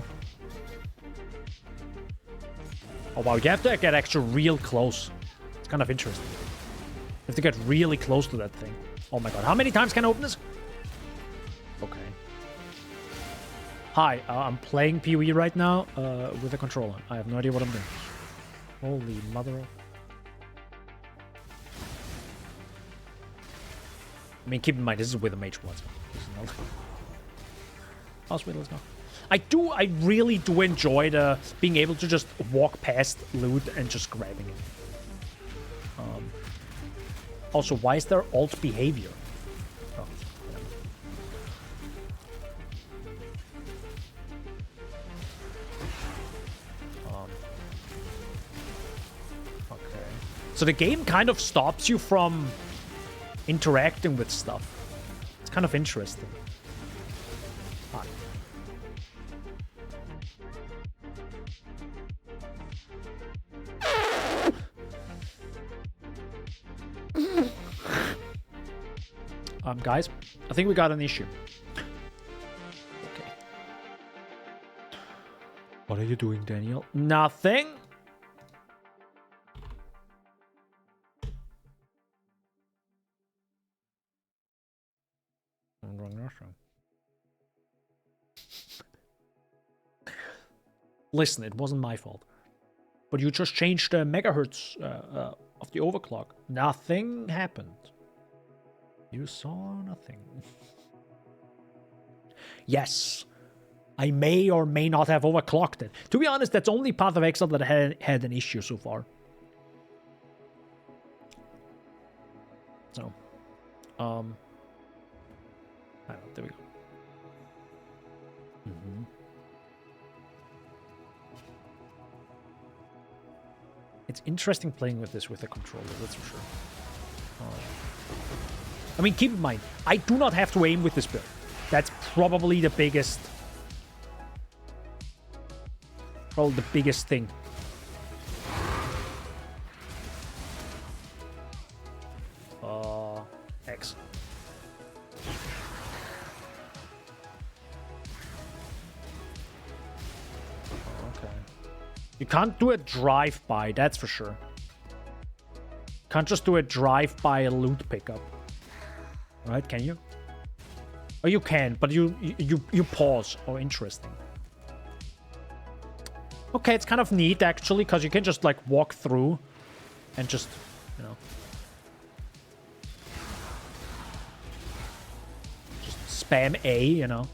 S1: Oh wow, you have to get actually real close. It's kind of interesting. You have to get really close to that thing. Oh my god, how many times can I open this? Okay. Hi, I'm playing PoE right now with a controller. I have no idea what I'm doing. Holy mother of... I mean, keep in mind, this is with a mage once. Oh, sweet, let's go. I really do enjoy the being able to just walk past loot and just grabbing it. Also, why is there alt behavior? Oh, okay. So the game kind of stops you from interacting with stuff. It's kind of interesting. Guys, I think we got an issue. Okay. What are you doing, Daniel? Nothing. I'm doing nothing. Listen, it wasn't my fault. But you just changed the megahertz of the overclock. Nothing happened. You saw nothing. Yes, I may or may not have overclocked it. To be honest, that's only Path of Exile that had an issue so far. So, I don't know, there we go. It's interesting playing with this with a controller, that's for sure. I mean, keep in mind, I do not have to aim with this build. That's probably the biggest... Probably the biggest thing. X. Okay. You can't do a drive-by, that's for sure. Can't just do a drive-by loot pickup. Right, can you? Oh, you can, but you pause. Oh, interesting. Okay, it's kind of neat, actually, because you can just, like, walk through and just, you know... Just spam A, you know?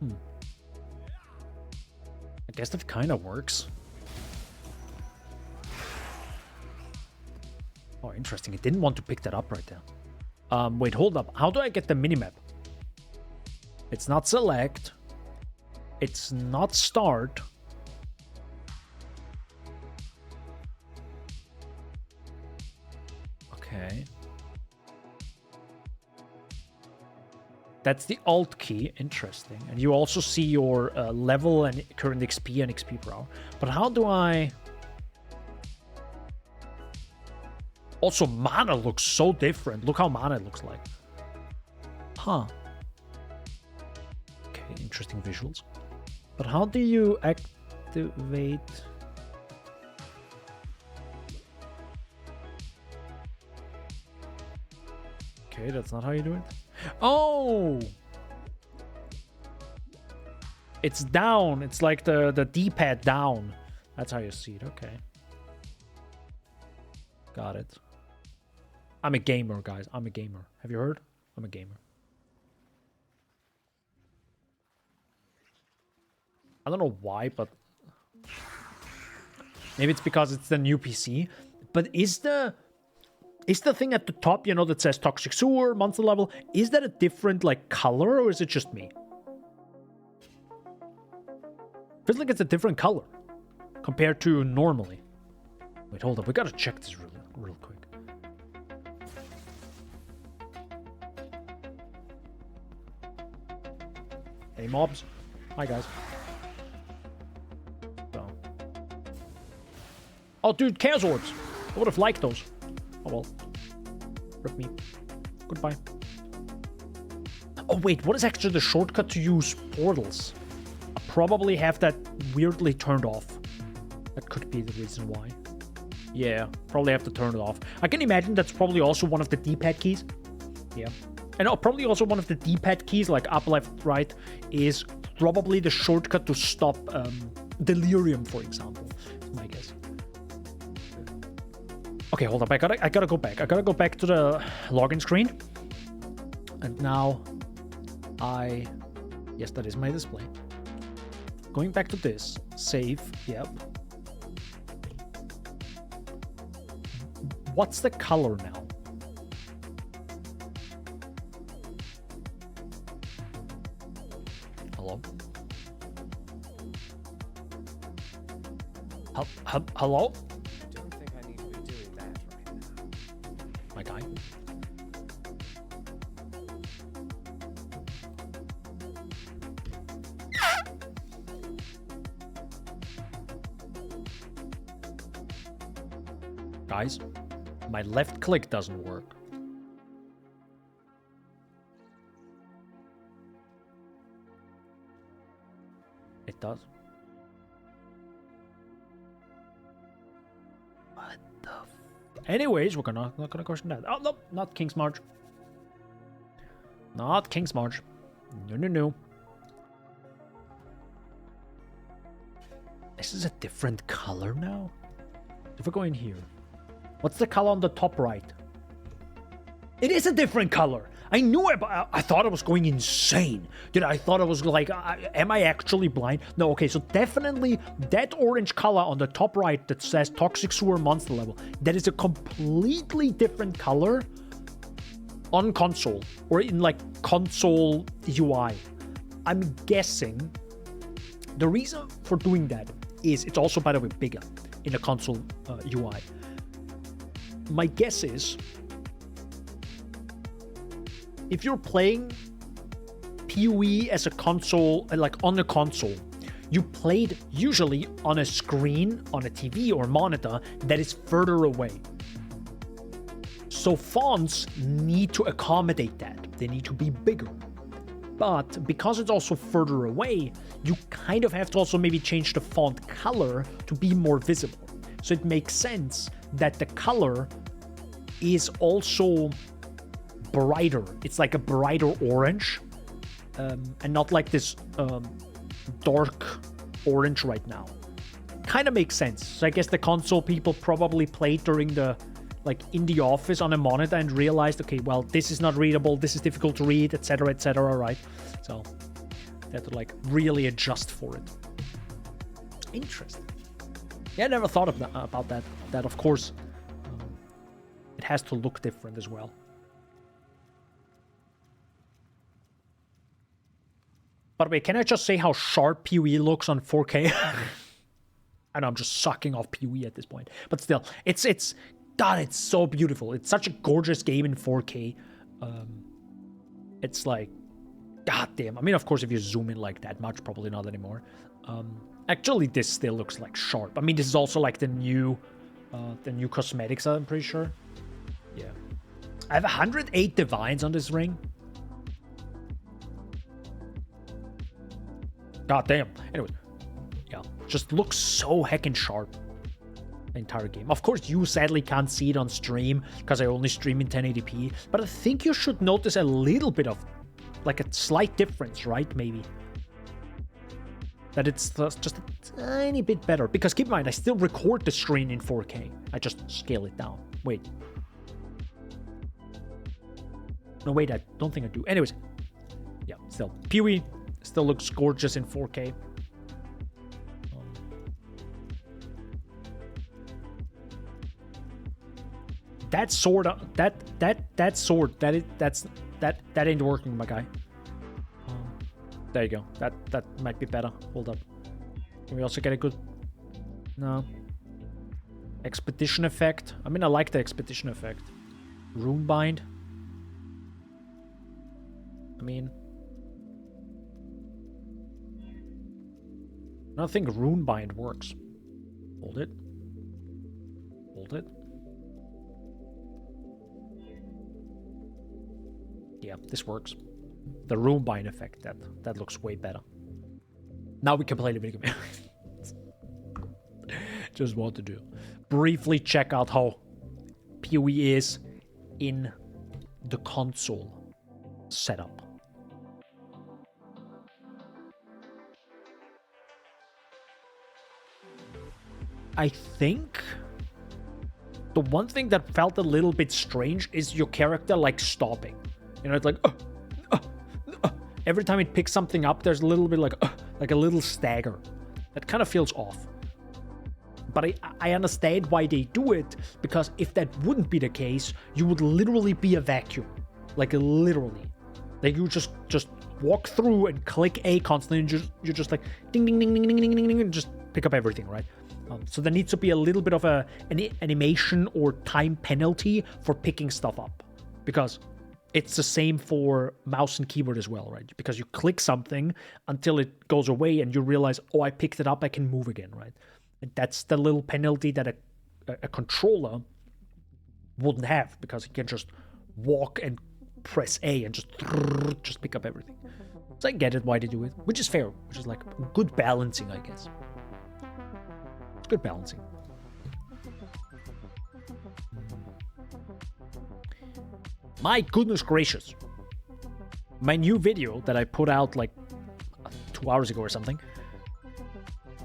S1: I guess that kind of works. Oh, interesting. It didn't want to pick that up right there. Wait, hold up. How do I get the minimap? It's not select. It's not start. Okay. That's the alt key. Interesting. And you also see your level and current XP and XP per hour. But how do I... Also, mana looks so different. Look how mana looks like. Huh. Okay, interesting visuals. But how do you activate... Okay, that's not how you do it. Oh! It's down. It's like the D-pad down. That's how you see it. Okay. Got it. I'm a gamer, guys. I'm a gamer. Have you heard? I'm a gamer. I don't know why, but... Maybe it's because it's the new PC. But is the thing at the top, you know, that says Toxic Sewer, monster level, is that a different, like, color, or is it just me? Feels like it's a different color compared to normally. Wait, hold up. We gotta check this real quick. Hey, mobs. Hi, guys. So. Oh, dude, Chaos Orbs. I would have liked those. Oh, well. Rip me. Goodbye. Oh, wait. What is actually the shortcut to use portals? I probably have that weirdly turned off. That could be the reason why. Yeah, probably have to turn it off. I can imagine that's probably also one of the D-pad keys. Yeah. And probably also one of the D-pad keys, like up, left, right, is probably the shortcut to stop delirium, for example. That's my guess. Okay, hold up. I gotta go back. I gotta go back to the login screen. And now yes, that is my display. Going back to this. Save. Yep. What's the color now? Hello? Hello?
S8: I don't think I need to be doing that right now.
S1: My guy. Guys, my left click doesn't work. It does. What the Anyways, we're not gonna question that. Oh, no, not King's March. Not King's March. No. This is a different color now? If I go in here. What's the color on the top right? It is a different color. I knew it, but I thought I was going insane. Dude, I thought I was like, am I actually blind? No, okay, so definitely that orange color on the top right that says Toxic Sewer Monster Level, that is a completely different color on console, or in like console UI. I'm guessing the reason for doing that is it's also, by the way, bigger in a console UI. My guess is, if you're playing PoE as a console, like on a console, you played usually on a screen, on a TV or monitor that is further away. So fonts need to accommodate that. They need to be bigger. But because it's also further away, you kind of have to also maybe change the font color to be more visible. So it makes sense that the color is also brighter. It's like a brighter orange, and not like this dark orange right now. Kind of makes sense. So I guess the console people probably played during the, like, in the office on a monitor and realized, okay, well, this is not readable, this is difficult to read, etc., right? So they had to, like, really adjust for it. Interesting. Yeah, I never thought of about that. That, of course, it has to look different as well. By the way, can I just say how sharp PoE looks on 4K? I know I'm just sucking off PoE at this point. But still, it's God, it's so beautiful. It's such a gorgeous game in 4K. It's like, god damn. I mean, of course, if you zoom in like that much, probably not anymore. Actually, this still looks like sharp. I mean, this is also like the new cosmetics, I'm pretty sure. Yeah. I have 108 divines on this ring. God damn. Anyway, yeah, just looks so heckin' sharp. The entire game. Of course, you sadly can't see it on stream because I only stream in 1080p. But I think you should notice a little bit of, like, a slight difference, right? Maybe. That it's just a tiny bit better. Because keep in mind, I still record the screen in 4K. I just scale it down. Wait. No, wait, I don't think I do. Anyways. Yeah, still. PoE still looks gorgeous in 4K. that sword, that ain't working, my guy. There you go. That might be better. Hold up. Can we also get a good... No. Expedition effect. I mean, I like the expedition effect. Runebind. I mean... I don't think Runebind works. Hold it. Hold it. Yeah, this works. The Runebind effect, that looks way better. Now we can play the video game. Just what to do. Briefly check out how PoE is in the console setup. I think the one thing that felt a little bit strange is your character like stopping. You know, it's like every time it picks something up, there's a little bit like a little stagger. That kind of feels off. But I understand why they do it, because if that wouldn't be the case, you would literally be a vacuum. Like literally. Like you just walk through and click A constantly, and you're just like ding ding ding ding ding ding ding and just pick up everything, right? So there needs to be a little bit of an animation or time penalty for picking stuff up, because it's the same for mouse and keyboard as well, right? Because you click something until it goes away and you realize, oh, I picked it up, I can move again, right? And that's the little penalty that a controller wouldn't have, because it can just walk and press A and just pick up everything. So I get it why they do it, which is fair, which is like good balancing, I guess. It's good balancing. My goodness gracious. My new video that I put out like 2 hours ago or something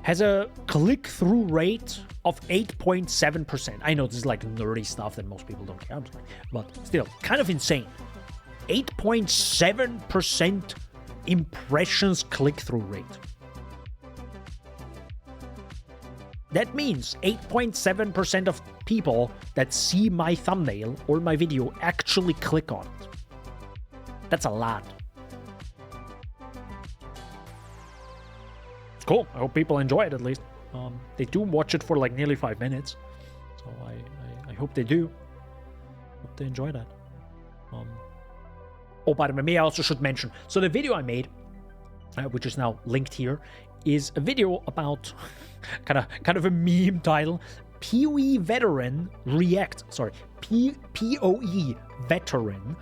S1: has a click-through rate of 8.7%. I know this is like nerdy stuff that most people don't care about, but still, kind of insane. 8.7% impressions click-through rate. That means 8.7% of people that see my thumbnail or my video actually click on it. That's a lot. It's cool. I hope people enjoy it at least. They do watch it for like nearly 5 minutes. So I hope they do. Hope they enjoy that. Oh, by the way, I also should mention. So the video I made, which is now linked here, is a video about kind of a meme title. PoE veteran PoE veteran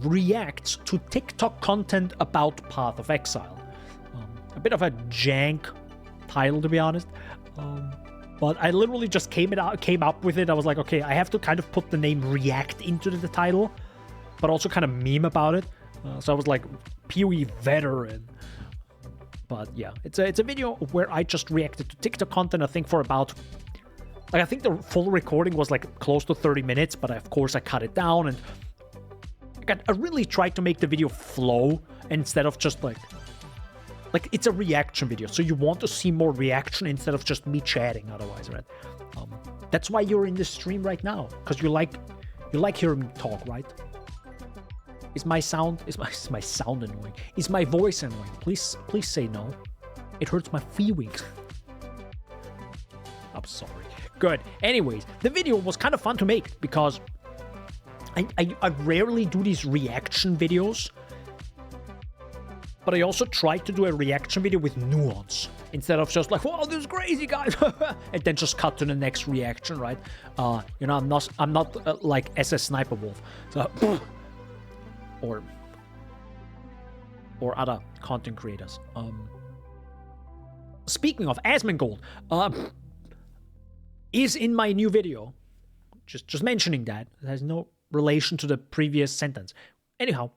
S1: reacts to TikTok content about Path of Exile. A bit of a jank title, to be honest. But I literally just came up with it. I was like, okay, I have to kind of put the name React into the title, but also kind of meme about it. So I was like, PoE veteran. But yeah, it's a video where I just reacted to TikTok content, I think for about... Like, I think the full recording was like close to 30 minutes, but of course I cut it down, and I really tried to make the video flow instead of just like it's a reaction video, so you want to see more reaction instead of just me chatting otherwise, right? That's why you're in this stream right now, because you like hearing me talk, right? Is my sound annoying? Is my voice annoying? Please say no. It hurts my feelings. I'm sorry. Good. Anyways, the video was kind of fun to make because I rarely do these reaction videos, but I also tried to do a reaction video with nuance instead of just like, "Wow, this is crazy, guys," and then just cut to the next reaction, right? You know, I'm not like SS Sniper Wolf, so or other content creators. Speaking of, Asmongold is in my new video. Just mentioning that. It has no relation to the previous sentence. Anyhow,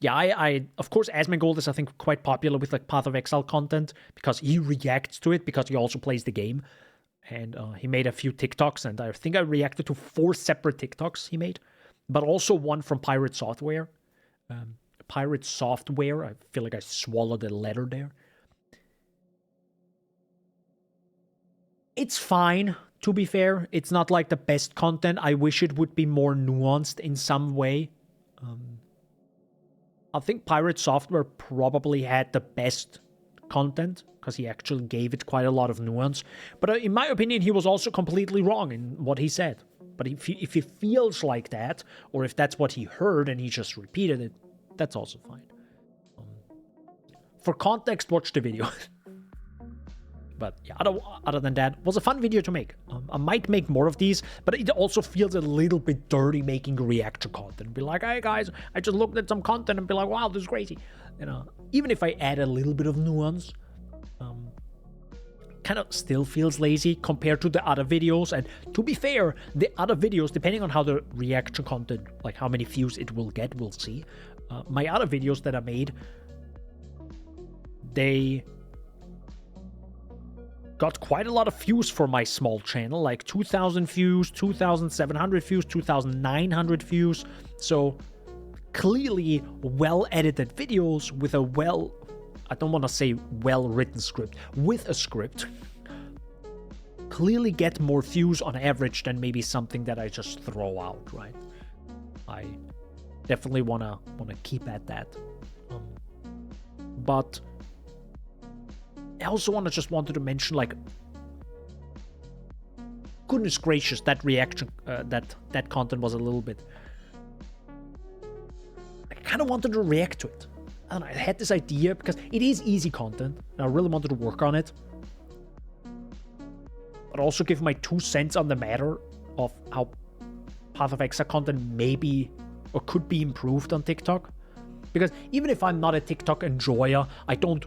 S1: yeah, I of course, Asmongold is, I think, quite popular with like Path of Exile content because he reacts to it, because he also plays the game. And he made a few TikToks, and I think I reacted to 4 separate TikToks he made, but also one from Pirate Software. Pirate Software, I feel like I swallowed a letter there. It's fine to be fair. It's not like the best content. I wish it would be more nuanced in some way. I think Pirate Software probably had the best content because he actually gave it quite a lot of nuance. But in my opinion, he was also completely wrong in what he said. But if he feels like that, or if that's what he heard and he just repeated it, that's also fine. For context, watch the video. But yeah, other than that, it was a fun video to make. I might make more of these, but it also feels a little bit dirty making reaction content. Be like, hey guys, I just looked at some content and be like, wow, this is crazy. You know, even if I add a little bit of nuance, kind of still feels lazy compared to the other videos. And to be fair, the other videos, depending on how the reaction content, like how many views it will get, we'll see. My other videos that I made, they got quite a lot of views for my small channel, like 2,000 views, 2,700 views, 2,900 views. So clearly well-edited videos with a I don't want to say well-written script, with a script, clearly get more views on average than maybe something that I just throw out, right? I definitely wanna keep at that. But I also wanted to mention, like, goodness gracious, that reaction, that content was a little bit. I kind of wanted to react to it. I don't know, I had this idea because it is easy content, and I really wanted to work on it. But also give my 2 cents on the matter of how Path of Exile content maybe or could be improved on TikTok. Because even if I'm not a TikTok enjoyer, I don't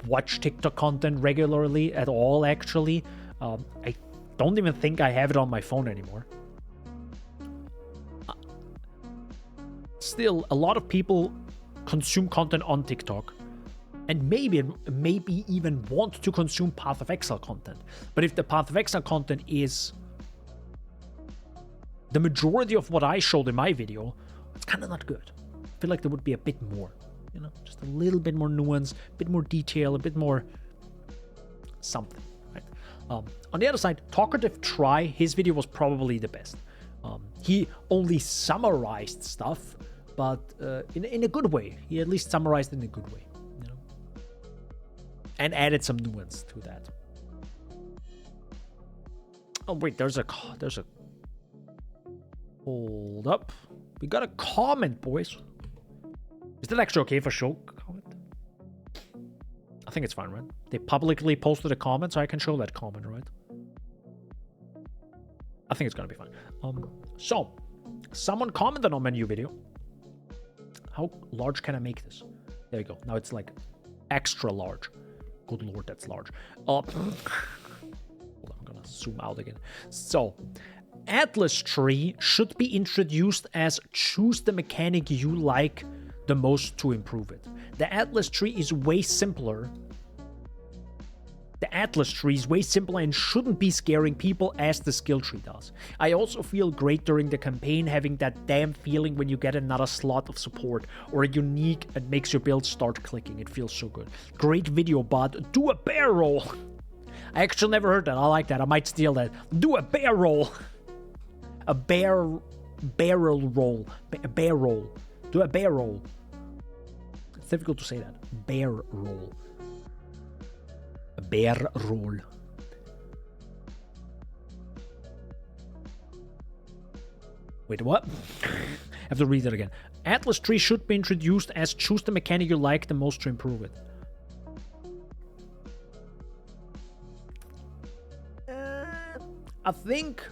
S1: watch TikTok content regularly at all, actually. I don't even think I have it on my phone anymore. Still, a lot of people consume content on TikTok and maybe even want to consume Path of Exile content. But if the Path of Exile content is the majority of what I showed in my video, it's kind of not good. I feel like there would be a bit more, you know, just a little bit more nuance, a bit more detail, a bit more something, right? On the other side, Talkative Try, his video was probably the best. He only summarized stuff, but in a good way. He at least summarized it in a good way, you know, and added some nuance to that. Oh wait, there's a hold up. We got a comment, boys. Is that actually okay for show comment? I think it's fine, right? They publicly posted a comment, so I can show that comment, right? I think it's gonna be fine. So someone commented on my new video. How large can I make this? There you go. Now it's like extra large. Good lord, that's large. Hold on, I'm gonna zoom out again. So, Atlas Tree should be introduced as choose the mechanic you like the most to improve it. The Atlas Tree is way simpler. The Atlas Tree is way simpler and shouldn't be scaring people as the skill tree does. I also feel great during the campaign having that damn feeling when you get another slot of support or a unique and makes your build start clicking. It feels so good. Great video, bud. Do a bear roll. I actually never heard that. I like that. I might steal that. Do a bear roll. A barrel roll. A bear roll. Do a bear roll. It's difficult to say that. Bear roll. A bear roll. Wait, what? I have to read it again. Atlas Tree should be introduced as choose the mechanic you like the most to improve it. I think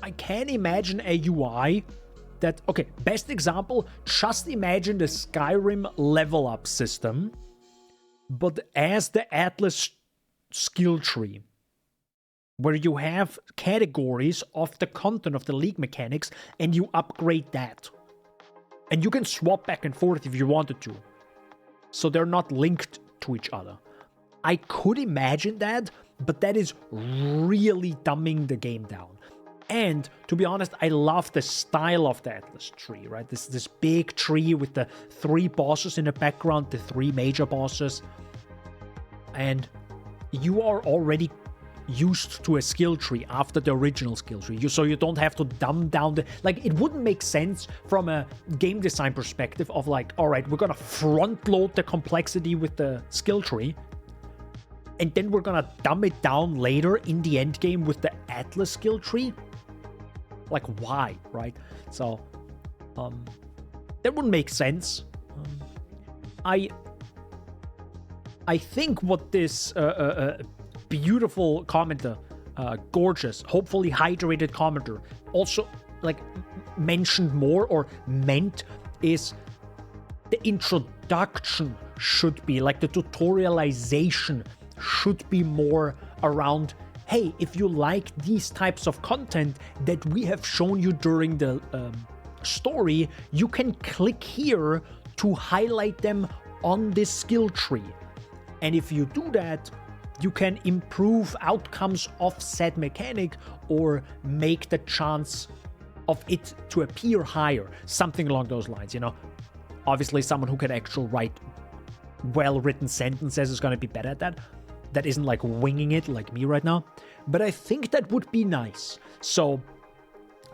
S1: I can imagine a UI that, okay, best example, just imagine the Skyrim level up system, but as the Atlas skill tree, where you have categories of the content of the league mechanics and you upgrade that. And you can swap back and forth if you wanted to. So they're not linked to each other. I could imagine that, but that is really dumbing the game down. And to be honest, I love the style of the Atlas tree, right? This big tree with the 3 bosses in the background, the 3 major bosses. And you are already used to a skill tree after the original skill tree. So you don't have to dumb down the... Like, it wouldn't make sense from a game design perspective of like, all right, we're gonna front load the complexity with the skill tree, and then we're gonna dumb it down later in the end game with the Atlas skill tree. Like, why, right? So, that wouldn't make sense. I think what this beautiful commenter, gorgeous, hopefully hydrated commenter, also like mentioned more or meant is the introduction should be like the tutorialization should be more around, hey, if you like these types of content that we have shown you during the story, you can click here to highlight them on this skill tree. And if you do that, you can improve outcomes of said mechanic or make the chance of it to appear higher. Something along those lines, you know. Obviously, someone who can actually write well-written sentences is going to be better at that. That isn't like winging it like me right now. But I think that would be nice. So,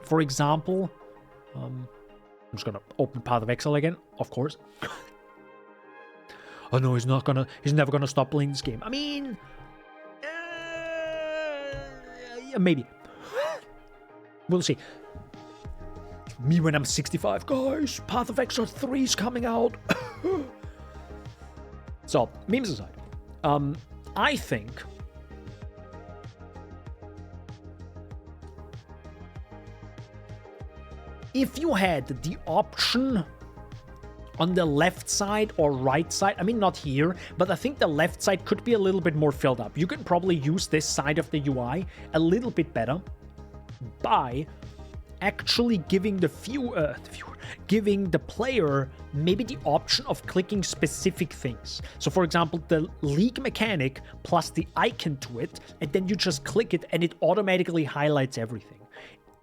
S1: for example, I'm just going to open Path of Exile again, of course. Oh no, he's never gonna stop playing this game. I mean, yeah, maybe. We'll see. Me when I'm 65, guys. Path of Exile 3 is coming out. So, memes aside, I think if you had the option on the left side or right side, I mean not here, but I think the left side could be a little bit more filled up. You can probably use this side of the UI a little bit better by actually giving giving the player maybe the option of clicking specific things. So for example, the league mechanic plus the icon to it, and then you just click it and it automatically highlights everything.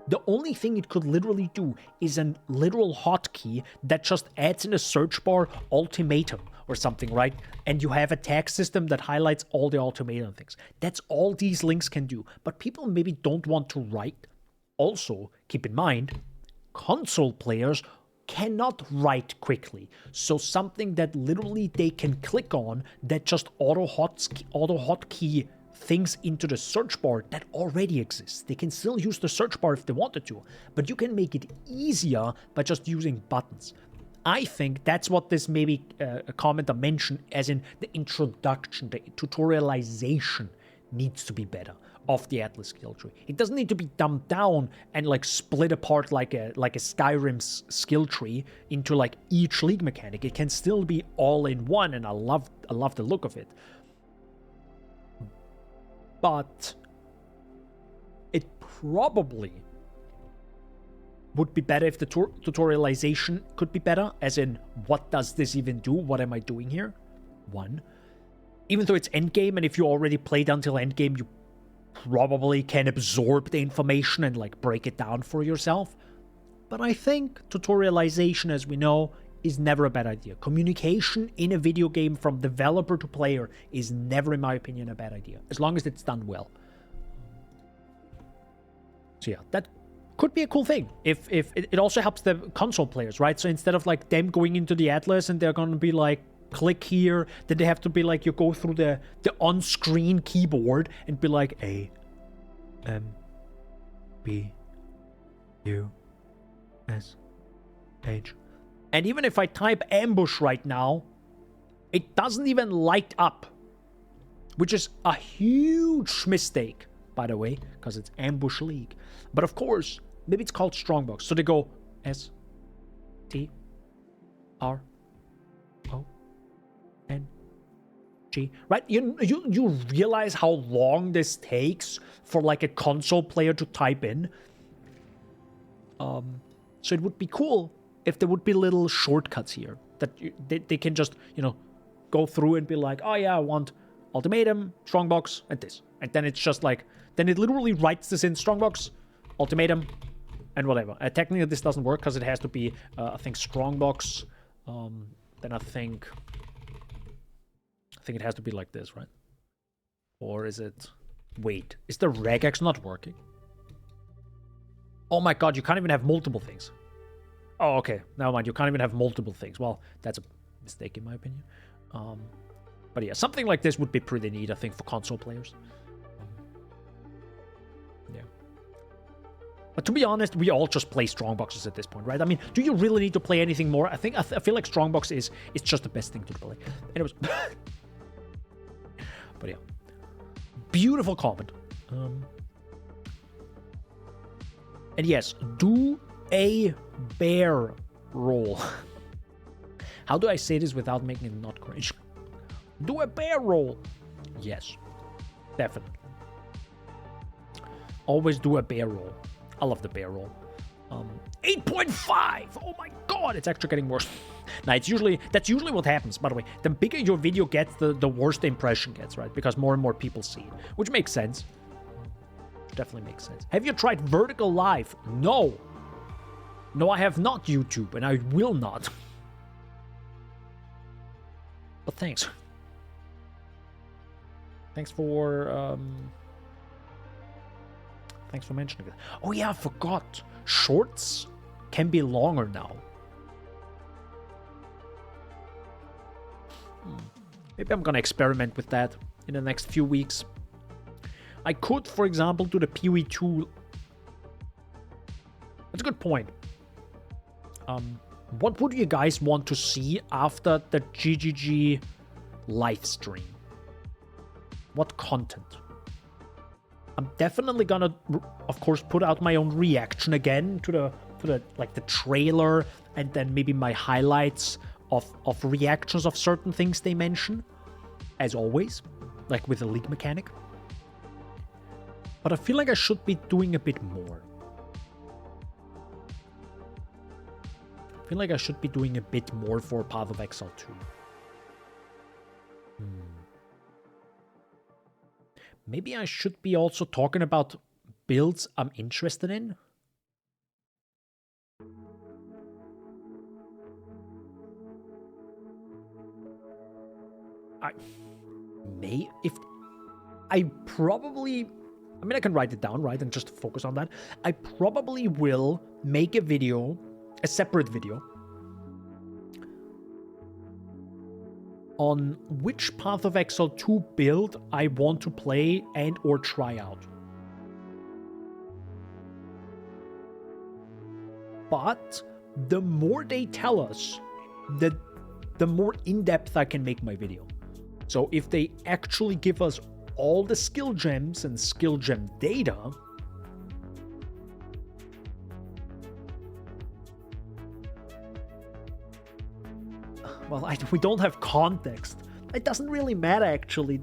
S1: The only thing it could literally do is a literal hotkey that just adds in a search bar ultimatum or something, right? And you have a tag system that highlights all the ultimatum things. That's all these links can do. But people maybe don't want to write. Also, keep in mind, console players cannot write quickly. So something that literally they can click on that just auto hotkey things into the search bar that already exists. They can still use the search bar if they wanted to, but you can make it easier by just using buttons. I think that's what this maybe a commenter mentioned, as in the introduction, the tutorialization needs to be better of the Atlas skill tree. It doesn't need to be dumbed down and like split apart like a Skyrim's skill tree into like each league mechanic. It can still be all in one, and I love the look of it. But it probably would be better if the tutorialization could be better, as in, what does this even do? What am I doing here? One. Even though it's endgame, and if you already played until endgame, you probably can absorb the information and like break it down for yourself. But I think tutorialization, as we know, is never a bad idea. Communication in a video game from developer to player is never, in my opinion, a bad idea, as long as it's done well. So yeah, that could be a cool thing. If it also helps the console players, right? So instead of like them going into the Atlas and they're gonna be like, click here, then they have to be like, you go through the on-screen keyboard and be like A, M, B, U, S, H. And even if I type ambush right now, it doesn't even light up, which is a huge mistake, by the way, because it's Ambush League. But of course, maybe it's called Strongbox. So they go S, T, R, O, N, G, right? You realize how long this takes for like a console player to type in. So it would be cool if there would be little shortcuts here that they can just, go through and be like, oh yeah, I want ultimatum, strongbox, and this. And then it's just like, then it literally writes this in strongbox, ultimatum, and whatever. Technically, this doesn't work because it has to be, I think, strongbox. Then I think it has to be like this, right? Or is it... Wait, is the regex not working? Oh my god, you can't even have multiple things. Oh, okay. Never mind, you can't even have multiple things. Well, that's a mistake in my opinion. But yeah, something like this would be pretty neat, I think, for console players. Yeah. But to be honest, we all just play strongboxes at this point, right? I mean, do you really need to play anything more? I feel like strongbox is just the best thing to play. Anyways. But yeah. Beautiful comment. And yes, do a bear roll. How do I say this without making it not cringe? Do a bear roll. Yes, definitely. Always do a bear roll. I love the bear roll. 8.5. Oh my god, it's actually getting worse. Now, that's usually what happens, by the way. The bigger your video gets, the worse the impression gets, right? Because more and more people see it, which makes sense. Definitely makes sense. Have you tried vertical live? No. No, I have not, YouTube, and I will not. But thanks. Thanks for mentioning it. Oh yeah, I forgot. Shorts can be longer now. Maybe I'm gonna experiment with that in the next few weeks. I could, for example, do the PoE2. That's a good point. What would you guys want to see after the GGG live stream? What content? I'm definitely gonna, of course, put out my own reaction again to the like the trailer, and then maybe my highlights of reactions of certain things they mention, as always, like with the league mechanic. But I feel like I should be doing a bit more. I feel like I should be doing a bit more for Path of Exile 2. Maybe I should be also talking about builds I'm interested in. I can write it down, right, and just focus on that. I probably will make a video, a separate video, on which Path of Exile 2 build I want to play and or try out. But the more they tell us, the more in-depth I can make my video. So if they actually give us all the skill gems and skill gem data, well, we don't have context. It doesn't really matter, actually.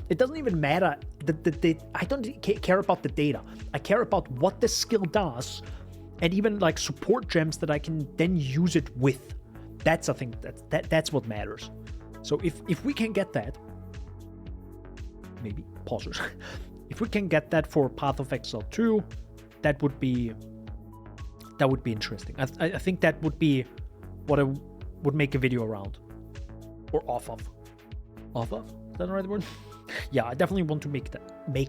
S1: It doesn't even matter. I don't care about the data. I care about what the skill does, and even like support gems that I can then use it with. That's, I think, that's what matters. So if we can get that, maybe pausers. If we can get that for Path of Exile 2, that would be interesting. I think that would be what I would make a video around, or off of. Off of? Is that the right word? Yeah, I definitely want to make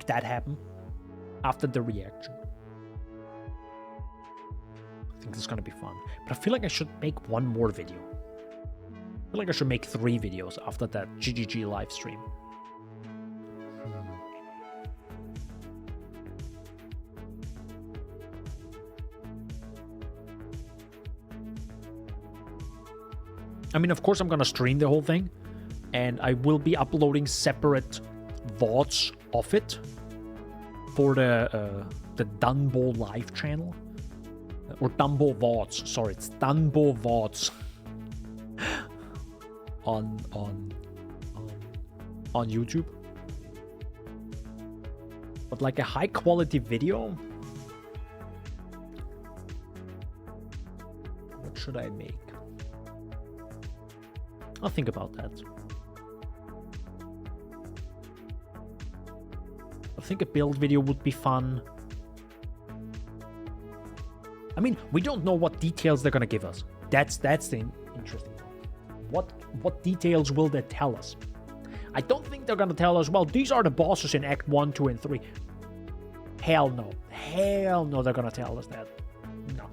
S1: that happen after the reaction. I think this is gonna be fun. But I feel like I should make one more video. I feel like I should make 3 videos after that GGG live stream. I mean, of course, I'm gonna stream the whole thing, and I will be uploading separate VODs of it for the Dunbo live channel, or Dumbo VODs. Sorry, it's Dunbo VODs on YouTube. But like a high quality video, what should I make? I'll think about that. I think a build video would be fun. I mean, we don't know what details they're gonna give us. That's the interesting part. What details will they tell us? I don't think they're gonna tell us, well, these are the bosses in Act 1, 2, and 3. Hell no. Hell no, they're gonna tell us that. No.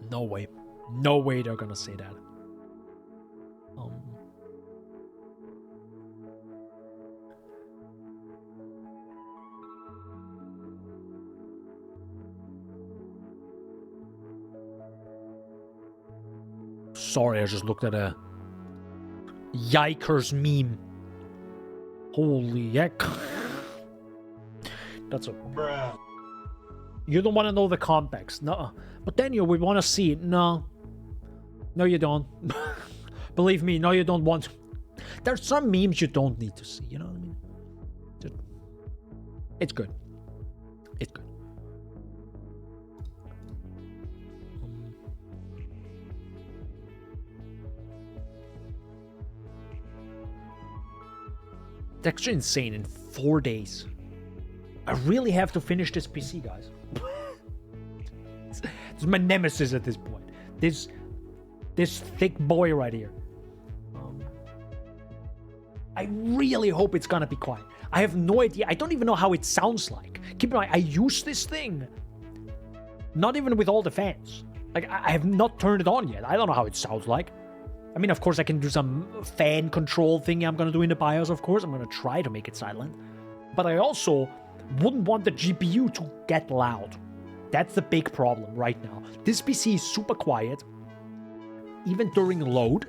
S1: No way. No way they're gonna say that. Sorry, I just looked at a Yikers meme. Holy heck. That's a...
S5: Bruh.
S1: You don't want to know the context. No. But Daniel, we want to see it. No. No, you don't. Believe me, no, you don't want to. There's some memes you don't need to see. You know what I mean? It's good. It's good. It's actually insane. In 4 days. I really have to finish this PC, guys. It's my nemesis at this point. This thick boy right here. I really hope it's gonna be quiet. I have no idea. I don't even know how it sounds like. Keep in mind, I use this thing. Not even with all the fans. Like, I have not turned it on yet. I don't know how it sounds like. I mean, of course, I can do some fan control thing I'm gonna do in the BIOS, of course. I'm gonna try to make it silent. But I also wouldn't want the GPU to get loud. That's the big problem right now. This PC is super quiet, even during load,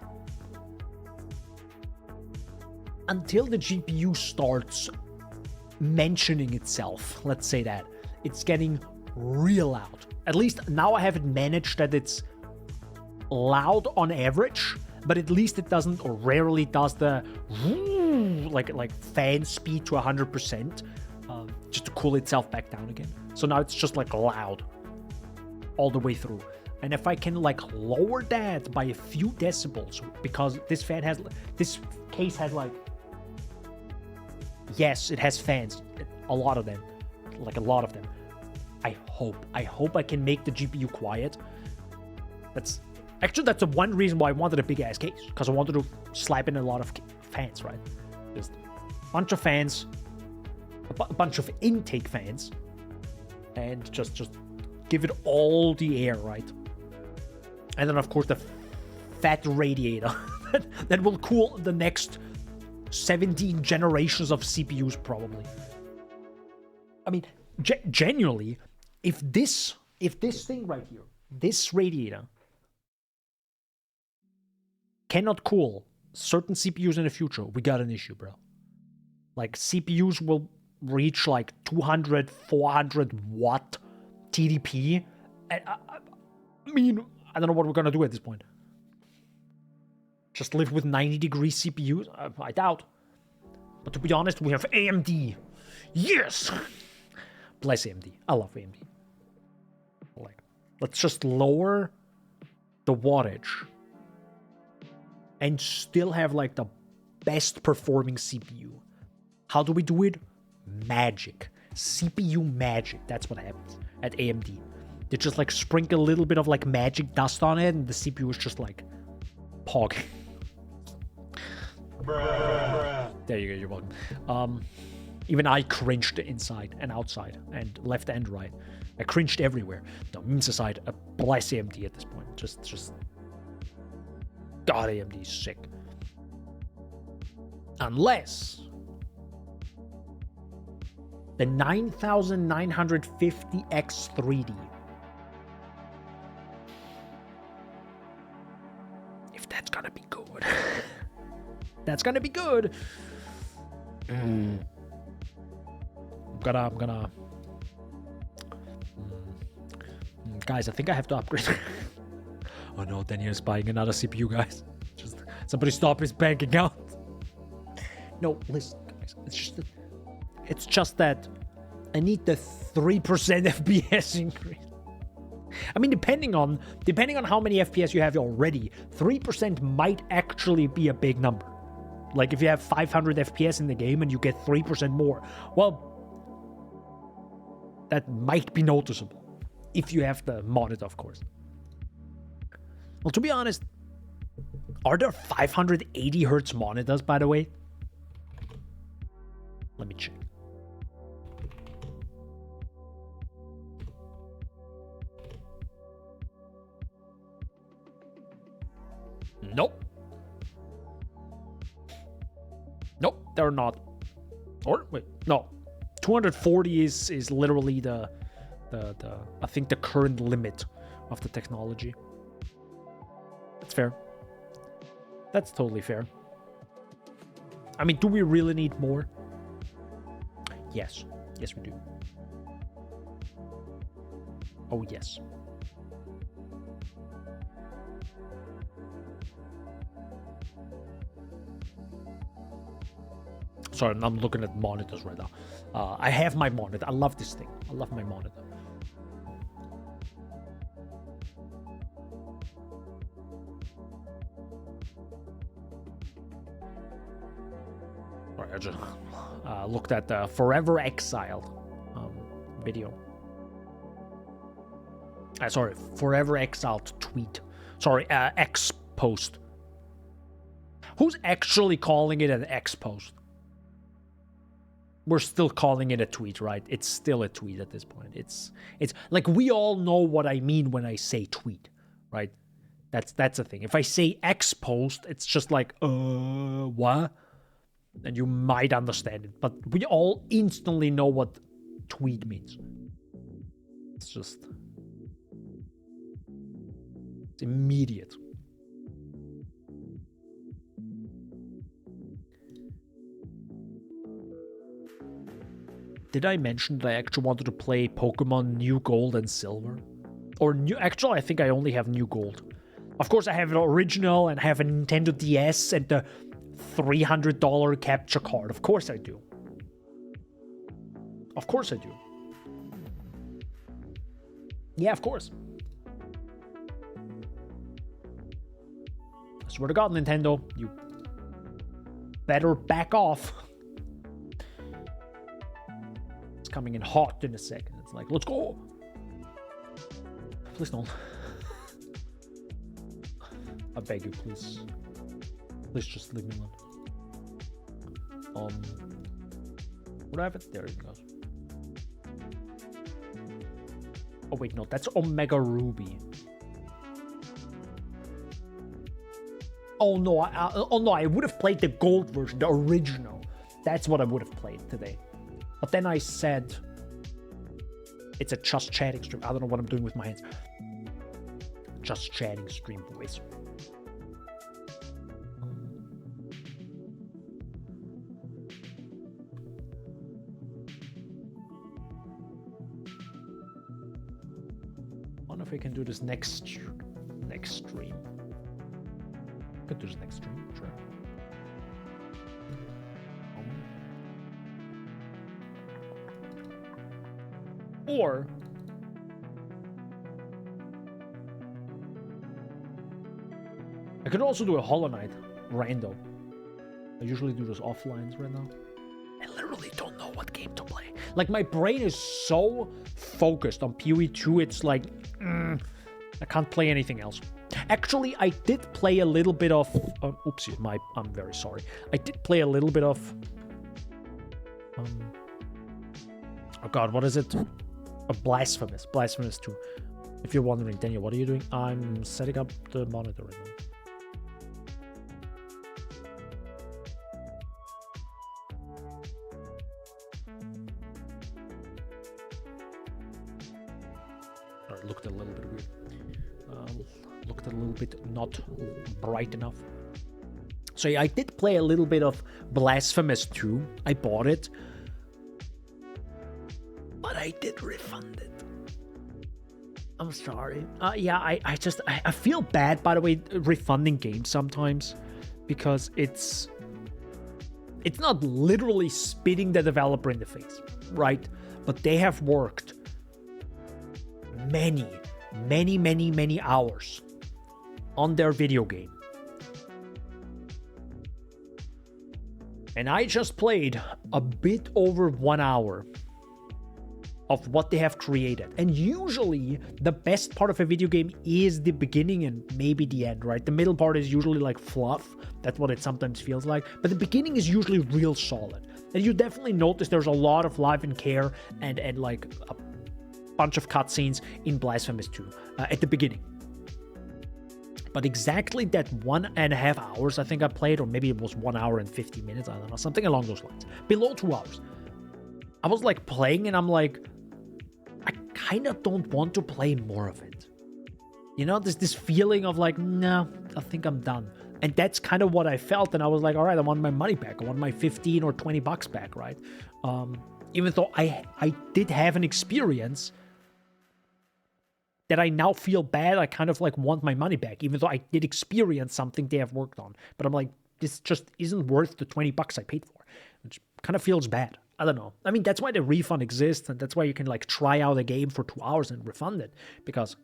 S1: until the GPU starts mentioning itself. Let's say that. It's getting real loud. At least now I have it managed that it's loud on average, but at least it doesn't, or rarely does, the like fan speed to 100%, just to cool itself back down again. So now it's just like loud all the way through. And if I can like lower that by a few decibels, because this case has like, yes, it has fans, a lot of them, like a lot of them. I hope I can make the GPU quiet. That's the one reason why I wanted a big ass case, because I wanted to slap in a lot of fans, right? Just a bunch of fans, a bunch of intake fans, and just give it all the air, right? And then of course the fat radiator that will cool the next 17 generations of CPUs probably. I mean, genuinely, if this thing right here, this radiator, cannot cool certain CPUs in the future, we got an issue, bro. Like, CPUs will reach like 200, 400 watt TDP. And I mean, I don't know what we're gonna do at this point. Just live with 90-degree CPUs? I doubt. But to be honest, we have AMD. Yes! Bless AMD. I love AMD. Like, let's just lower the wattage and still have like the best performing CPU. How do we do it? Magic. CPU magic. That's what happens at AMD. They just like sprinkle a little bit of like magic dust on it, and the CPU is just like pog.
S5: Bruh.
S1: There you go, you're welcome. Even I cringed inside and outside and left and right. I cringed everywhere. No, memes aside, bless AMD at this point. Just God, AMD is sick. Unless the 9950X3D. If that's gonna be good. That's gonna be good. I'm gonna guys, I think I have to upgrade. Oh no, Daniel's buying another CPU, guys. Just somebody stop his bank account. No, listen, guys. It's just that I need the 3% FPS increase. I mean, depending on how many FPS you have already, 3% might actually be a big number. Like if you have 500 FPS in the game and you get 3% more, well, that might be noticeable if you have the monitor, of course. Well, to be honest, are there 580 hertz monitors, by the way? Let me check. Nope. Nope, they're not. Or wait, no. 240 is literally the I think the current limit of the technology. That's fair. That's totally fair. I mean, do we really need more? Yes. Yes, we do. Oh, yes. Sorry, I'm looking at monitors right now. I have my monitor. I love this thing. I love my monitor. Sorry, I just looked at the Forever Exile video. Sorry, Forever Exiled tweet. Sorry, X post. Who's actually calling it an X post? We're still calling it a tweet, right? It's still a tweet at this point. It's like we all know what I mean when I say tweet, right? That's the thing. If I say X post, it's just like what? And you might understand it, but we all instantly know what tweet means. It's immediate. Did I mention that I actually wanted to play Pokemon New Gold and Silver? Or new? Actually, I think I only have New Gold. Of course, I have an original and have a Nintendo DS and the $300 capture card. Of course I do. Of course I do. Yeah, of course. I swear to God, Nintendo, you better back off. Coming in hot in a second. It's like, let's go. Please don't. I beg you, please. Please just leave me alone. Would I have it? There it goes. Oh wait, no, that's Omega Ruby. Oh no, I would have played the gold version, the original. That's what I would have played today. But then I said, it's a just chatting stream. I don't know what I'm doing with my hands. Just chatting stream, boys. I wonder if we can do this next stream. I could do this next stream, sure. Or I could also do a Hollow Knight rando. I usually do those offlines right now. I literally don't know what game to play. Like my brain is so focused on PoE2, it's like I can't play anything else. Actually, I did play a little bit of oopsie, I'm very sorry. I did play a little bit of oh god, what is it? Blasphemous 2. If you're wondering, Daniel, what are you doing? I'm setting up the monitor right now. It looked a little bit weird. Looked a little bit not bright enough. So yeah, I did play a little bit of Blasphemous 2. I bought it. But I did refund it. I'm sorry. Yeah, I feel bad, by the way, refunding games sometimes. Because it's not literally spitting the developer in the face, right? But they have worked many hours on their video game. And I just played a bit over 1 hour of what they have created. And usually the best part of a video game is the beginning and maybe the end, right? The middle part is usually like fluff. That's what it sometimes feels like. But the beginning is usually real solid. And you definitely notice there's a lot of life and care and like a bunch of cutscenes in Blasphemous 2 at the beginning. But exactly that 1.5 hours I think I played, or maybe it was 1 hour and 50 minutes, I don't know, something along those lines. Below 2 hours. I was like playing and I'm like, I kind of don't want to play more of it. You know, there's this feeling of like, no, I think I'm done. And that's kind of what I felt. And I was like, all right, I want my money back. I want my 15 or 20 bucks back, right? Even though I did have an experience that I now feel bad, I kind of like want my money back, even though I did experience something they have worked on. But I'm like, this just isn't worth the 20 bucks I paid for, which kind of feels bad. I don't know. I mean, that's why the refund exists, and that's why you can like try out a game for 2 hours and refund it. Because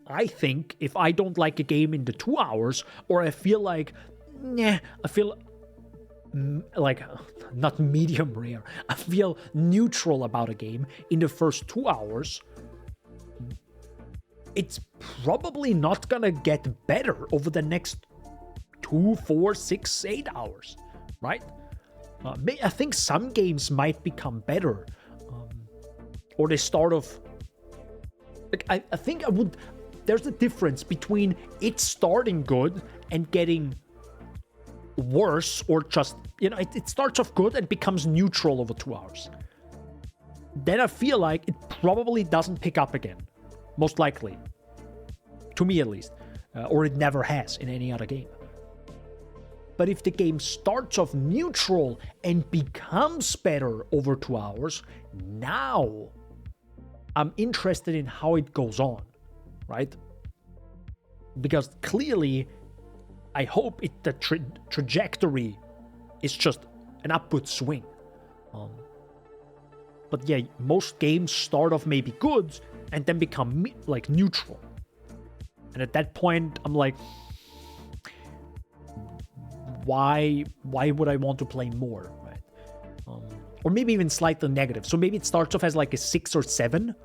S1: I think if I don't like a game in the 2 hours, or I feel like, I feel like not medium rare, I feel neutral about a game in the first 2 hours, it's probably not gonna get better over the next 2, 4, 6, 8 hours, right? I think some games might become better, or they start off. Like I think I would. There's a difference between it starting good and getting worse, or just it starts off good and becomes neutral over 2 hours. Then I feel like it probably doesn't pick up again, most likely, to me at least, or it never has in any other game. But if the game starts off neutral and becomes better over 2 hours, now I'm interested in how it goes on, right? Because clearly, I hope the trajectory is just an upward swing. But yeah, most games start off maybe good and then become like neutral. And at that point, I'm like, why would I want to play more, right? Or maybe even slightly negative. So maybe it starts off as like a 6 or 7,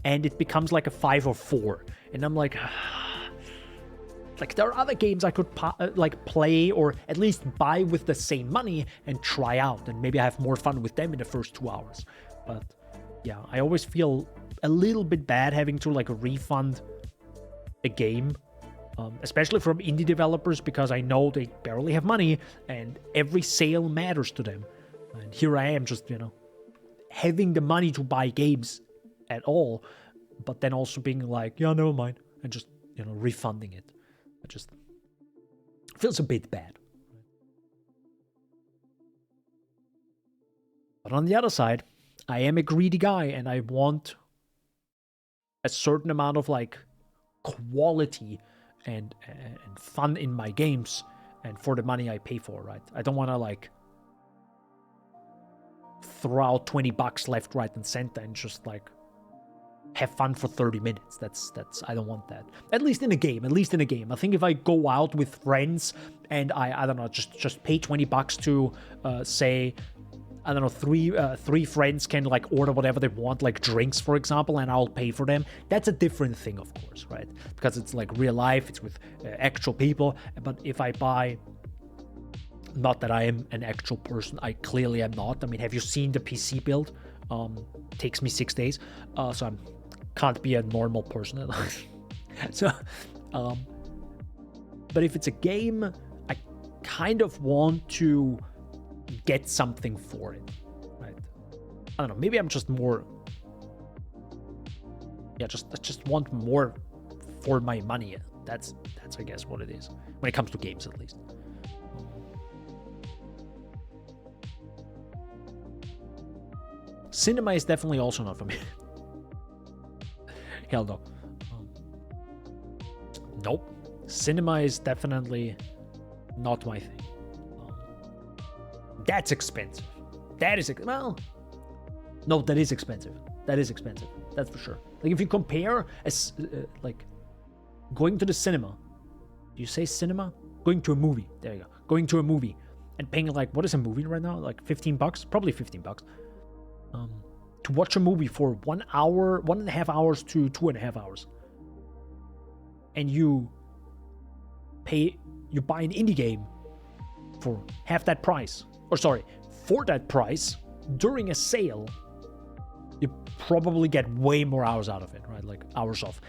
S1: and it becomes like a 5 or 4. And I'm like, like there are other games I could like play or at least buy with the same money and try out, and maybe I have more fun with them in the first 2 hours. But yeah, I always feel a little bit bad having to like refund a game. Especially from indie developers, because I know they barely have money and every sale matters to them. And here I am just, having the money to buy games at all, but then also being like, yeah, never mind, and just, refunding it. It just feels a bit bad. But on the other side, I am a greedy guy and I want a certain amount of like quality and fun in my games, and for the money I pay for, right? I don't want to like throw out 20 bucks left, right, and center and just like have fun for 30 minutes. That's I don't want that. At least in a game. I think if I go out with friends and I don't know, just pay 20 bucks to say, I don't know, three friends can like order whatever they want, like drinks, for example, and I'll pay for them. That's a different thing, of course, right? Because it's like real life, it's with actual people. But if I buy, not that I am an actual person, I clearly am not. I mean, have you seen the PC build? Takes me 6 days, so I can't be a normal person. So, but if it's a game, I kind of want to get something for it, right? I don't know, maybe I'm just more, I just want more for my money. That's I guess what it is when it comes to games, at least. Cinema is definitely also not for me. Hell no. Nope. Cinema is definitely not my thing. That's expensive. That is expensive. That is expensive. That's for sure. Like if you compare like going to the cinema. Do you say cinema? Going to a movie. There you go. Going to a movie and paying like, what is a movie right now? Like $15? Probably $15. To watch a movie for 1 hour, 1.5 hours to 2.5 hours. And you buy an indie game for half that price. Or sorry, for that price, during a sale, you probably get way more hours out of it, right? Like hours off.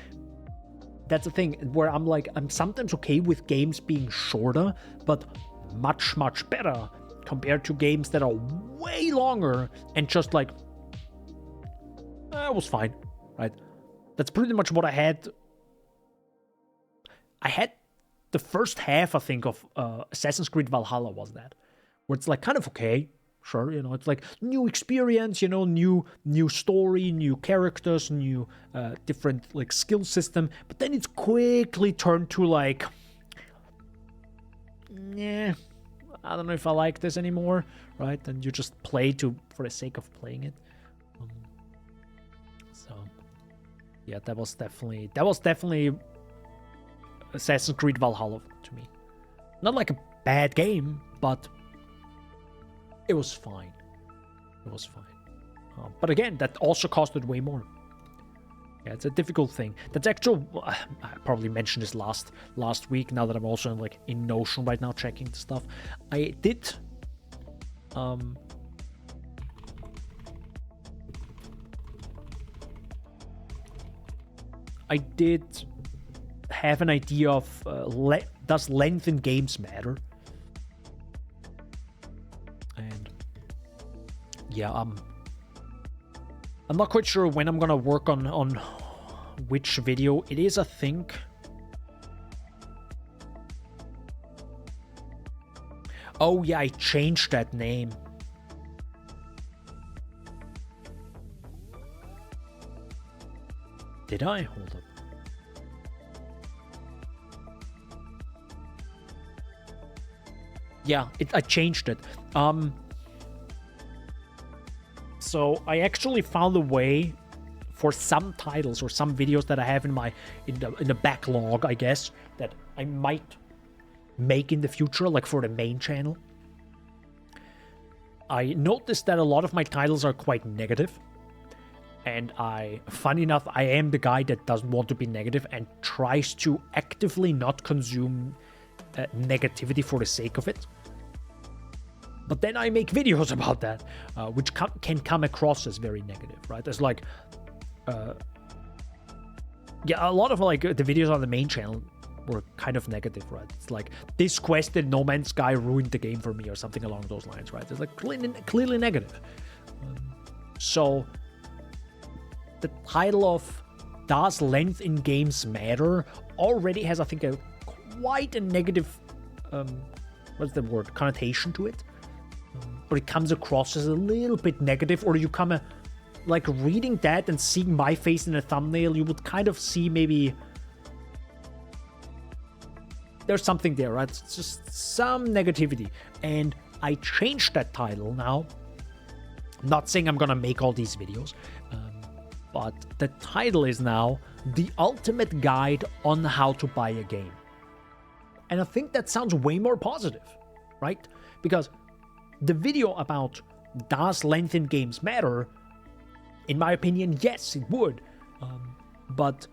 S1: That's the thing where I'm like, I'm sometimes okay with games being shorter, but much, much better compared to games that are way longer and just like, it was fine, right? That's pretty much what I had. I had the first half, I think, of Assassin's Creed Valhalla was that, where it's like kind of okay. Sure, you know, it's like new experience, you know, new story, new characters, new different like skill system. But then it's quickly turned to like, yeah, I don't know if I like this anymore, right? And you just play for the sake of playing it. So, yeah, that was definitely Assassin's Creed Valhalla to me. Not like a bad game, but it was fine. It was fine. But again, that also costed way more. Yeah, it's a difficult thing. That's actually, I probably mentioned this last week, now that I'm also in Notion right now checking the stuff. I did have an idea of does length in games matter? And yeah, I'm not quite sure when I'm gonna work on which video it is. I think oh yeah, I changed that name. Did I? Hold up. Yeah, I changed it. So I actually found a way for some titles or some videos that I have in the backlog, I guess, that I might make in the future, like for the main channel. I noticed that a lot of my titles are quite negative. And funny enough, I am the guy that doesn't want to be negative and tries to actively not consume negativity for the sake of it. But then I make videos about that, which can come across as very negative, right? It's like, yeah, a lot of the videos on the main channel were kind of negative, right? It's like, this quest in No Man's Sky ruined the game for me or something along those lines, right? It's like clearly negative. So the title of Does Length in Games Matter already has, I think, quite a negative, what's the word, connotation to it. Or it comes across as a little bit negative, or you come like reading that and seeing my face in a thumbnail, you would kind of see maybe there's something there, right? It's just some negativity. And I changed that title now. I'm not saying I'm gonna make all these videos, but the title is now The Ultimate Guide on How to Buy a Game. And I think that sounds way more positive, right? Because the video about does length in games matter, in my opinion, yes, it would. But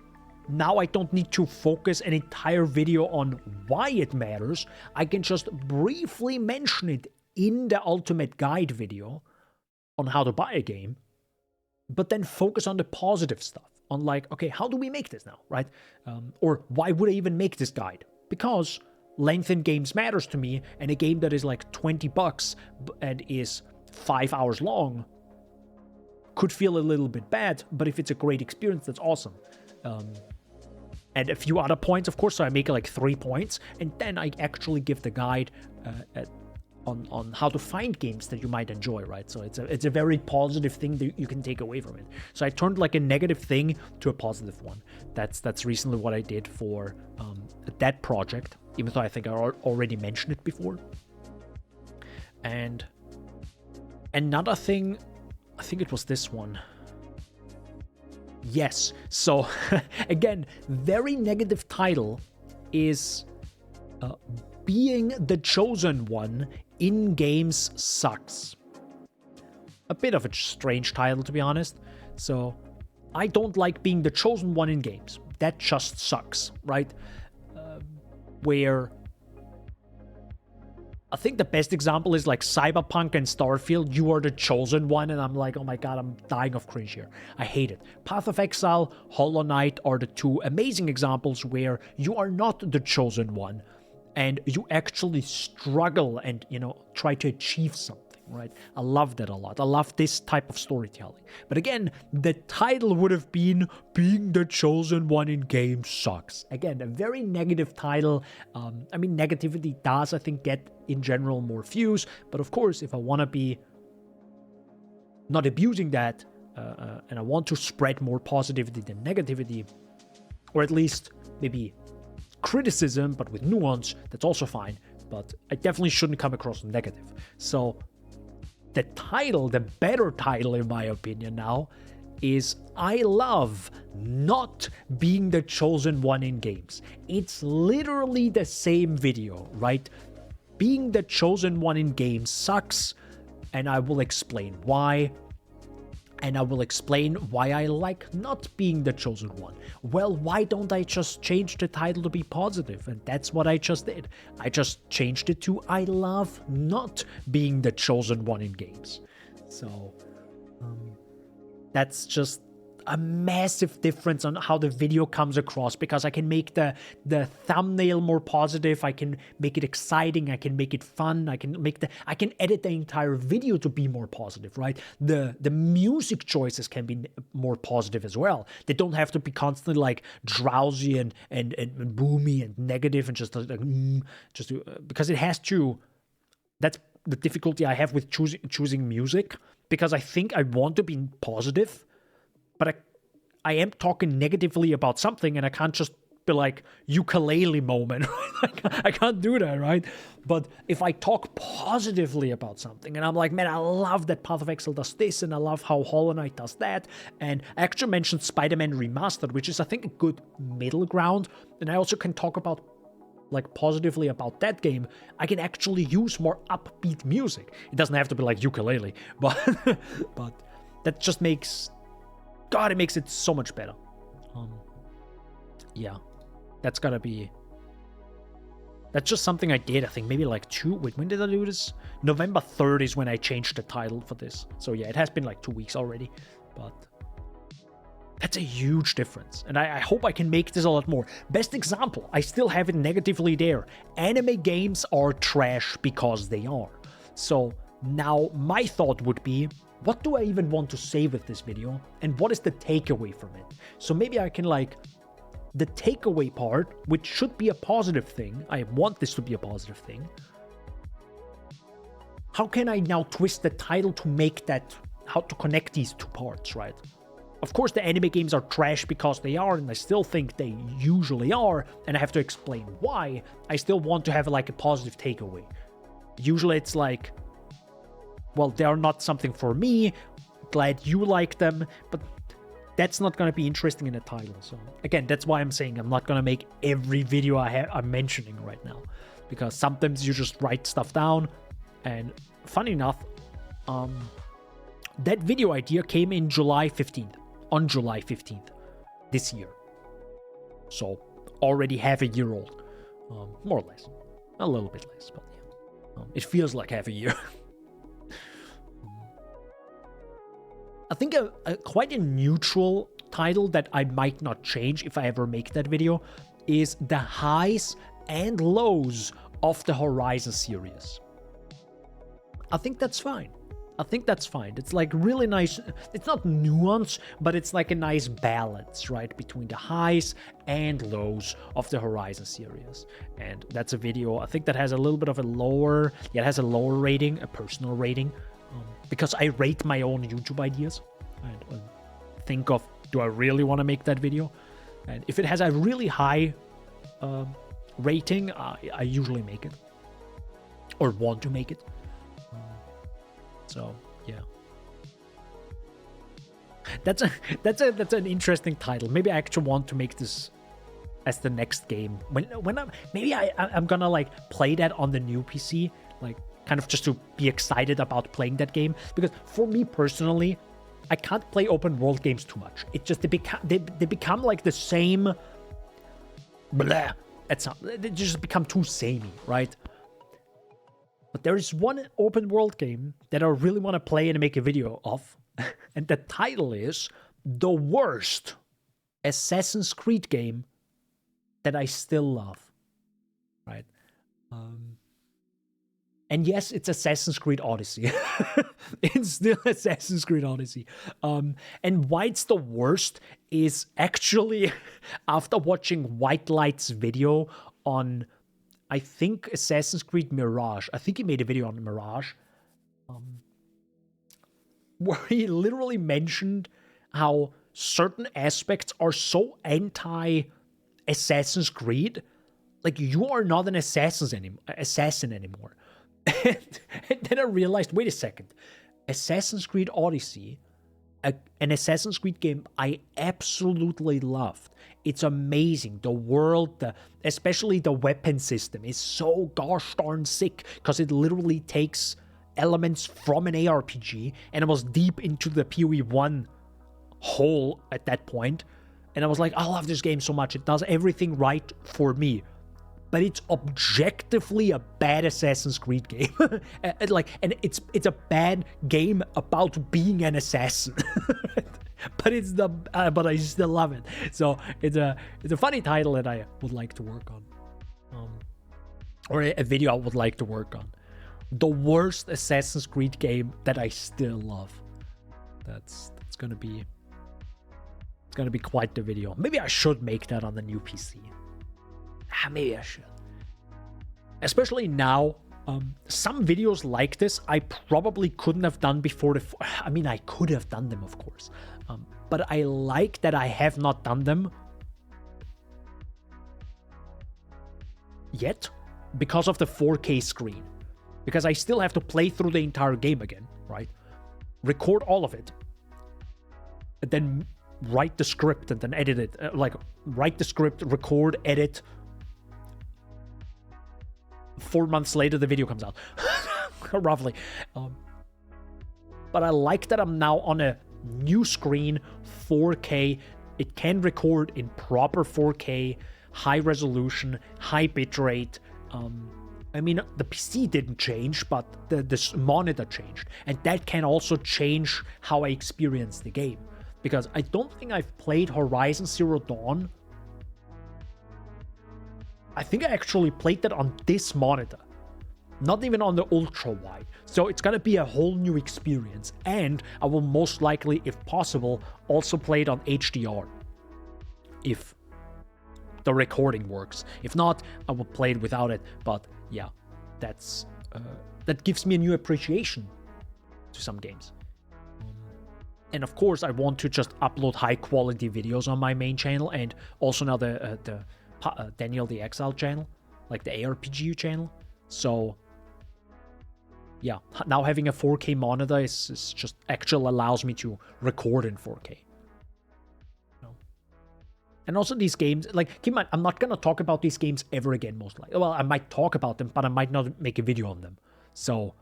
S1: now I don't need to focus an entire video on why it matters. I can just briefly mention it in the Ultimate Guide video on how to buy a game, but then focus on the positive stuff. On like, okay, how do we make this now, right? Or why would I even make this guide? Because length in games matters to me, and a game that is like $20 and is 5 hours long could feel a little bit bad, but if it's a great experience, that's awesome. And a few other points, of course, so I make like 3 points, and then I actually give the guide on how to find games that you might enjoy, right? So it's a very positive thing that you can take away from it. So I turned like a negative thing to a positive one. That's recently what I did for that project, even though I think I already mentioned it before. And another thing, I think it was this one. Yes, so again, very negative title is Being the Chosen One in games sucks. A bit of a strange title, to be honest. So, I don't like being the chosen one in games. That just sucks, right? Where I think the best example is like Cyberpunk and Starfield. You are the chosen one, and I'm like, oh my god, I'm dying of cringe here. I hate it. Path of Exile, Hollow Knight are the two amazing examples where you are not the chosen one, and you actually struggle and, you know, try to achieve something. Right? I love that a lot. I love this type of storytelling. But again, the title would have been Being the Chosen One in Game Sucks. Again, a very negative title. I mean, negativity does, I think, get in general more views. But of course, if I want to be not abusing that, and I want to spread more positivity than negativity, or at least maybe criticism, but with nuance, that's also fine. But I definitely shouldn't come across negative. So the title, the better title in my opinion now, is I love not being the chosen one in games. It's literally the same video, right? Being the chosen one in games sucks, and I will explain why. And I will explain why I like not being the chosen one. Well, why don't I just change the title to be positive? And that's what I just did. I just changed it to I love not being the chosen one in games. So, that's just a massive difference on how the video comes across, because I can make the thumbnail more positive, I can make it exciting, I can make it fun, I can edit the entire video to be more positive, right? The music choices can be more positive as well. They don't have to be constantly like drowsy and boomy and negative and just like because it has to. That's the difficulty I have with choosing music, because I think I want to be positive, but I am talking negatively about something, and I can't just be like ukulele moment. I can't do that, right? But if I talk positively about something, and I'm like, man, I love that Path of Exile does this, and I love how Hollow Knight does that, and I actually mentioned Spider-Man Remastered, which is, I think, a good middle ground, and I also can talk about like positively about that game, I can actually use more upbeat music. It doesn't have to be like ukulele, but that just makes, God, it makes it so much better. Yeah, that's just something I did, I think maybe like when did I do this? November 3rd is when I changed the title for this. So yeah, it has been like 2 weeks already, but that's a huge difference, and I hope I can make this a lot more. Best example, I still have it negatively there. Anime games are trash because they are. So now my thought would be, what do I even want to say with this video, and what is the takeaway from it? So maybe I can the takeaway part, which should be a positive thing, I want this to be a positive thing. How can I now twist the title to make that, how to connect these two parts, right? Of course, the anime games are trash because they are, and I still think they usually are, and I have to explain why. I still want to have like a positive takeaway. Usually it's like, well, they are not something for me, glad you like them, but that's not going to be interesting in the title. So again, that's why I'm saying I'm not going to make every video I'm mentioning right now, because sometimes you just write stuff down, and funny enough, that video idea came in on July 15th this year. So already half a year old, more or less, a little bit less, but yeah, it feels like half a year. I think quite a neutral title that I might not change if I ever make that video is the highs and lows of the Horizon series. I think that's fine. It's like really nice. It's not nuance, but it's like a nice balance, right? Between the highs and lows of the Horizon series. And that's a video, I think, that has a little bit of a lower, it has a lower rating, a personal rating, because I rate my own YouTube ideas and think of, do I really want to make that video? And if it has a really high rating, I usually make it, or want to make it. So yeah, that's an interesting title. Maybe I actually want to make this as the next game. When I'm gonna like play that on the new PC, like kind of just to be excited about playing that game. Because for me personally, I can't play open world games too much. It just, they become like the same, blah, they just become too samey, right? But there is one open world game that I really want to play and make a video of, and the title is The Worst Assassin's Creed Game That I Still Love, right? And yes, it's Assassin's Creed Odyssey. It's still Assassin's Creed Odyssey. And why it's the worst is actually after watching White Light's video on, I think, Assassin's Creed Mirage. I think he made a video on Mirage. Where he literally mentioned how certain aspects are so anti-Assassin's Creed. Like, you are not an assassin anymore. And then I realized, wait a second, Assassin's Creed Odyssey, an Assassin's Creed game I absolutely loved. It's amazing. The world, especially the weapon system, is so gosh darn sick because it literally takes elements from an ARPG, and I was deep into the PoE1 hole at that point, and I was like, I love this game so much. It does everything right for me. But it's objectively a bad Assassin's Creed game. And it's a bad game about being an assassin. But I still love it. So it's a funny title that I would like to work on. Or a video I would like to work on. The worst Assassin's Creed game that I still love. That's gonna be quite the video. Maybe I should make that on the new PC. Maybe I should. Especially now, some videos like this I probably couldn't have done before I mean, I could have done them, of course. But I like that I have not done them yet because of the 4K screen. Because I still have to play through the entire game again, right? Record all of it. And then write the script and then edit it. Write the script, record, edit. 4 months later, the video comes out. Roughly. But I like that I'm now on a new screen, 4K. It can record in proper 4K, high resolution, high bitrate. I mean, the PC didn't change, but the monitor changed. And that can also change how I experience the game. Because I don't think I've played Horizon Zero Dawn. I think I actually played that on this monitor, not even on the ultra wide. So it's gonna be a whole new experience, and I will most likely, if possible, also play it on HDR, if the recording works. If not, I will play it without it. But yeah, that gives me a new appreciation to some games. And of course, I want to just upload high quality videos on my main channel, and also now the Daniel the Exile channel, like the ARPGU channel. So yeah, now having a 4K monitor is just actually allows me to record in 4K. And also these games, like, keep in mind, I'm not gonna talk about these games ever again, most likely. Well, I might talk about them, but I might not make a video on them. So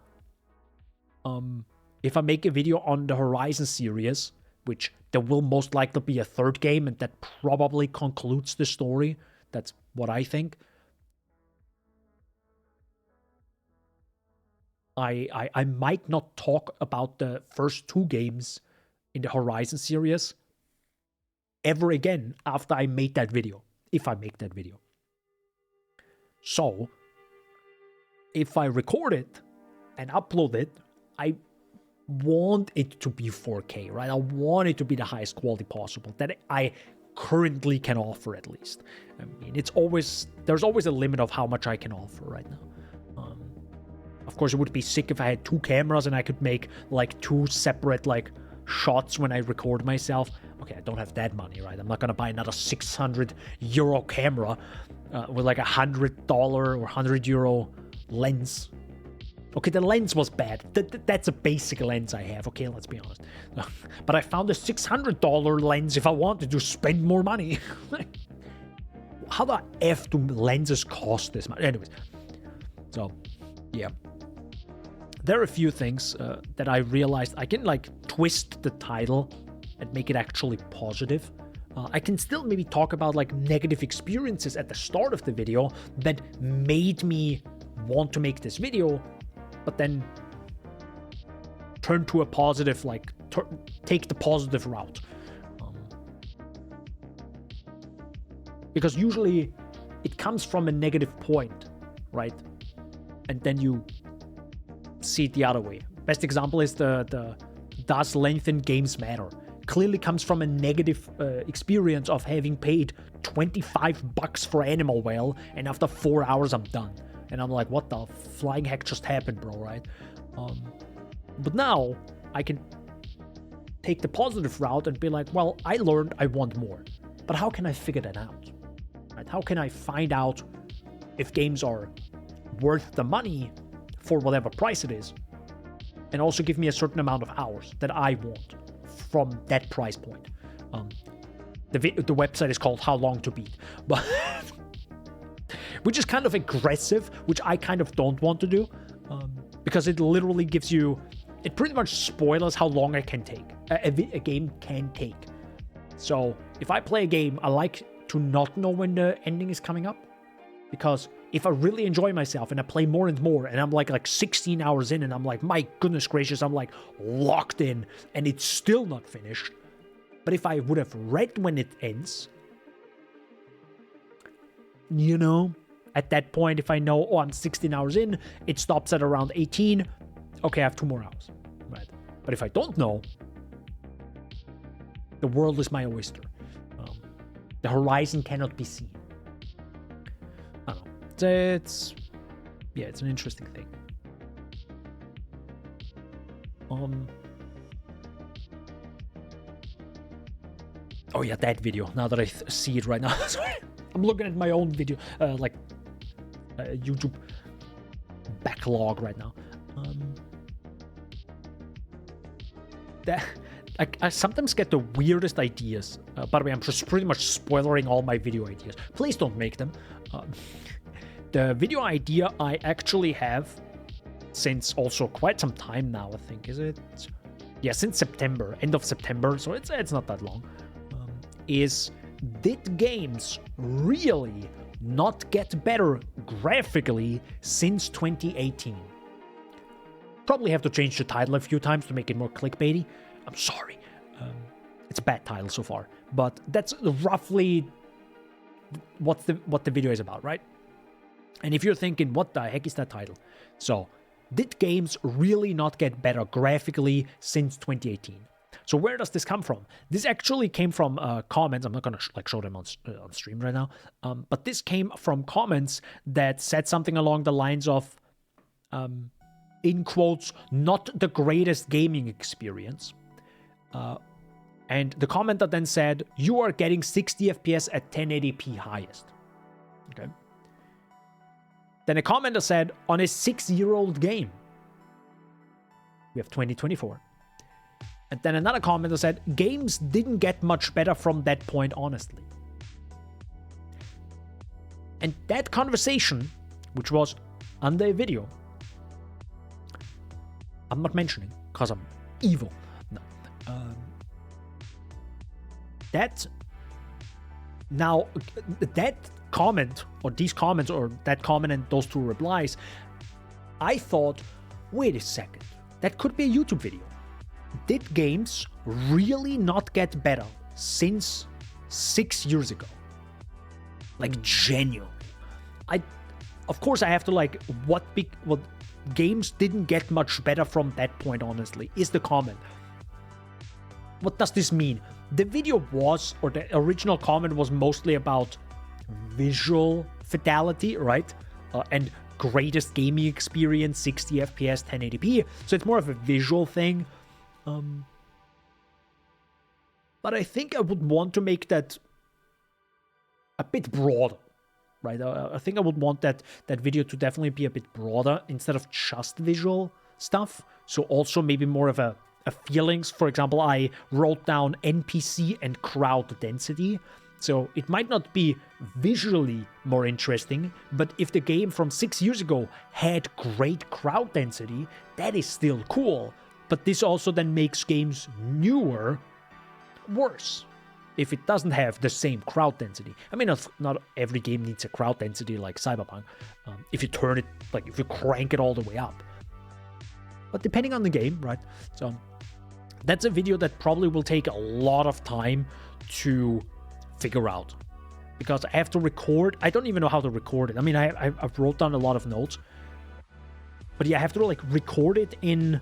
S1: if I make a video on the Horizon series, which there will most likely be a third game, and that probably concludes the story. That's what I think. I might not talk about the first two games in the Horizon series ever again after I made that video, if I make that video. So, if I record it and upload it, I want it to be 4K, right? I want it to be the highest quality possible that I currently can offer, at least. I mean, there's always a limit of how much I can offer right now. Of course, it would be sick if I had two cameras and I could make like two separate like shots when I record myself. Okay, I don't have that money, right? I'm not gonna buy another 600 euro camera with like $100 or 100 euro lens. Okay, the lens was bad. That's a basic lens I have, okay, let's be honest. But I found a $600 lens if I wanted to spend more money. How the F do lenses cost this much? Anyways, so, yeah. there are a few things that I realized I can like twist the title and make it actually positive. I can still maybe talk about like negative experiences at the start of the video that made me want to make this video, but then turn to a positive, like take the positive route. Because usually it comes from a negative point, right? And then you see it the other way. Best example is the does length in games matter? Clearly comes from a negative experience of having paid $25 for Animal Whale, and after 4 hours I'm done. And I'm like, what the flying heck just happened, bro, right? But now I can take the positive route and be like, well, I learned I want more. But how can I figure that out? Right? How can I find out if games are worth the money for whatever price it is, and also give me a certain amount of hours that I want from that price point? The website is called How Long to Beat, but which is kind of aggressive, which I kind of don't want to do, because it literally gives you, it pretty much spoilers how long it can take, a game can take. So if I play a game, I like to not know when the ending is coming up, because if I really enjoy myself and I play more and more, and I'm like 16 hours in, and I'm like, my goodness gracious, I'm like locked in, and it's still not finished. But if I would have read when it ends, you know, at that point, if I know, oh, I'm 16 hours in, it stops at around 18, okay, I have 2 more hours, right? But if I don't know, the world is my oyster. The horizon cannot be seen. I don't know. It's an interesting thing. Oh yeah, that video. Now that I see it right now, sorry, I'm looking at my own video, YouTube backlog right now. I sometimes get the weirdest ideas. By the way, I'm just pretty much spoiling all my video ideas. Please don't make them. The video idea I actually have since also quite some time now, I think. Is it? Yeah, since September, end of September, so it's not that long. Is, did games really not get better graphically since 2018? Probably have to change the title a few times to make it more clickbaity. I'm sorry. It's a bad title so far, but that's roughly what the video is about, right? And if you're thinking, what the heck is that title? So, did games really not get better graphically since 2018? So where does this come from? This actually came from comments. I'm not gonna show them on stream right now, but this came from comments that said something along the lines of, in quotes, not the greatest gaming experience. And the commenter then said, you are getting 60 FPS at 1080p highest. Okay. Then a commenter said, on a 6-year-old game. We have 2024. And then another commenter said, games didn't get much better from that point, honestly. And that conversation, which was under a video, I'm not mentioning because I'm evil. No. That comment, or these comments, or that comment and those 2 replies, I thought, wait a second, that could be a YouTube video. Did games really not get better since 6 years ago? Like, genuinely. Of course I have to what games didn't get much better from that point, honestly, is the comment. What does this mean? The video was, or the original comment was mostly about visual fidelity, right? And greatest gaming experience, 60 FPS, 1080p. So it's more of a visual thing. But I think I would want to make that a bit broader, right? I think I would want that video to definitely be a bit broader instead of just visual stuff. So also maybe more of a feelings. For example, I wrote down NPC and crowd density, So it might not be visually more interesting, but if the game from 6 years ago had great crowd density, that is still cool. But this also then makes games newer worse if it doesn't have the same crowd density. I mean, not every game needs a crowd density like Cyberpunk. If you turn it, like if you crank it all the way up. But depending on the game, right? So that's a video that probably will take a lot of time to figure out. Because I have to record. I don't even know how to record it. I mean, I've wrote down a lot of notes. But yeah, I have to like record it in...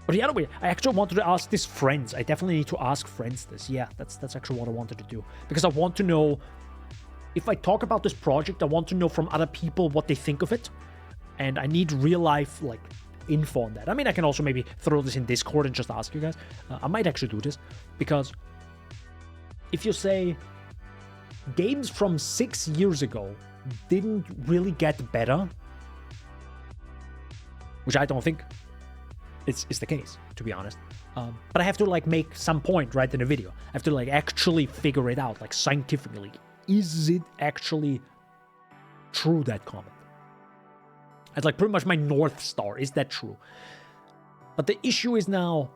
S1: But the other way, I actually wanted to ask this friends. I definitely need to ask friends this. Yeah, that's actually what I wanted to do. Because I want to know, if I talk about this project, I want to know from other people what they think of it. And I need real life, like, info on that. I mean, I can also maybe throw this in Discord and just ask you guys. I might actually do this. Because if you say, games from 6 years ago didn't really get better, which I don't think is the case, to be honest. But I have to like make some point right in the video. I have to like actually figure it out, like scientifically. Is it actually true, that comment? It's like pretty much my North Star. Is that true? But the issue is now,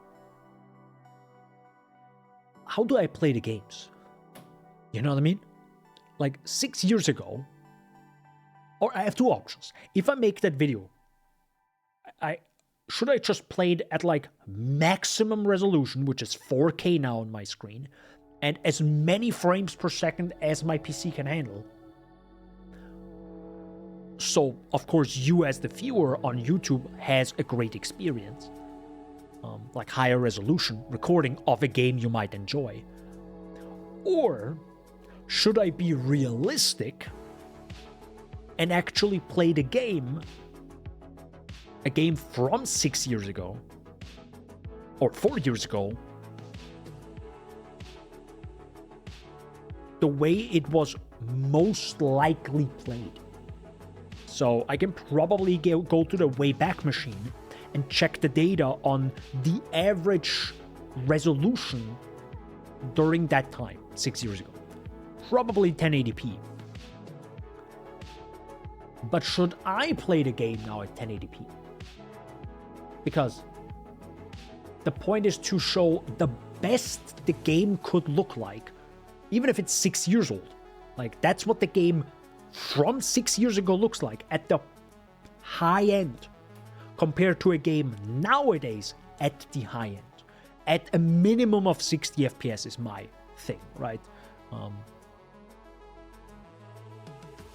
S1: how do I play the games? You know what I mean? Like 6 years ago, or I have two options. If I make that video, should I just play it at like maximum resolution, which is 4K now on my screen, and as many frames per second as my PC can handle? So, of course, you as the viewer on YouTube has a great experience. Like higher resolution recording of a game you might enjoy. Or should I be realistic and actually play the game, a game from 6 years ago, or 4 years ago, the way it was most likely played? So I can probably go to the Wayback Machine and check the data on the average resolution during that time, 6 years ago. Probably 1080p. But should I play the game now at 1080p? Because the point is to show the best the game could look like, even if it's 6 years old. Like, that's what the game from 6 years ago looks like at the high end, compared to a game nowadays at the high end. At a minimum of 60 FPS is my thing, right?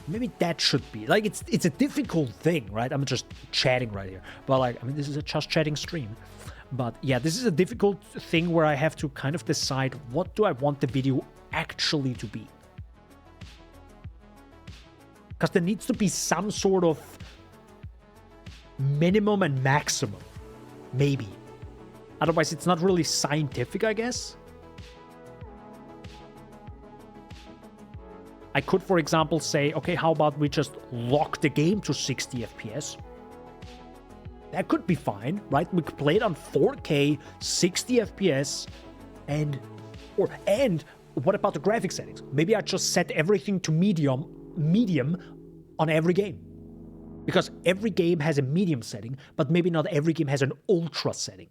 S1: Maybe that should be like, it's a difficult thing, right? I'm just chatting right here, but like, I mean, this is a just chatting stream. But yeah, this is a difficult thing where I have to kind of decide, what do I want the video actually to be? Because there needs to be some sort of minimum and maximum, maybe. Otherwise, it's not really scientific, I guess. I could, for example, say, okay, how about we just lock the game to 60 FPS? That could be fine, right? We could play it on 4K, 60 FPS, and what about the graphic settings? Maybe I just set everything to medium on every game. Because every game has a medium setting, but maybe not every game has an ultra setting.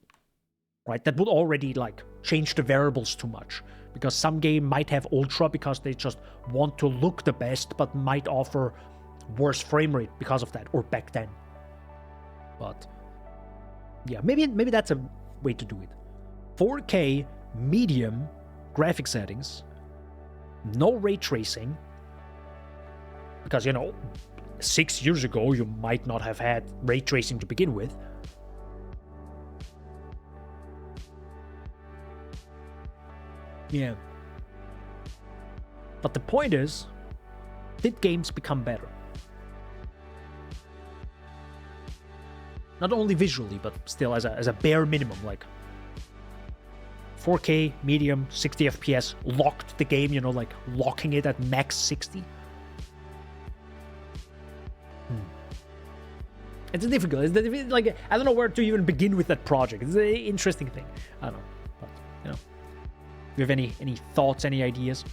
S1: Right? That would already like change the variables too much. Because some game might have ultra because they just want to look the best, but might offer worse frame rate because of that, or back then. But yeah, maybe that's a way to do it. 4K medium graphic settings, no ray tracing, because, you know, 6 years ago you might not have had ray tracing to begin with. Yeah. But the point is, did games become better? Not only visually, but still as a bare minimum, like 4K, medium, 60 FPS, locked the game, you know, like locking it at max 60. It's difficult. It's like, I don't know where to even begin with that project. It's an interesting thing. I don't know. But, you know. Do you have any thoughts, any ideas?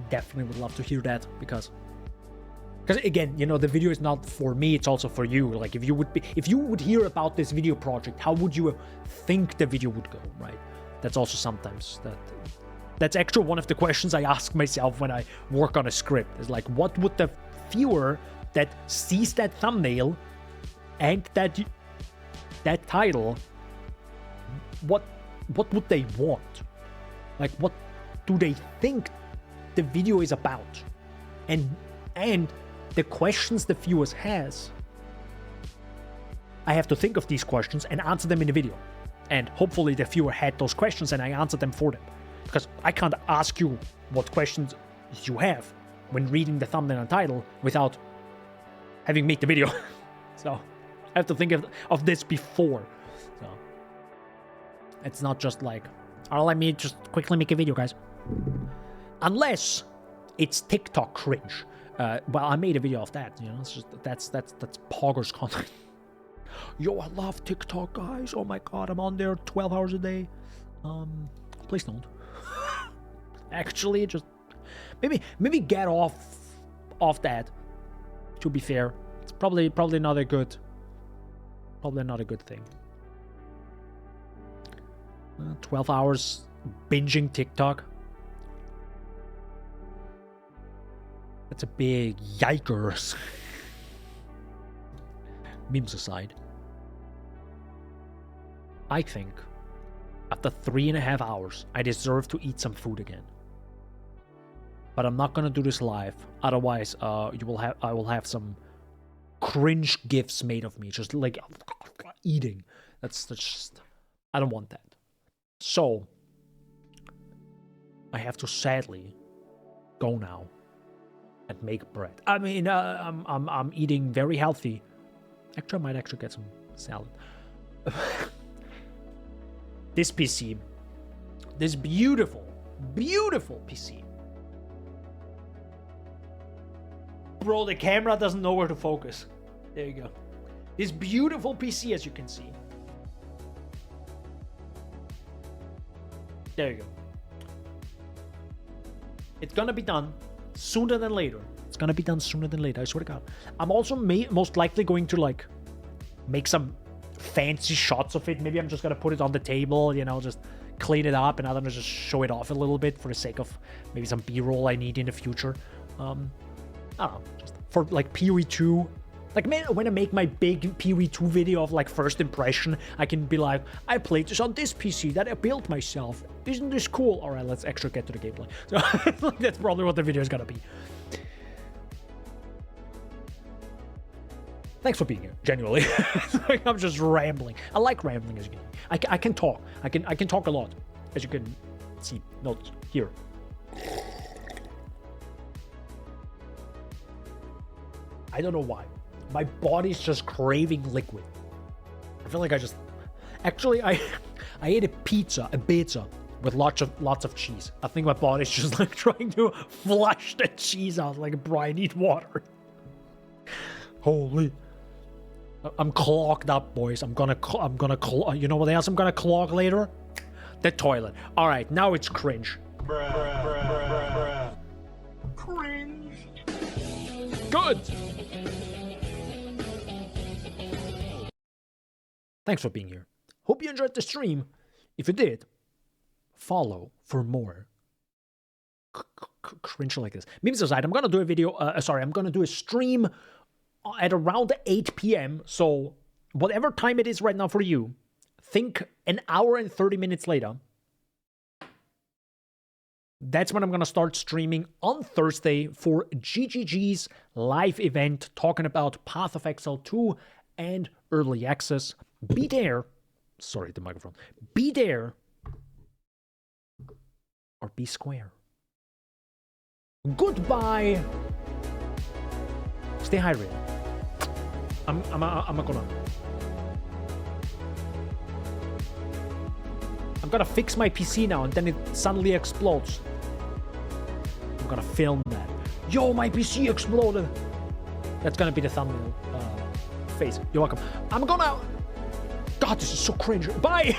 S1: definitely would love to hear that, because again, you know, the video is not for me, it's also for you. Like, if you would hear about this video project, how would you think the video would go, right? That's also sometimes that's actually one of the questions I ask myself when I work on a script. Is like, what would the viewer that sees that thumbnail and that title, what would they want? Like, what do they think the video is about? And the questions the viewers has, I have to think of these questions and answer them in the video. And hopefully the viewer had those questions and I answered them for them. Because I can't ask you what questions you have when reading the thumbnail and title without having made the video. So I have to think of this before. So it's not just like, oh, let me just quickly make a video, guys. Unless it's TikTok cringe. Well, I made a video of that, you know. It's just that's poggers content. Yo, I love TikTok, guys. Oh my god, I'm on there 12 hours a day. Please don't. Actually, just maybe get off that. To be fair, it's probably not a good thing. 12 hours binging TikTok. That's a big yikers. Memes aside, I think after 3.5 hours, I deserve to eat some food again. But I'm not gonna do this live. Otherwise, I will have some cringe gifs made of me, just like eating. That's just, I don't want that. So I have to sadly go now and make bread. I mean, I'm eating very healthy. Actually, I might actually get some salad. This PC, this beautiful PC. Bro, the camera doesn't know where to focus. There you go. This beautiful PC, as you can see. There you go. It's gonna be done sooner than later. It's gonna be done sooner than later, I swear to God. I'm also most likely going to, like, make some fancy shots of it. Maybe I'm just gonna put it on the table, you know, just clean it up, and I'm gonna just show it off a little bit for the sake of maybe some B-roll I need in the future. I don't know, just for, like, PoE 2. Like, when I make my big PoE 2 video of, like, first impression, I can be like, I played this on this PC that I built myself. Isn't this cool? Alright, let's actually get to the gameplay. So, that's probably what the video is gonna be. Thanks for being here, genuinely. Like, I'm just rambling. I like rambling, as you can. I can talk. I can talk a lot, as you can see. Notice here. I don't know why. My body's just craving liquid. I feel like I just... Actually, I ate a pizza with lots of cheese. I think my body's just, like, trying to flush the cheese out. Like, bro, I need water. Holy... I'm clogged up, boys. I'm gonna clog. You know what else I'm gonna clog later? The toilet. All right, now it's cringe.
S5: Bruh.
S1: Cringe. Good. Thanks for being here. Hope you enjoyed the stream. If you did, follow for more cringe like this. Memes aside, I'm gonna do a video. I'm gonna do a stream at around 8 p.m. So whatever time it is right now for you, think an hour and 30 minutes later. That's when I'm going to start streaming on Thursday for GGG's live event talking about Path of Exile 2 and Early Access. Be there. Sorry, the microphone. Be there or be square. Goodbye. Stay hydrated. I'm gonna fix my PC now, and then it suddenly explodes. I'm gonna film that. Yo, my PC exploded. That's gonna be the thumbnail face. You're welcome. I'm gonna... God, this is so cringe. Bye.